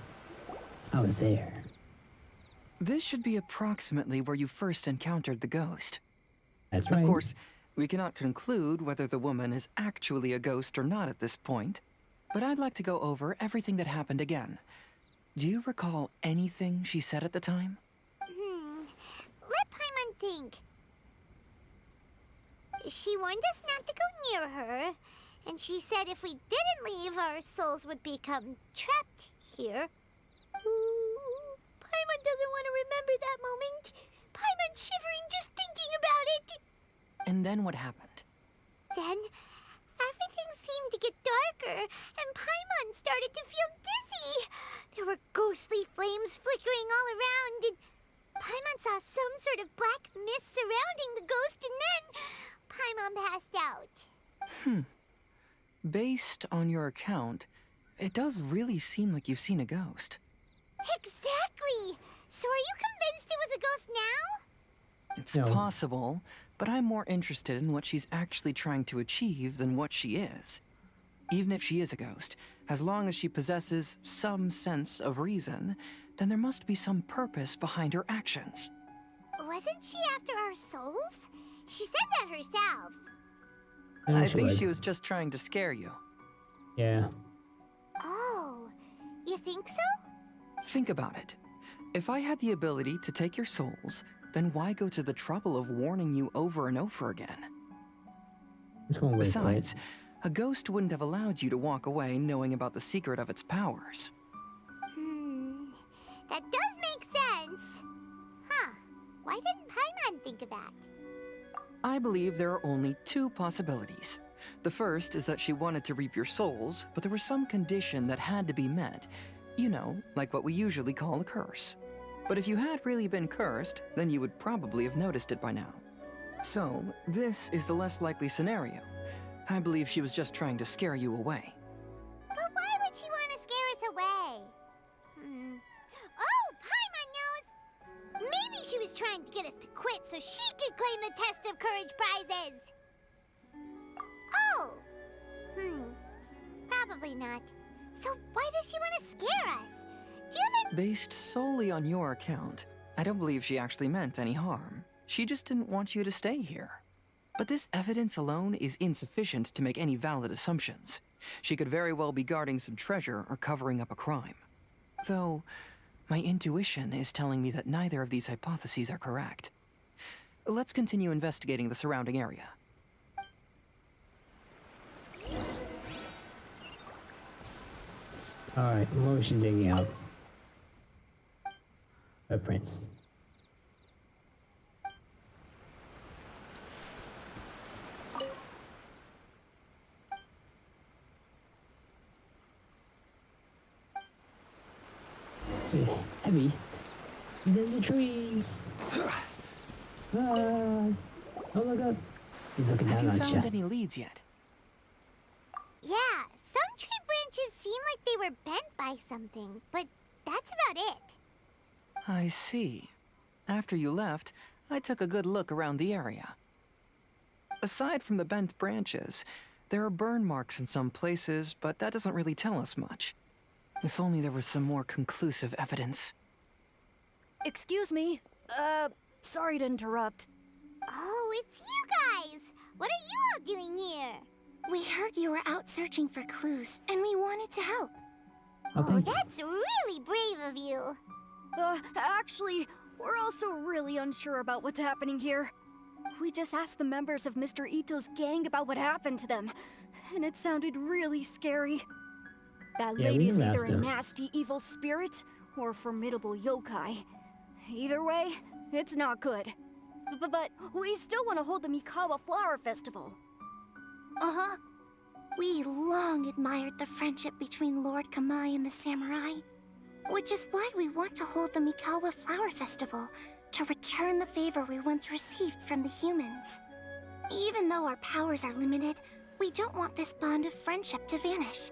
I was there. This should be approximately where you first encountered the ghost. That's right. Of course, we cannot conclude whether the woman is actually a ghost or not at this point, but I'd like to go over everything that happened again. Do you recall anything she said at the time? Let Paimon think. She warned us not to go near her, and she said if we didn't leave, our souls would become trapped here. Ooh, Paimon doesn't want to remember that moment. Paimon's shivering just thinking about it. And then what happened? Then, everything seemed to get darker, and Paimon started to feel dizzy. There were ghostly flames flickering all around, and Paimon saw some sort of black mist surrounding the ghost, and then Paimon passed out. Based on your account, it does really seem like you've seen a ghost. Exactly! So are you convinced it was a ghost now? It's possible, but I'm more interested in what she's actually trying to achieve than what she is. Even if she is a ghost, as long as she possesses some sense of reason, then there must be some purpose behind her actions. Wasn't she after our souls? She said that herself. I think she was just trying to scare you. Yeah. Oh, you think so? Think about it. If I had the ability to take your souls, then why go to the trouble of warning you over and over again? Besides, a ghost wouldn't have allowed you to walk away knowing about the secret of its powers. That does make sense. Huh. Why didn't Paimon think of that? I believe there are only two possibilities. The first is that she wanted to reap your souls, but there was some condition that had to be met. You know, like what we usually call a curse. But if you had really been cursed, then you would probably have noticed it by now. So, this is the less likely scenario. I believe she was just trying to scare you away. But why would she want to scare us away? Oh, Paimon knows! Maybe she was trying to get us to quit so she could claim the Test of Courage prizes! Oh! Probably not. So why does she want to scare us? Do you have Based solely on your account, I don't believe she actually meant any harm. She just didn't want you to stay here. But this evidence alone is insufficient to make any valid assumptions. She could very well be guarding some treasure or covering up a crime. Though, my intuition is telling me that neither of these hypotheses are correct. Let's continue investigating the surrounding area. Alright, what was she digging up? Footprints. Heavy. He's in the trees. Oh, look up. He's looking down on Have you found you. any leads yet? Yeah, some tree branches seem like they were bent by something, but that's about it. I see. After you left, I took a good look around the area. Aside from the bent branches, there are burn marks in some places, but that doesn't really tell us much. If only there was some more conclusive evidence. Excuse me. Sorry to interrupt. Oh, it's you guys! What are you all doing here? We heard you were out searching for clues, and we wanted to help. Okay. That's really brave of you. Actually, we're also really unsure about what's happening here. We just asked the members of Mr. Ito's gang about what happened to them, and it sounded really scary. That Yeah, we lady's never either asked a her. nasty evil spirit or a formidable yokai. Either way, it's not good. But we still want to hold the Mikawa Flower Festival. Uh-huh. We long admired the friendship between Lord Kamai and the samurai, which is why we want to hold the Mikawa Flower Festival, to return the favor we once received from the humans. Even though our powers are limited, we don't want this bond of friendship to vanish.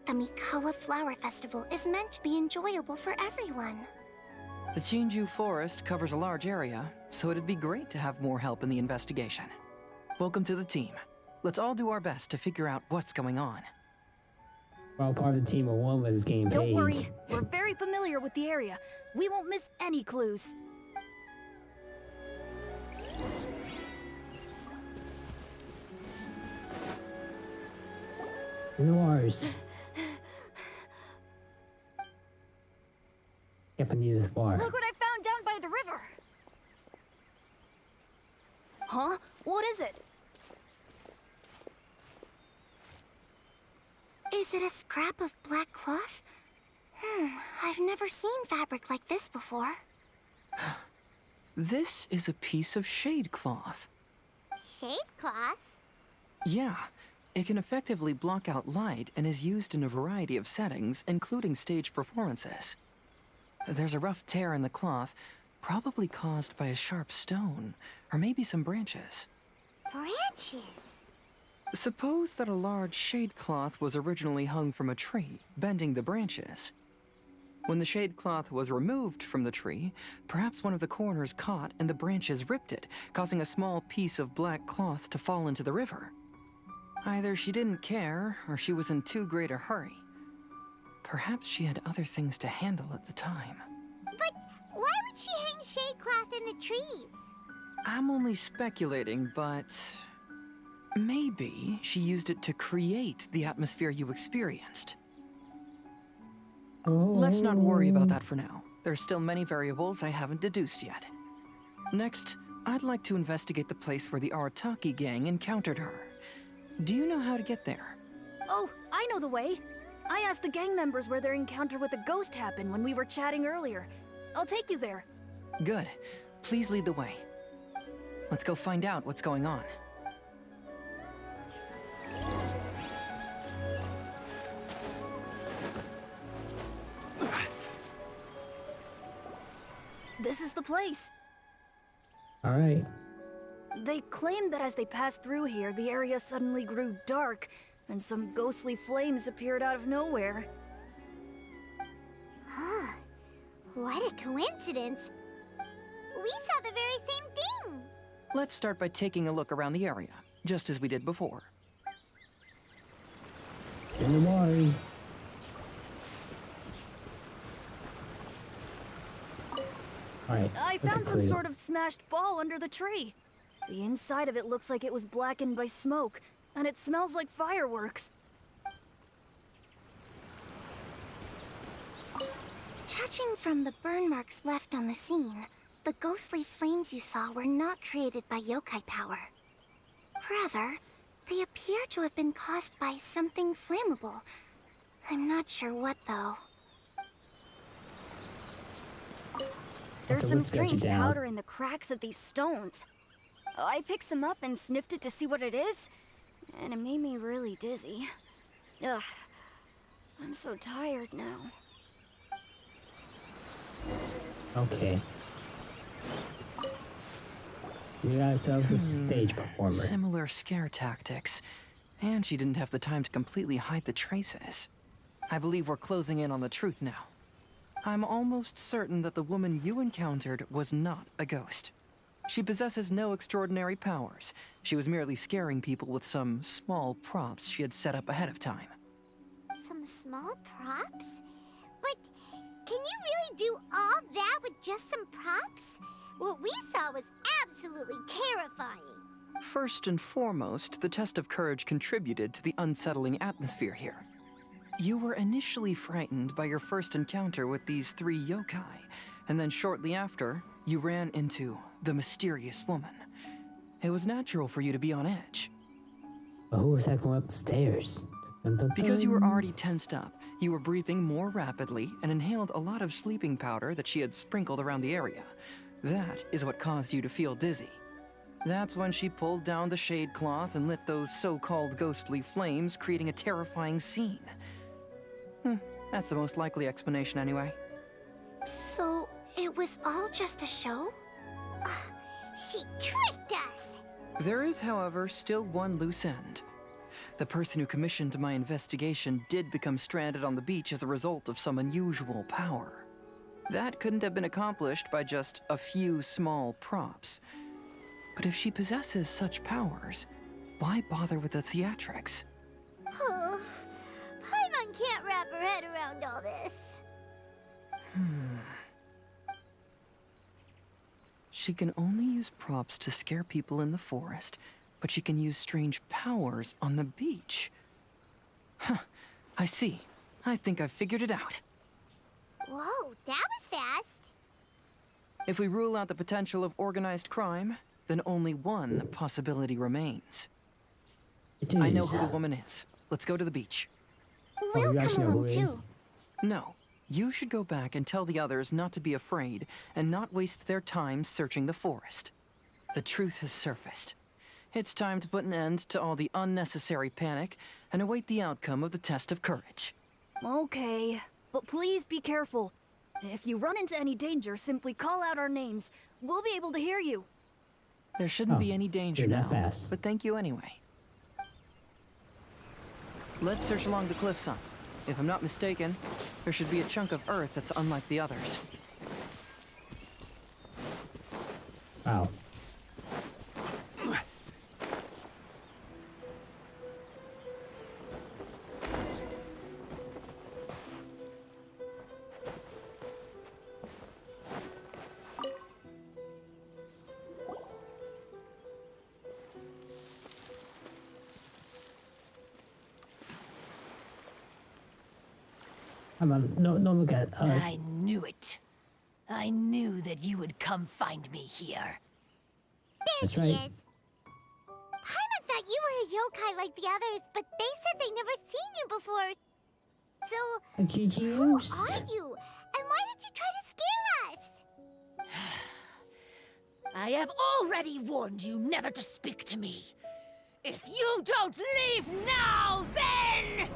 The Mikawa Flower Festival is meant to be enjoyable for everyone. The Chinju Forest covers a large area, so it'd be great to have more help in the investigation. Welcome to the team. Let's all do our best to figure out what's going on. We're all part of the team of one was getting paid. Don't worry, we're very familiar with the area. We won't miss any clues. Wars. Japanese war. Look what I found down by the river! Huh? What is it? Is it a scrap of black cloth? I've never seen fabric like this before. This is a piece of shade cloth. Shade cloth? Yeah, it can effectively block out light and is used in a variety of settings, including stage performances. There's a rough tear in the cloth, probably caused by a sharp stone, or maybe some branches. Branches? Suppose that a large shade cloth was originally hung from a tree, bending the branches. When the shade cloth was removed from the tree, perhaps one of the corners caught and the branches ripped it, causing a small piece of black cloth to fall into the river. Either she didn't care, or she was in too great a hurry. Perhaps she had other things to handle at the time. But why would she hang shade cloth in the trees? I'm only speculating, but maybe she used it to create the atmosphere you experienced. Let's not worry about that for now. There's still many variables I haven't deduced yet. Next, I'd like to investigate the place where the Arataki gang encountered her. Do you know how to get there? Oh, I know the way. I asked the gang members where their encounter with the ghost happened when we were chatting earlier. I'll take you there. Good. Please lead the way. Let's go find out what's going on. This is the place. All right. They claimed that as they passed through here, the area suddenly grew dark, and some ghostly flames appeared out of nowhere. Huh. What a coincidence. We saw the very same thing. Let's start by taking a look around the area, just as we did before. In the wars. Alright, I found some sort of smashed ball under the tree. The inside of it looks like it was blackened by smoke, and it smells like fireworks. Judging from the burn marks left on the scene, the ghostly flames you saw were not created by yokai power. Rather, they appear to have been caused by something flammable. I'm not sure what, though. There's some strange powder in the cracks of these stones. I picked some up and sniffed it to see what it is, and it made me really dizzy. Ugh, I'm so tired now. Okay. We got ourselves a stage performer. Similar scare tactics. And she didn't have the time to completely hide the traces. I believe we're closing in on the truth now. I'm almost certain that the woman you encountered was not a ghost. She possesses no extraordinary powers. She was merely scaring people with some small props she had set up ahead of time. Some small props? But can you really do all that with just some props? What we saw was absolutely terrifying. First and foremost, the test of courage contributed to the unsettling atmosphere here. You were initially frightened by your first encounter with these three yokai, and then shortly after, you ran into the mysterious woman. It was natural for you to be on edge. But who was that going up the stairs? Dun, dun, dun. Because you were already tensed up, you were breathing more rapidly and inhaled a lot of sleeping powder that she had sprinkled around the area. That is what caused you to feel dizzy. That's when she pulled down the shade cloth and lit those so-called ghostly flames, creating a terrifying scene. That's the most likely explanation anyway. So, it was all just a show? She tricked us! There is, however, still one loose end. The person who commissioned my investigation did become stranded on the beach as a result of some unusual power. That couldn't have been accomplished by just a few small props. But if she possesses such powers, why bother with the theatrics? Oh, Paimon can't wrap her head around all this. She can only use props to scare people in the forest, but she can use strange powers on the beach. Huh, I see. I think I've figured it out. Whoa, that was fast. If we rule out the potential of organized crime, then only one possibility remains. I know who the woman is. Let's go to the beach. We'll come along too. No. You should go back and tell the others not to be afraid and not waste their time searching the forest. The truth has surfaced. It's time to put an end to all the unnecessary panic and await the outcome of the test of courage. Okay, but please be careful. If you run into any danger, simply call out our names. We'll be able to hear you. There shouldn't be any danger you're now, that fast. but thank you anyway. Let's search along the cliffside. If I'm not mistaken, there should be a chunk of earth that's unlike the others. Wow. Come on, no, look at us. I knew it. I knew that you would come find me here. There she is. Paimon thought you were a yokai like the others, but they said they never seen you before. So, who are you? And why did you try to scare us? I have already warned you never to speak to me. If you don't leave now, then...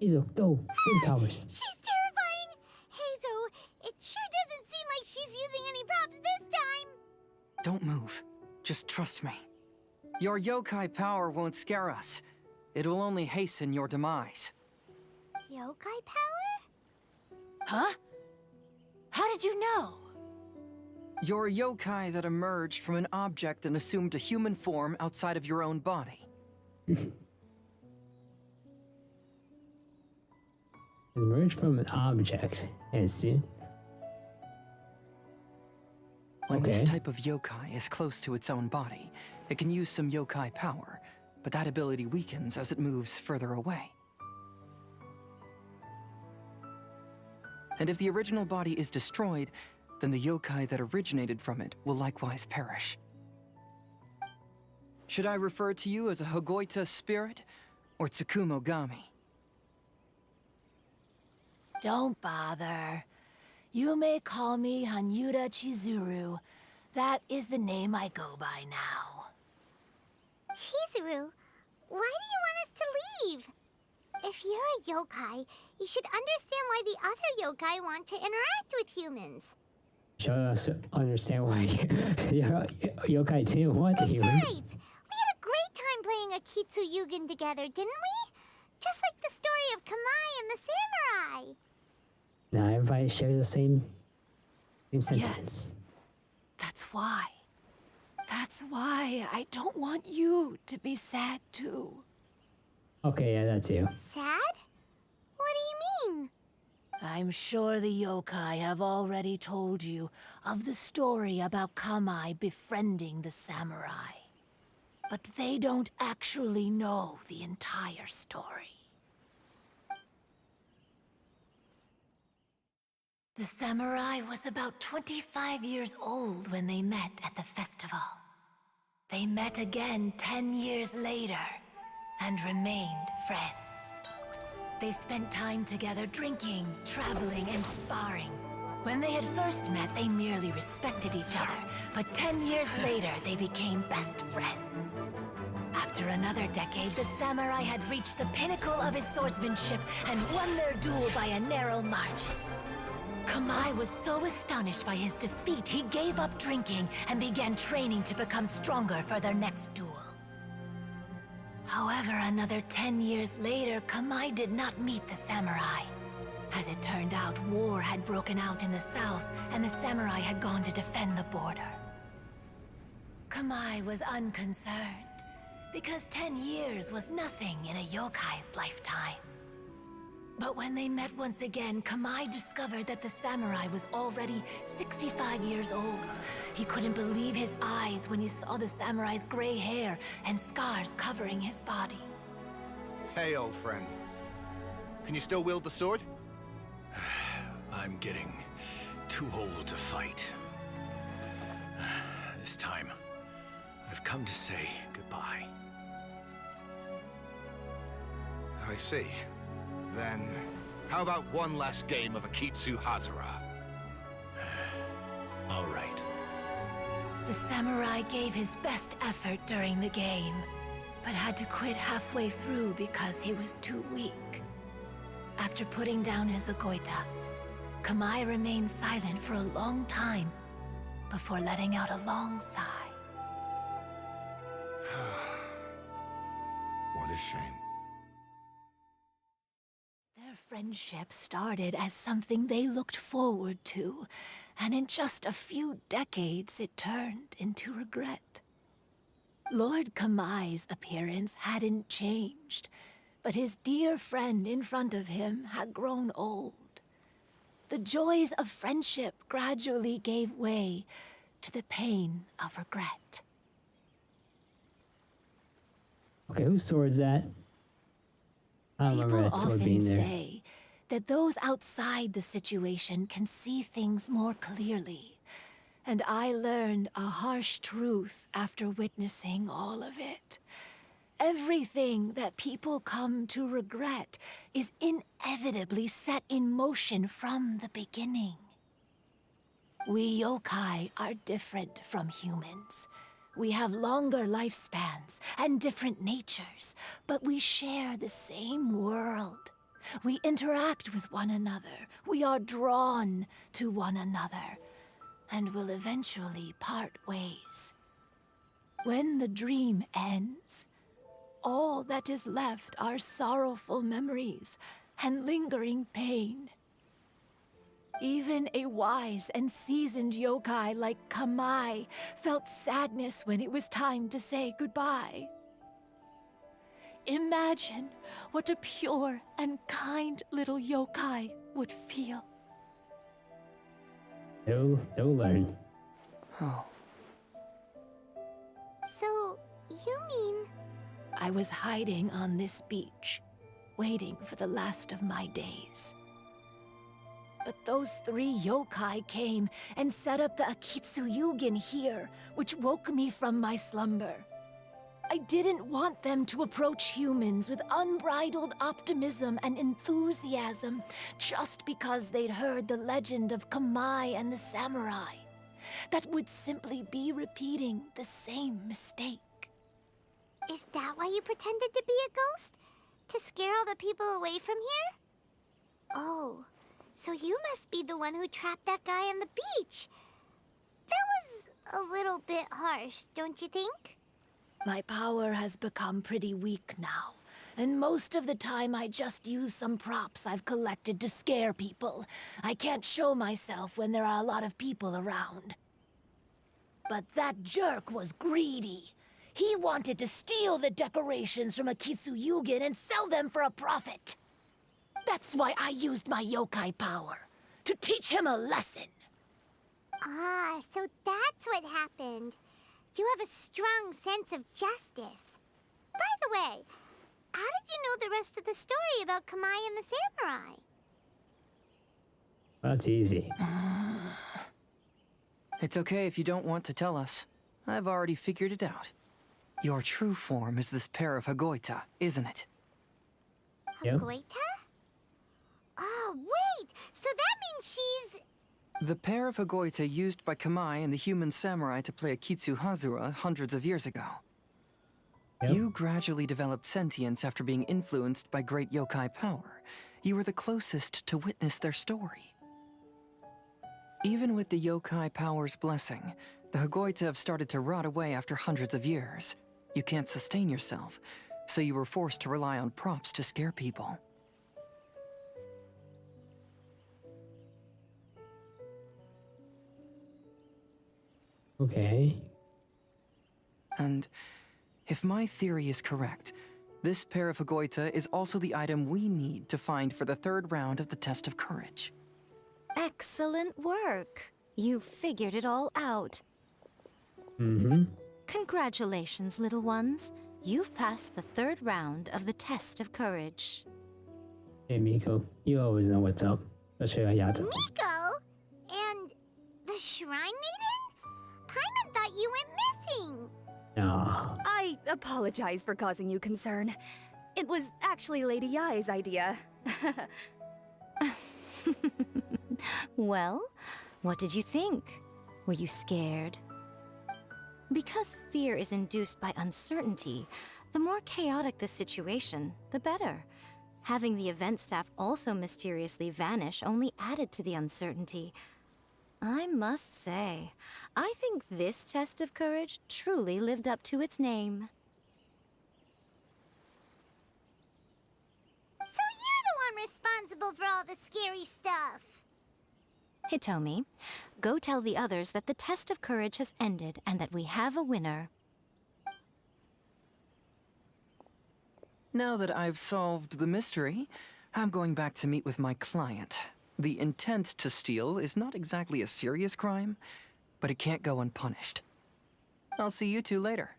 Hazel, go. Wind powers. She's terrifying! Hazel, it sure doesn't seem like she's using any props this time! Don't move. Just trust me. Your yokai power won't scare us. It will only hasten your demise. Yokai power? Huh? How did you know? You're a yokai that emerged from an object and assumed a human form outside of your own body. Emerged from an object. I see. When this type of yokai is close to its own body, it can use some yokai power, but that ability weakens as it moves further away. And if the original body is destroyed, then the yokai that originated from it will likewise perish. Should I refer to you as a Hagoita spirit or Tsukumogami? Don't bother. You may call me Hanyuda Chizuru. That is the name I go by now. Chizuru, why do you want us to leave? If you're a yokai, you should understand why the other yokai want to interact with humans. Should us understand why yokai too want the humans. Besides, we had a great time playing Akitsu Yugen together, didn't we? Just like the story of Kamai and the samurai. Now everybody shares the same sentiments. Yes. That's why. That's why I don't want you to be sad too. Okay, yeah, that too. Sad? What do you mean? I'm sure the yokai have already told you of the story about Kamai befriending the samurai. But they don't actually know the entire story. The samurai was about 25 years old when they met at the festival. They met again 10 years later and remained friends. They spent time together drinking, traveling, and sparring. When they had first met, they merely respected each other, but 10 years later, they became best friends. After another decade, the samurai had reached the pinnacle of his swordsmanship and won their duel by a narrow margin. Kamai was so astonished by his defeat, he gave up drinking and began training to become stronger for their next duel. However, another 10 years later, Kamai did not meet the samurai. As it turned out, war had broken out in the south, and the samurai had gone to defend the border. Kamai was unconcerned, because 10 years was nothing in a yokai's lifetime. But when they met once again, Kamai discovered that the samurai was already 65 years old. He couldn't believe his eyes when he saw the samurai's gray hair and scars covering his body. Hey, old friend. Can you still wield the sword? I'm getting too old to fight. This time, I've come to say goodbye. I see. Then, how about one last game of Akitsu Hazara? All right. The samurai gave his best effort during the game, but had to quit halfway through because he was too weak. After putting down his agoita, Kamai remained silent for a long time before letting out a long sigh. What a shame. Their friendship started as something they looked forward to, and in just a few decades it turned into regret. Lord Kamai's appearance hadn't changed, but his dear friend in front of him had grown old. The joys of friendship gradually gave way to the pain of regret. Okay, whose sword's that? I don't remember People that sword often being there. say that those outside the situation can see things more clearly. And I learned a harsh truth after witnessing all of it. Everything that people come to regret is inevitably set in motion from the beginning. We yokai are different from humans. We have longer lifespans and different natures, but we share the same world. We interact with one another. We are drawn to one another, and will eventually part ways. When the dream ends, all that is left are sorrowful memories and lingering pain. Even a wise and seasoned yokai like Kamai felt sadness when it was time to say goodbye. Imagine what a pure and kind little yokai would feel. They'll learn. Oh. So, you mean... I was hiding on this beach, waiting for the last of my days. But those 3 yokai came and set up the Akitsu Yugen here, which woke me from my slumber. I didn't want them to approach humans with unbridled optimism and enthusiasm just because they'd heard the legend of Kamai and the samurai. That would simply be repeating the same mistake. Is that why you pretended to be a ghost? To scare all the people away from here? Oh, so you must be the one who trapped that guy on the beach. That was a little bit harsh, don't you think? My power has become pretty weak now, and most of the time I just use some props I've collected to scare people. I can't show myself when there are a lot of people around. But that jerk was greedy. He wanted to steal the decorations from Akitsu Yugen and sell them for a profit. That's why I used my yokai power, to teach him a lesson. Ah, so that's what happened. You have a strong sense of justice. By the way, how did you know the rest of the story about Kamai and the samurai? That's easy. It's okay if you don't want to tell us. I've already figured it out. Your true form is this pair of Hagoita, isn't it? Yep. Hagoita? Oh, wait! So that means she's... The pair of Hagoita used by Kamai and the human samurai to play Akitsu Hazara hundreds of years ago. Yep. You gradually developed sentience after being influenced by great yokai power. You were the closest to witness their story. Even with the yokai power's blessing, the Hagoita have started to rot away after hundreds of years. You can't sustain yourself, so you were forced to rely on props to scare people. Okay. And if my theory is correct, this pair of Hagoita is also the item we need to find for the third round of the test of courage. Excellent work. You figured it all out. Mm-hmm. Congratulations, little ones. You've passed the third round of the test of courage. Hey, Miko, you always know what's up. Let's show you out. Miko? And the Shrine Maiden? Paimon thought you went missing. Aw. I apologize for causing you concern. It was actually Lady Yai's idea. Well, what did you think? Were you scared? Because fear is induced by uncertainty, the more chaotic the situation, the better. Having the event staff also mysteriously vanish only added to the uncertainty. I must say, I think this test of courage truly lived up to its name. So you're the one responsible for all the scary stuff. Hitomi, go tell the others that the test of courage has ended and that we have a winner. Now that I've solved the mystery, I'm going back to meet with my client. The intent to steal is not exactly a serious crime, but it can't go unpunished. I'll see you two later.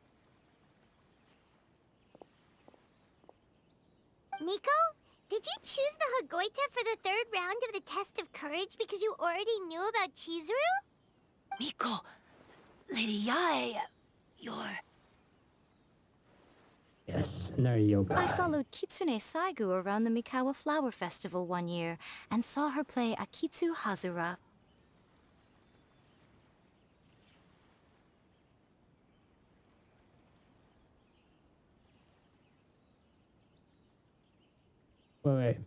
Miko, did you choose the Hagoita for the third round of the test of courage because you already knew about Chizuru? Miko, Lady Yai, you're... Yes, another yokai. I followed Kitsune Saigu around the Mikawa Flower Festival one year and saw her play Akitsu Hazura. Wait.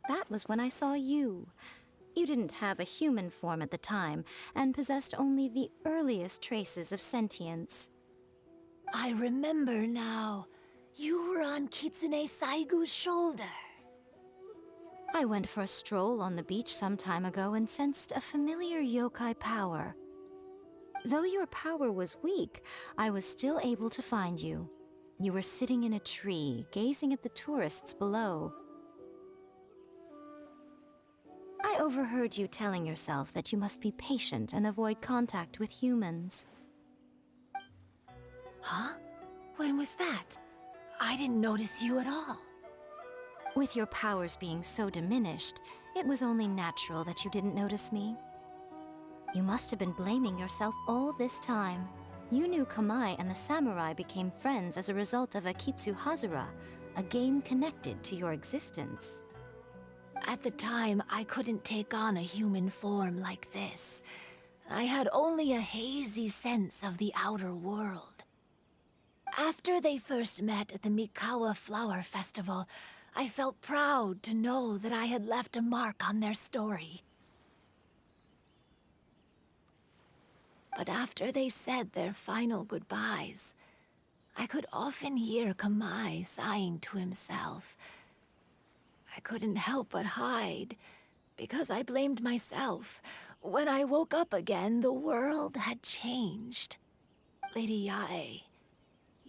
That was when I saw you. You didn't have a human form at the time and possessed only the earliest traces of sentience. I remember now. You were on Kitsune Saigu's shoulder. I went for a stroll on the beach some time ago and sensed a familiar yokai power. Though your power was weak, I was still able to find you. You were sitting in a tree, gazing at the tourists below. I overheard you telling yourself that you must be patient and avoid contact with humans. Huh? When was that? I didn't notice you at all. With your powers being so diminished, it was only natural that you didn't notice me. You must have been blaming yourself all this time. You knew Kamai and the samurai became friends as a result of Akitsu Hazura, a game connected to your existence. At the time, I couldn't take on a human form like this. I had only a hazy sense of the outer world. After they first met at the Mikawa Flower Festival, I felt proud to know that I had left a mark on their story. But after they said their final goodbyes, I could often hear Kamai sighing to himself. I couldn't help but hide, because I blamed myself. When I woke up again, the world had changed. Lady Yai,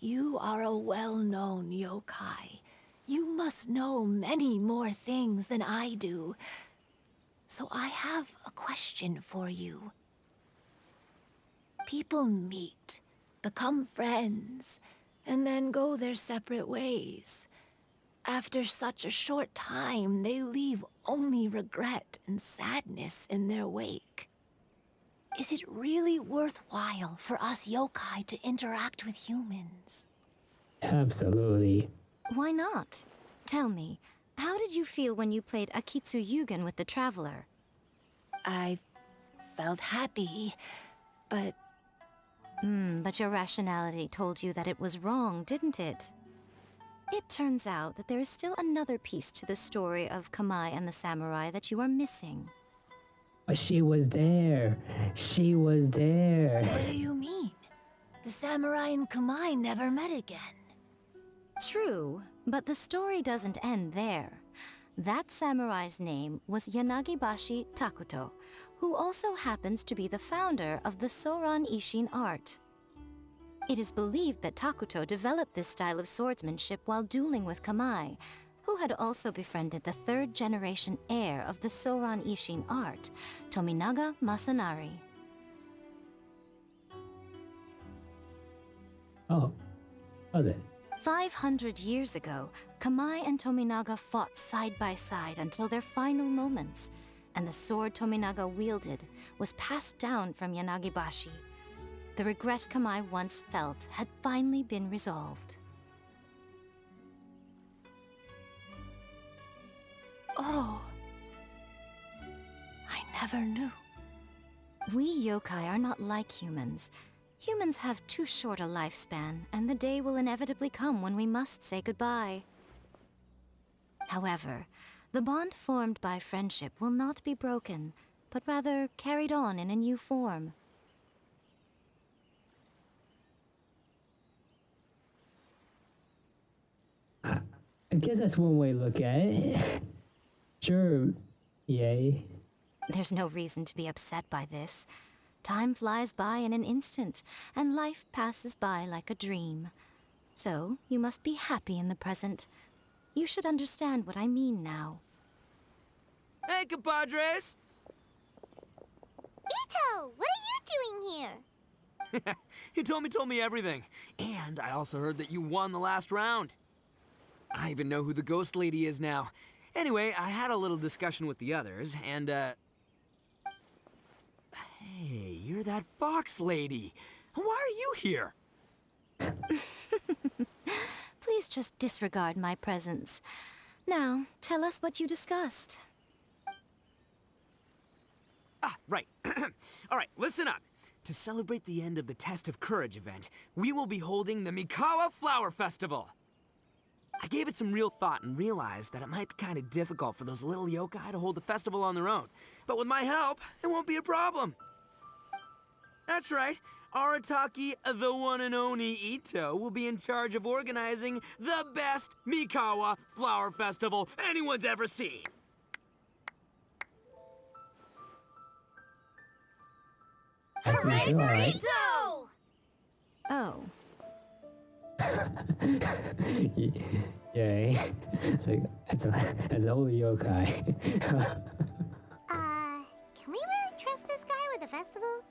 you are a well-known yokai. You must know many more things than I do. So I have a question for you. People meet, become friends, and then go their separate ways. After such a short time, they leave only regret and sadness in their wake. Is it really worthwhile for us yokai to interact with humans? Absolutely. Why not? Tell me, how did you feel when you played Akitsu Yugen with the Traveler? I felt happy, but... But your rationality told you that it was wrong, didn't it? It turns out that there is still another piece to the story of Kamai and the samurai that you are missing. She was there. She was there. What do you mean? The samurai and Kamai never met again. True, but the story doesn't end there. That samurai's name was Yanagibashi Takuto, who also happens to be the founder of the Soran Ishin art. It is believed that Takuto developed this style of swordsmanship while dueling with Kamai, who had also befriended the third-generation heir of the Soran Ishin art, Tominaga Masanari. Oh. Oh then. 500 years ago, Kamai and Tominaga fought side by side until their final moments, and the sword Tominaga wielded was passed down from Yanagibashi. The regret Kamai once felt had finally been resolved. Oh. I never knew. We yokai are not like humans. Humans have too short a lifespan, and the day will inevitably come when we must say goodbye. However, the bond formed by friendship will not be broken, but rather carried on in a new form. I guess that's one way to look at it. Sure, yay. There's no reason to be upset by this. Time flies by in an instant, and life passes by like a dream. So, you must be happy in the present. You should understand what I mean now. Hey, compadres! Ito, what are you doing here? He told me everything. And I also heard that you won the last round. I even know who the ghost lady is now. Anyway, I had a little discussion with the others, and, Hey, you're that fox lady. Why are you here? Please just disregard my presence. Now, tell us what you discussed. Ah, right. All right, listen up. To celebrate the end of the Test of Courage event, we will be holding the Mikawa Flower Festival. I gave it some real thought and realized that it might be kind of difficult for those little yokai to hold the festival on their own. But with my help, it won't be a problem. That's right. Arataki, the one and only Ito, will be in charge of organizing the best Mikawa Flower Festival anyone's ever seen. Hooray for Ito! Oh. Yay. Like, as an old yokai. Can we really trust this guy with the festival?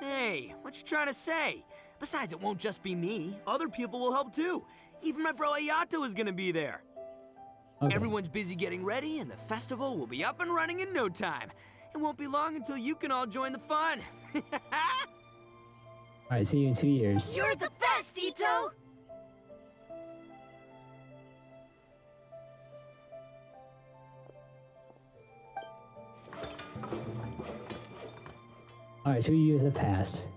Hey, what you trying to say? Besides, it won't just be me. Other people will help too. Even my bro Ayato is gonna be there. Okay. Everyone's busy getting ready, and the festival will be up and running in no time. It won't be long until you can all join the fun. Alright, see you in 2 years. You're the best, Ito! Alright, 2 years have passed.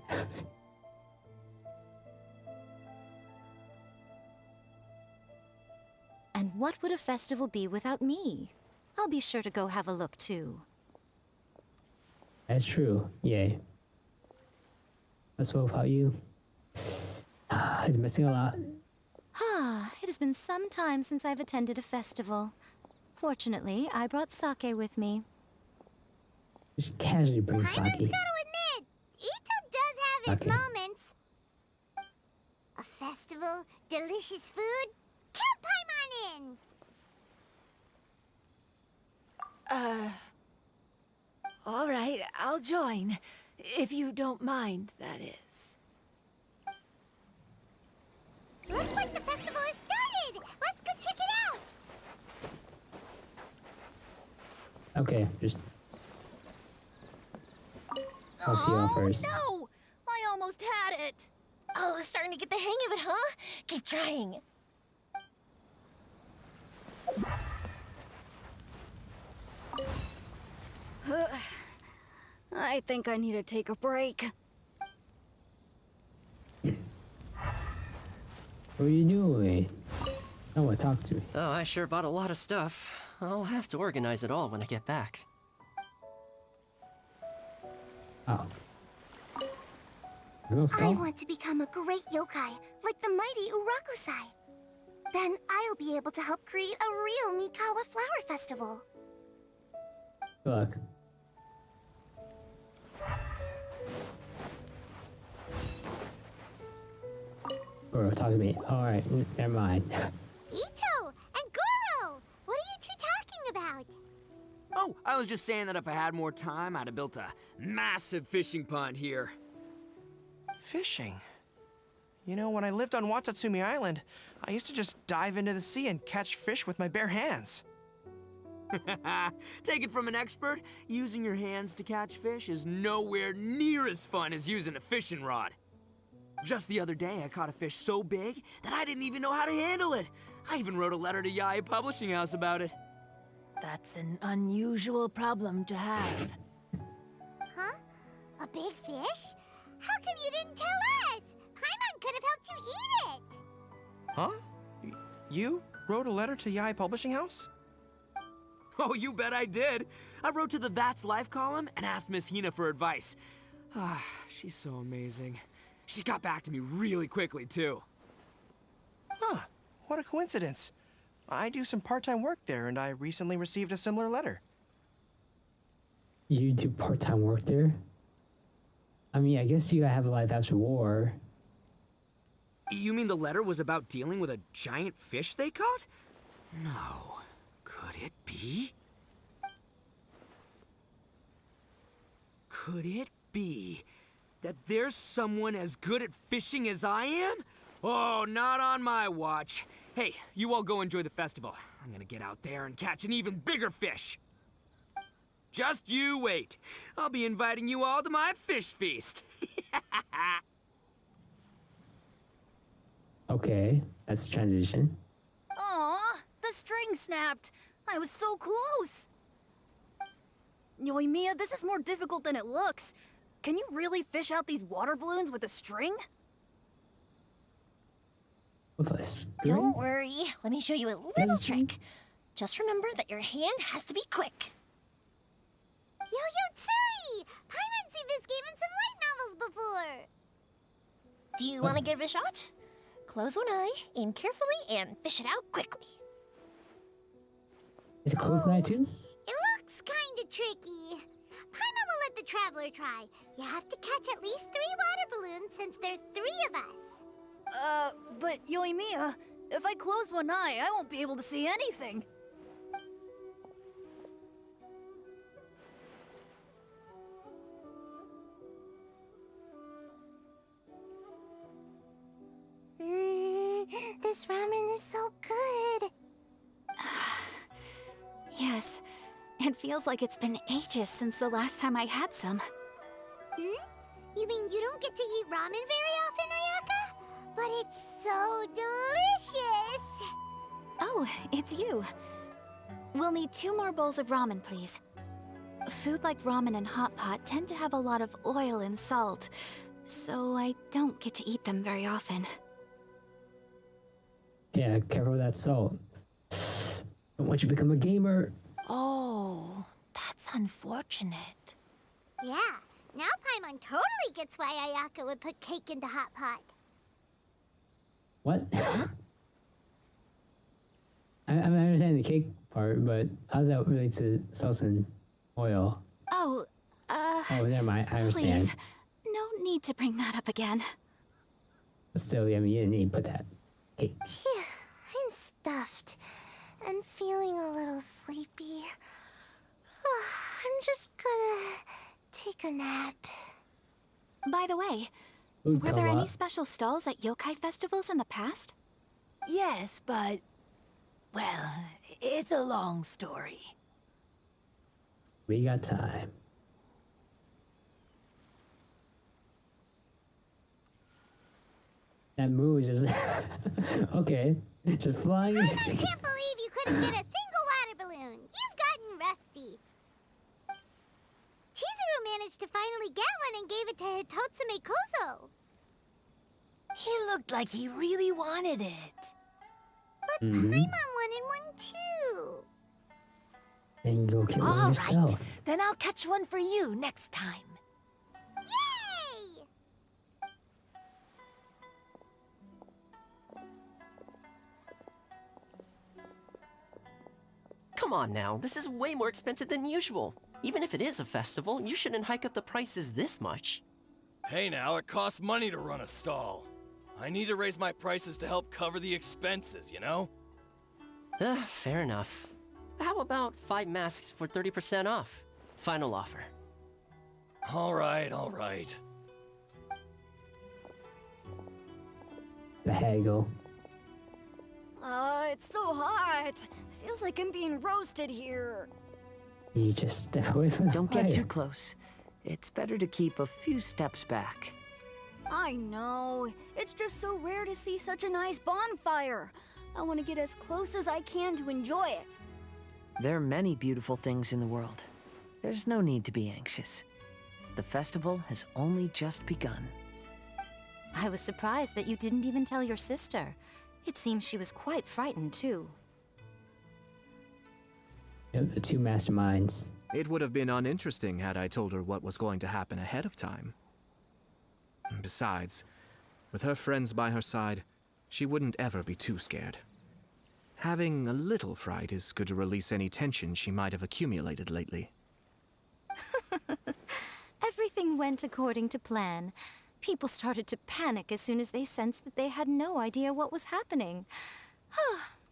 And what would a festival be without me? I'll be sure to go have a look too. That's true, yay. Let's what about you? He's missing a lot. It has been some time since I've attended a festival. Fortunately, I brought sake with me. Just casually bring sake. Paimon's gotta admit, Ito does have his moments. A festival, delicious food. Count Paimon in! All right, I'll join. If you don't mind, that is. Looks like the festival has started! Let's go check it out! Okay, just... I'll see you all first. No! I almost had it! Oh, starting to get the hang of it, huh? Keep trying. I think I need to take a break. What are you doing? Oh, talk to me. Oh, I sure bought a lot of stuff. I'll have to organize it all when I get back. Oh. Real I salt? want to become a great yokai, like the mighty Urakusai. Then I'll be able to help create a real Mikawa flower festival. Good luck. Goro, talk to me. Alright, never mind. Ito and Goro! What are you two talking about? Oh, I was just saying that if I had more time, I'd have built a massive fishing pond here. Fishing? You know, when I lived on Watatsumi Island, I used to just dive into the sea and catch fish with my bare hands. Take it from an expert, using your hands to catch fish is nowhere near as fun as using a fishing rod. Just the other day, I caught a fish so big that I didn't even know how to handle it. I even wrote a letter to Yae Publishing House about it. That's an unusual problem to have. Huh? A big fish? How come you didn't tell us? Paimon could have helped you eat it! Huh? You wrote a letter to Yae Publishing House? Oh, you bet I did. I wrote to the That's Life column and asked Miss Hina for advice. Ah, she's so amazing. She got back to me really quickly, too. Huh, what a coincidence. I do some part-time work there, and I recently received a similar letter. You do part-time work there? I mean, I guess you gotta have a life after war. You mean the letter was about dealing with a giant fish they caught? No. Could it be? Could it be that there's someone as good at fishing as I am? Oh, not on my watch. Hey, you all go enjoy the festival. I'm gonna get out there and catch an even bigger fish. Just you wait. I'll be inviting you all to my fish feast. Okay, that's transition. Aw, the string snapped. I was so close. Yoimiya, this is more difficult than it looks. Can you really fish out these water balloons with a string? With a string? Don't worry. Let me show you a little trick. Just remember that your hand has to be quick. Yo-Yo Tsuri! Paimon's seen this game in some light novels before. Do you want to give it a shot? Close one eye, aim carefully, and fish it out quickly. Is it close eye too? It looks kinda tricky. Paimon will let the traveler try. You have to catch at least 3 water balloons since there's 3 of us. But Yoimiya, if I close one eye, I won't be able to see anything. This ramen is so good. Yes, it feels like it's been ages since the last time I had some. Hmm? You mean you don't get to eat ramen very often, Ayaka? But it's so delicious! Oh, it's you. We'll need 2 more bowls of ramen, please. Food like ramen and hot pot tend to have a lot of oil and salt, so I don't get to eat them very often. Yeah, careful with that salt. Don't want you to become a gamer. Oh, that's unfortunate. Yeah, now Paimon totally gets why Ayaka would put cake into hot pot. What? I understand the cake part, but how does that relate to salt and oil? Oh, Oh, never mind. I understand. please, no need to bring that up again. But still, I mean, you didn't need to put that cake. Phew, I'm stuffed and feeling a little sleepy. I'm just gonna take a nap. By the way, Food were there any co-op. special stalls at yokai festivals in the past? Yes, but... well, it's a long story. We got time. That move is just okay. Just flying. I just can't believe you couldn't get a single water balloon. You've gotten rusty. Chizuru managed to finally get one and gave it to Hitotsume Kozo. He looked like he really wanted it. But Paimon wanted one too. Then you go kill one All yourself. right, then I'll catch one for you next time. come on now. This is way more expensive than usual. Even if it is a festival, you shouldn't hike up the prices this much. Hey now, it costs money to run a stall. I need to raise my prices to help cover the expenses, you know? Fair enough. How about 5 masks for 30% off? Final offer. All right, all right. The haggle. It's so hot. Feels like I'm being roasted here. You just step away from the Don't fire. get too close. It's better to keep a few steps back. I know. It's just so rare to see such a nice bonfire. I want to get as close as I can to enjoy it. There are many beautiful things in the world. There's no need to be anxious. The festival has only just begun. I was surprised that you didn't even tell your sister. It seems she was quite frightened, too. Yep, the two masterminds. It would have been uninteresting had I told her what was going to happen ahead of time. Besides, with her friends by her side, she wouldn't ever be too scared. Having a little fright is good to release any tension she might have accumulated lately. Everything went according to plan. People started to panic as soon as they sensed that they had no idea what was happening.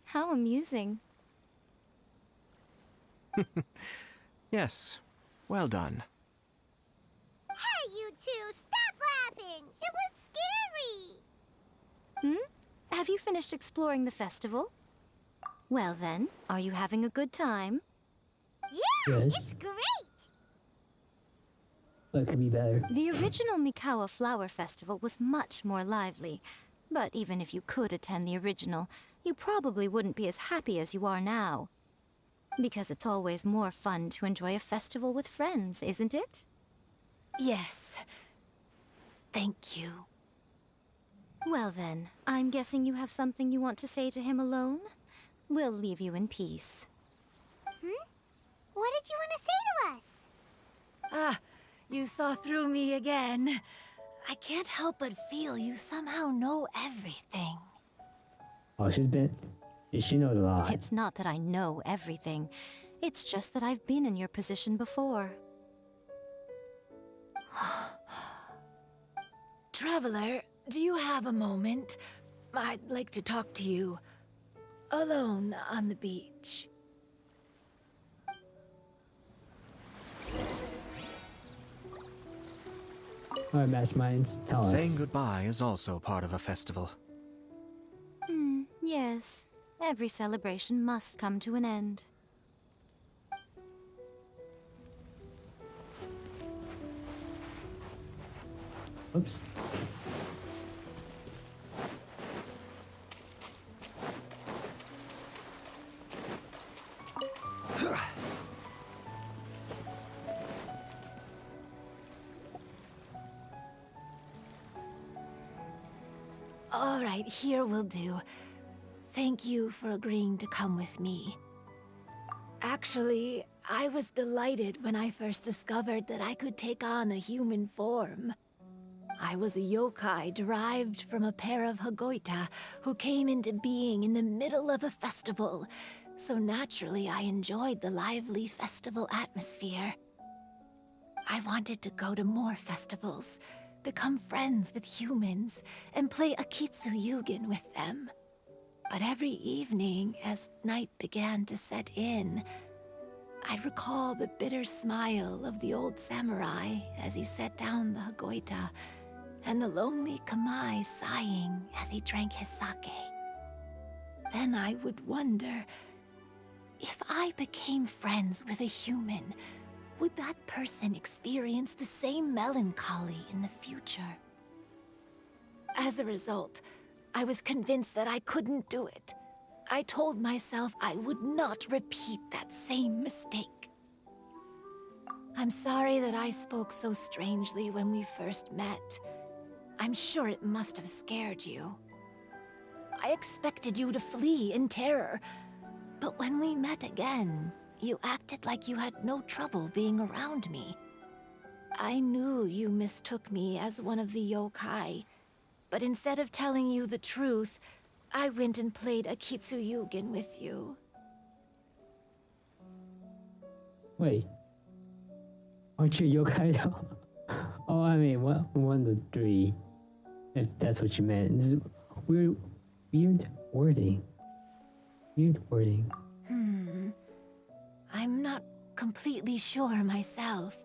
How amusing. Yes, well done. Hey, you two, stop laughing! It was scary! Have you finished exploring the festival? Well then, are you having a good time? Yeah, Yes. it's great! What could be better? The original Mikawa Flower Festival was much more lively. But even if you could attend the original, you probably wouldn't be as happy as you are now. Because it's always more fun to enjoy a festival with friends, isn't it? Yes. Thank you. Well then, I'm guessing you have something you want to say to him alone? We'll leave you in peace. What did you want to say to us? Ah, you saw through me again. I can't help but feel you somehow know everything. Oh, she knows a lot. It's not that I know everything. It's just that I've been in your position before. Traveler, do you have a moment? I'd like to talk to you. Alone on the beach. Alright, masterminds, tell us. Saying goodbye is also part of a festival. Yes. Every celebration must come to an end. Oops. All right, here will do. Thank you for agreeing to come with me. Actually, I was delighted when I first discovered that I could take on a human form. I was a yokai derived from a pair of Hagoita who came into being in the middle of a festival, so naturally I enjoyed the lively festival atmosphere. I wanted to go to more festivals, become friends with humans, and play Akitsu Yugen with them. But every evening, as night began to set in, I'd recall the bitter smile of the old samurai as he set down the Hagoita, and the lonely Kamai sighing as he drank his sake. Then I would wonder, if I became friends with a human, would that person experience the same melancholy in the future? As a result, I was convinced that I couldn't do it. I told myself I would not repeat that same mistake. I'm sorry that I spoke so strangely when we first met. I'm sure it must have scared you. I expected you to flee in terror, but when we met again, you acted like you had no trouble being around me. I knew you mistook me as one of the yokai, but instead of telling you the truth, I went and played Akitsu Yugen with you. Wait. Aren't you yokai though? Oh, I mean, what? One of the three. If that's what you meant. This is weird wording. Weird wording. I'm not completely sure myself.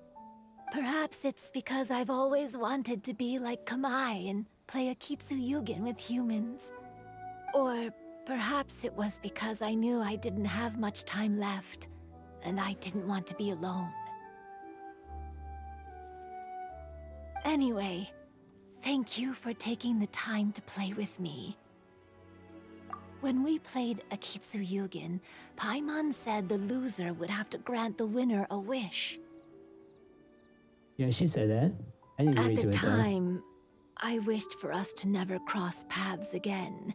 Perhaps it's because I've always wanted to be like Kamai and play a Kitsuyugen with humans. Or perhaps it was because I knew I didn't have much time left, and I didn't want to be alone. Anyway, thank you for taking the time to play with me. When we played a Kitsuyugen, Paimon said the loser would have to grant the winner a wish. Yeah, she said that. I didn't agree At to the it though. time, I wished for us to never cross paths again.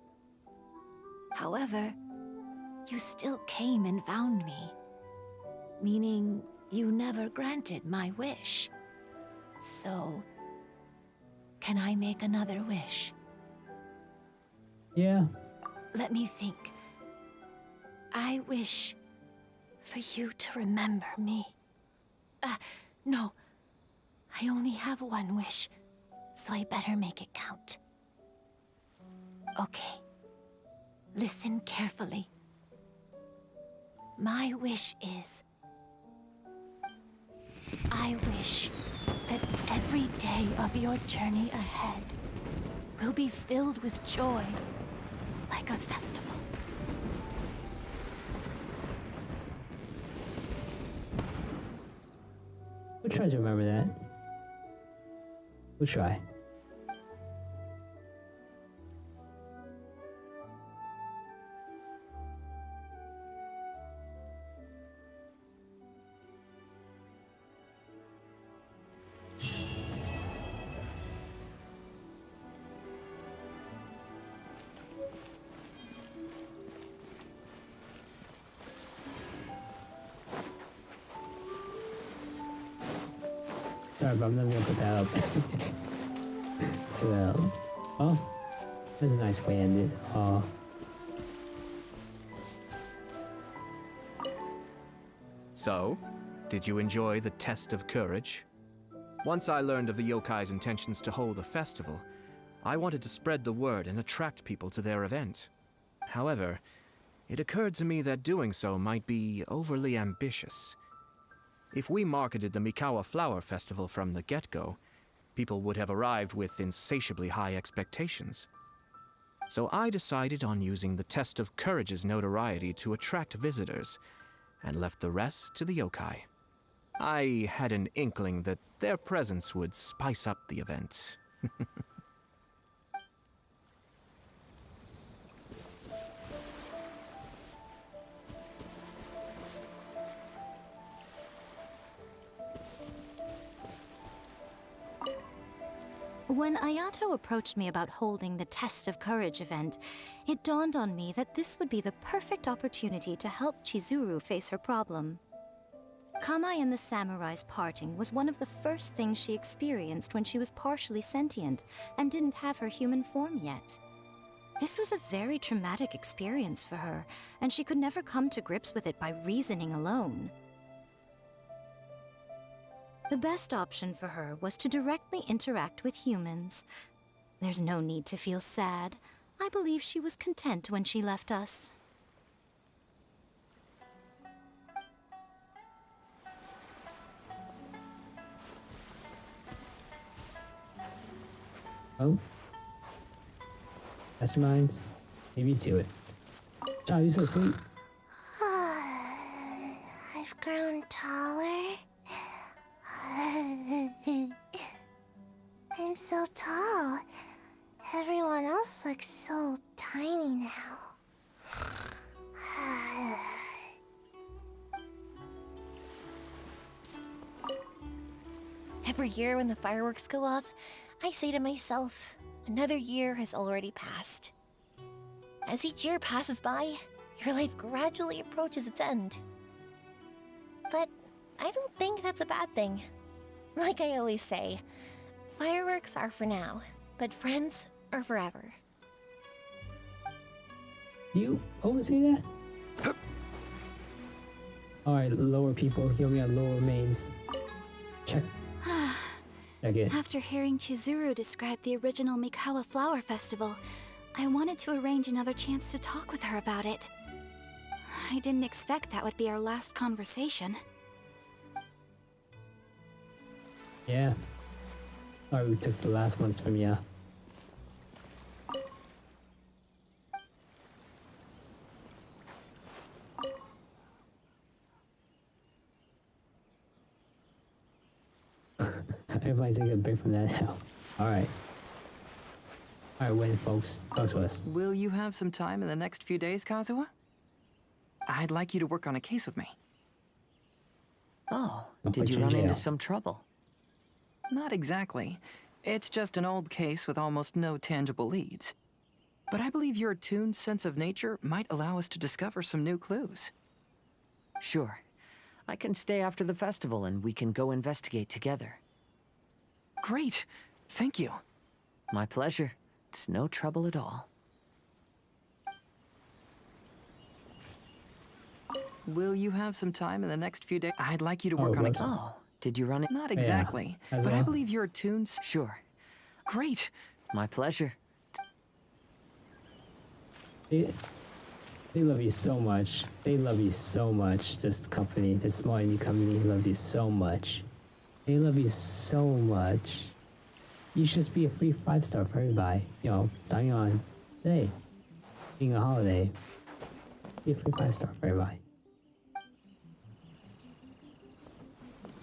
However, you still came and found me. Meaning, you never granted my wish. So, can I make another wish? Yeah. Let me think. I wish for you to remember me. No. I only have one wish, so I better make it count. Okay. Listen carefully. My wish is... I wish that every day of your journey ahead will be filled with joy, like a festival. We'll try to remember that. We'll try. Sorry, but I'm not gonna put that up. So, oh, that's a nice way to end it. Oh. So, did you enjoy the test of courage? Once I learned of the yokai's intentions to hold a festival, I wanted to spread the word and attract people to their event. However, it occurred to me that doing so might be overly ambitious. If we marketed the Mikawa Flower Festival from the get-go, people would have arrived with insatiably high expectations. So I decided on using the test of courage's notoriety to attract visitors, and left the rest to the yokai. I had an inkling that their presence would spice up the event. When Ayato approached me about holding the Test of Courage event, it dawned on me that this would be the perfect opportunity to help Chizuru face her problem. Kamai and the samurai's parting was one of the first things she experienced when she was partially sentient and didn't have her human form yet. This was a very traumatic experience for her, and she could never come to grips with it by reasoning alone. The best option for her was to directly interact with humans. There's no need to feel sad. I believe she was content when she left us. Oh. Masterminds. Maybe to it. Child, you so sweet. I've grown taller. I'm so tall. Everyone else looks so tiny now. Every year when the fireworks go off, I say to myself, another year has already passed. As each year passes by, your life gradually approaches its end. But I don't think that's a bad thing. Like I always say, fireworks are for now, but friends are forever. Do you always say that? Alright, lower people, heal me on lower mains. Check. Check it. After hearing Chizuru describe the original Mikawa Flower Festival, I wanted to arrange another chance to talk with her about it. I didn't expect that would be our last conversation. Yeah. Alright, we took the last ones from ya. Everybody take a break from that now. Alright. Alright, when folks, talk to us. Will you have some time in the next few days, Kazuha? I'd like you to work on a case with me. Oh, I'll did put you you in run into jail. some trouble? Not exactly. It's just an old case with almost no tangible leads. But I believe your attuned sense of nature might allow us to discover some new clues. Sure. I can stay after the festival and we can go investigate together. Great. Thank you. My pleasure. It's no trouble at all. Will you have some time in the next few days? I'd like you to Oh, work on a whoops. case. Oh, did you run it? Not Yeah, exactly. as But I well. believe your attuned... Sure. Great. My pleasure. They love you so much. They love you so much. This company, this small indie company loves you so much. They love you so much. You should just be a free 5-star for everybody. You know, starting on today. Being a holiday. Be a free 5-star for everybody.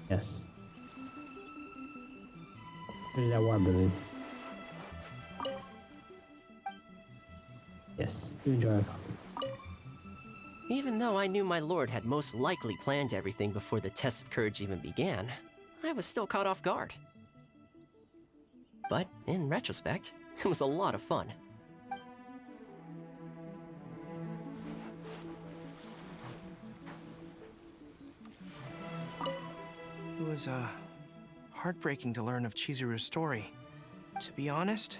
Yes. There's that water balloon. Yes, you enjoy our company. Even though I knew my lord had most likely planned everything before the test of courage even began, I was still caught off guard. But in retrospect, it was a lot of fun. It was, heartbreaking to learn of Chizuru's story. To be honest,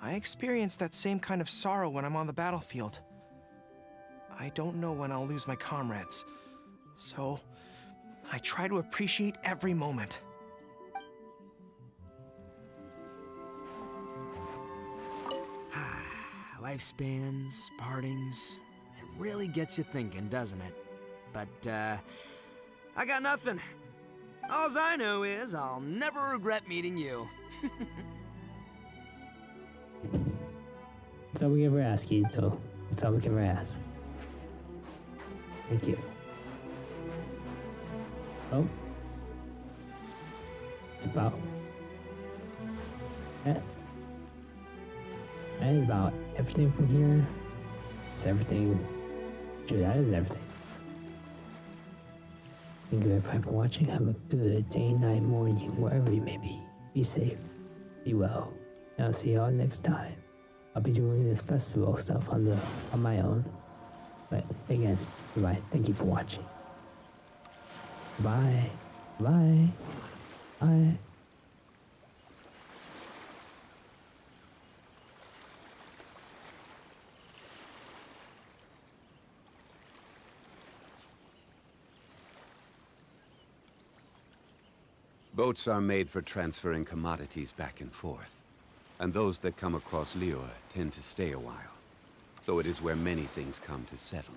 I experienced that same kind of sorrow when I'm on the battlefield. I don't know when I'll lose my comrades, so I try to appreciate every moment. Lifespans, partings, it really gets you thinking, doesn't it? But, I got nothing. Alls I know is I'll never regret meeting you. That's all we ever ask, Izuto. That's all we can ever ask. Thank you. Oh. It's about... That is about everything from here. It's everything. Dude, that is everything. Thank you everybody for watching. Have a good day, night, morning, wherever you may be. Be safe. Be well. And I'll see y'all next time. I'll be doing this festival stuff on my own. But again, goodbye. Thank you for watching. Bye. Bye. Bye. Boats are made for transferring commodities back and forth, and those that come across Liyue tend to stay a while. So it is where many things come to settle.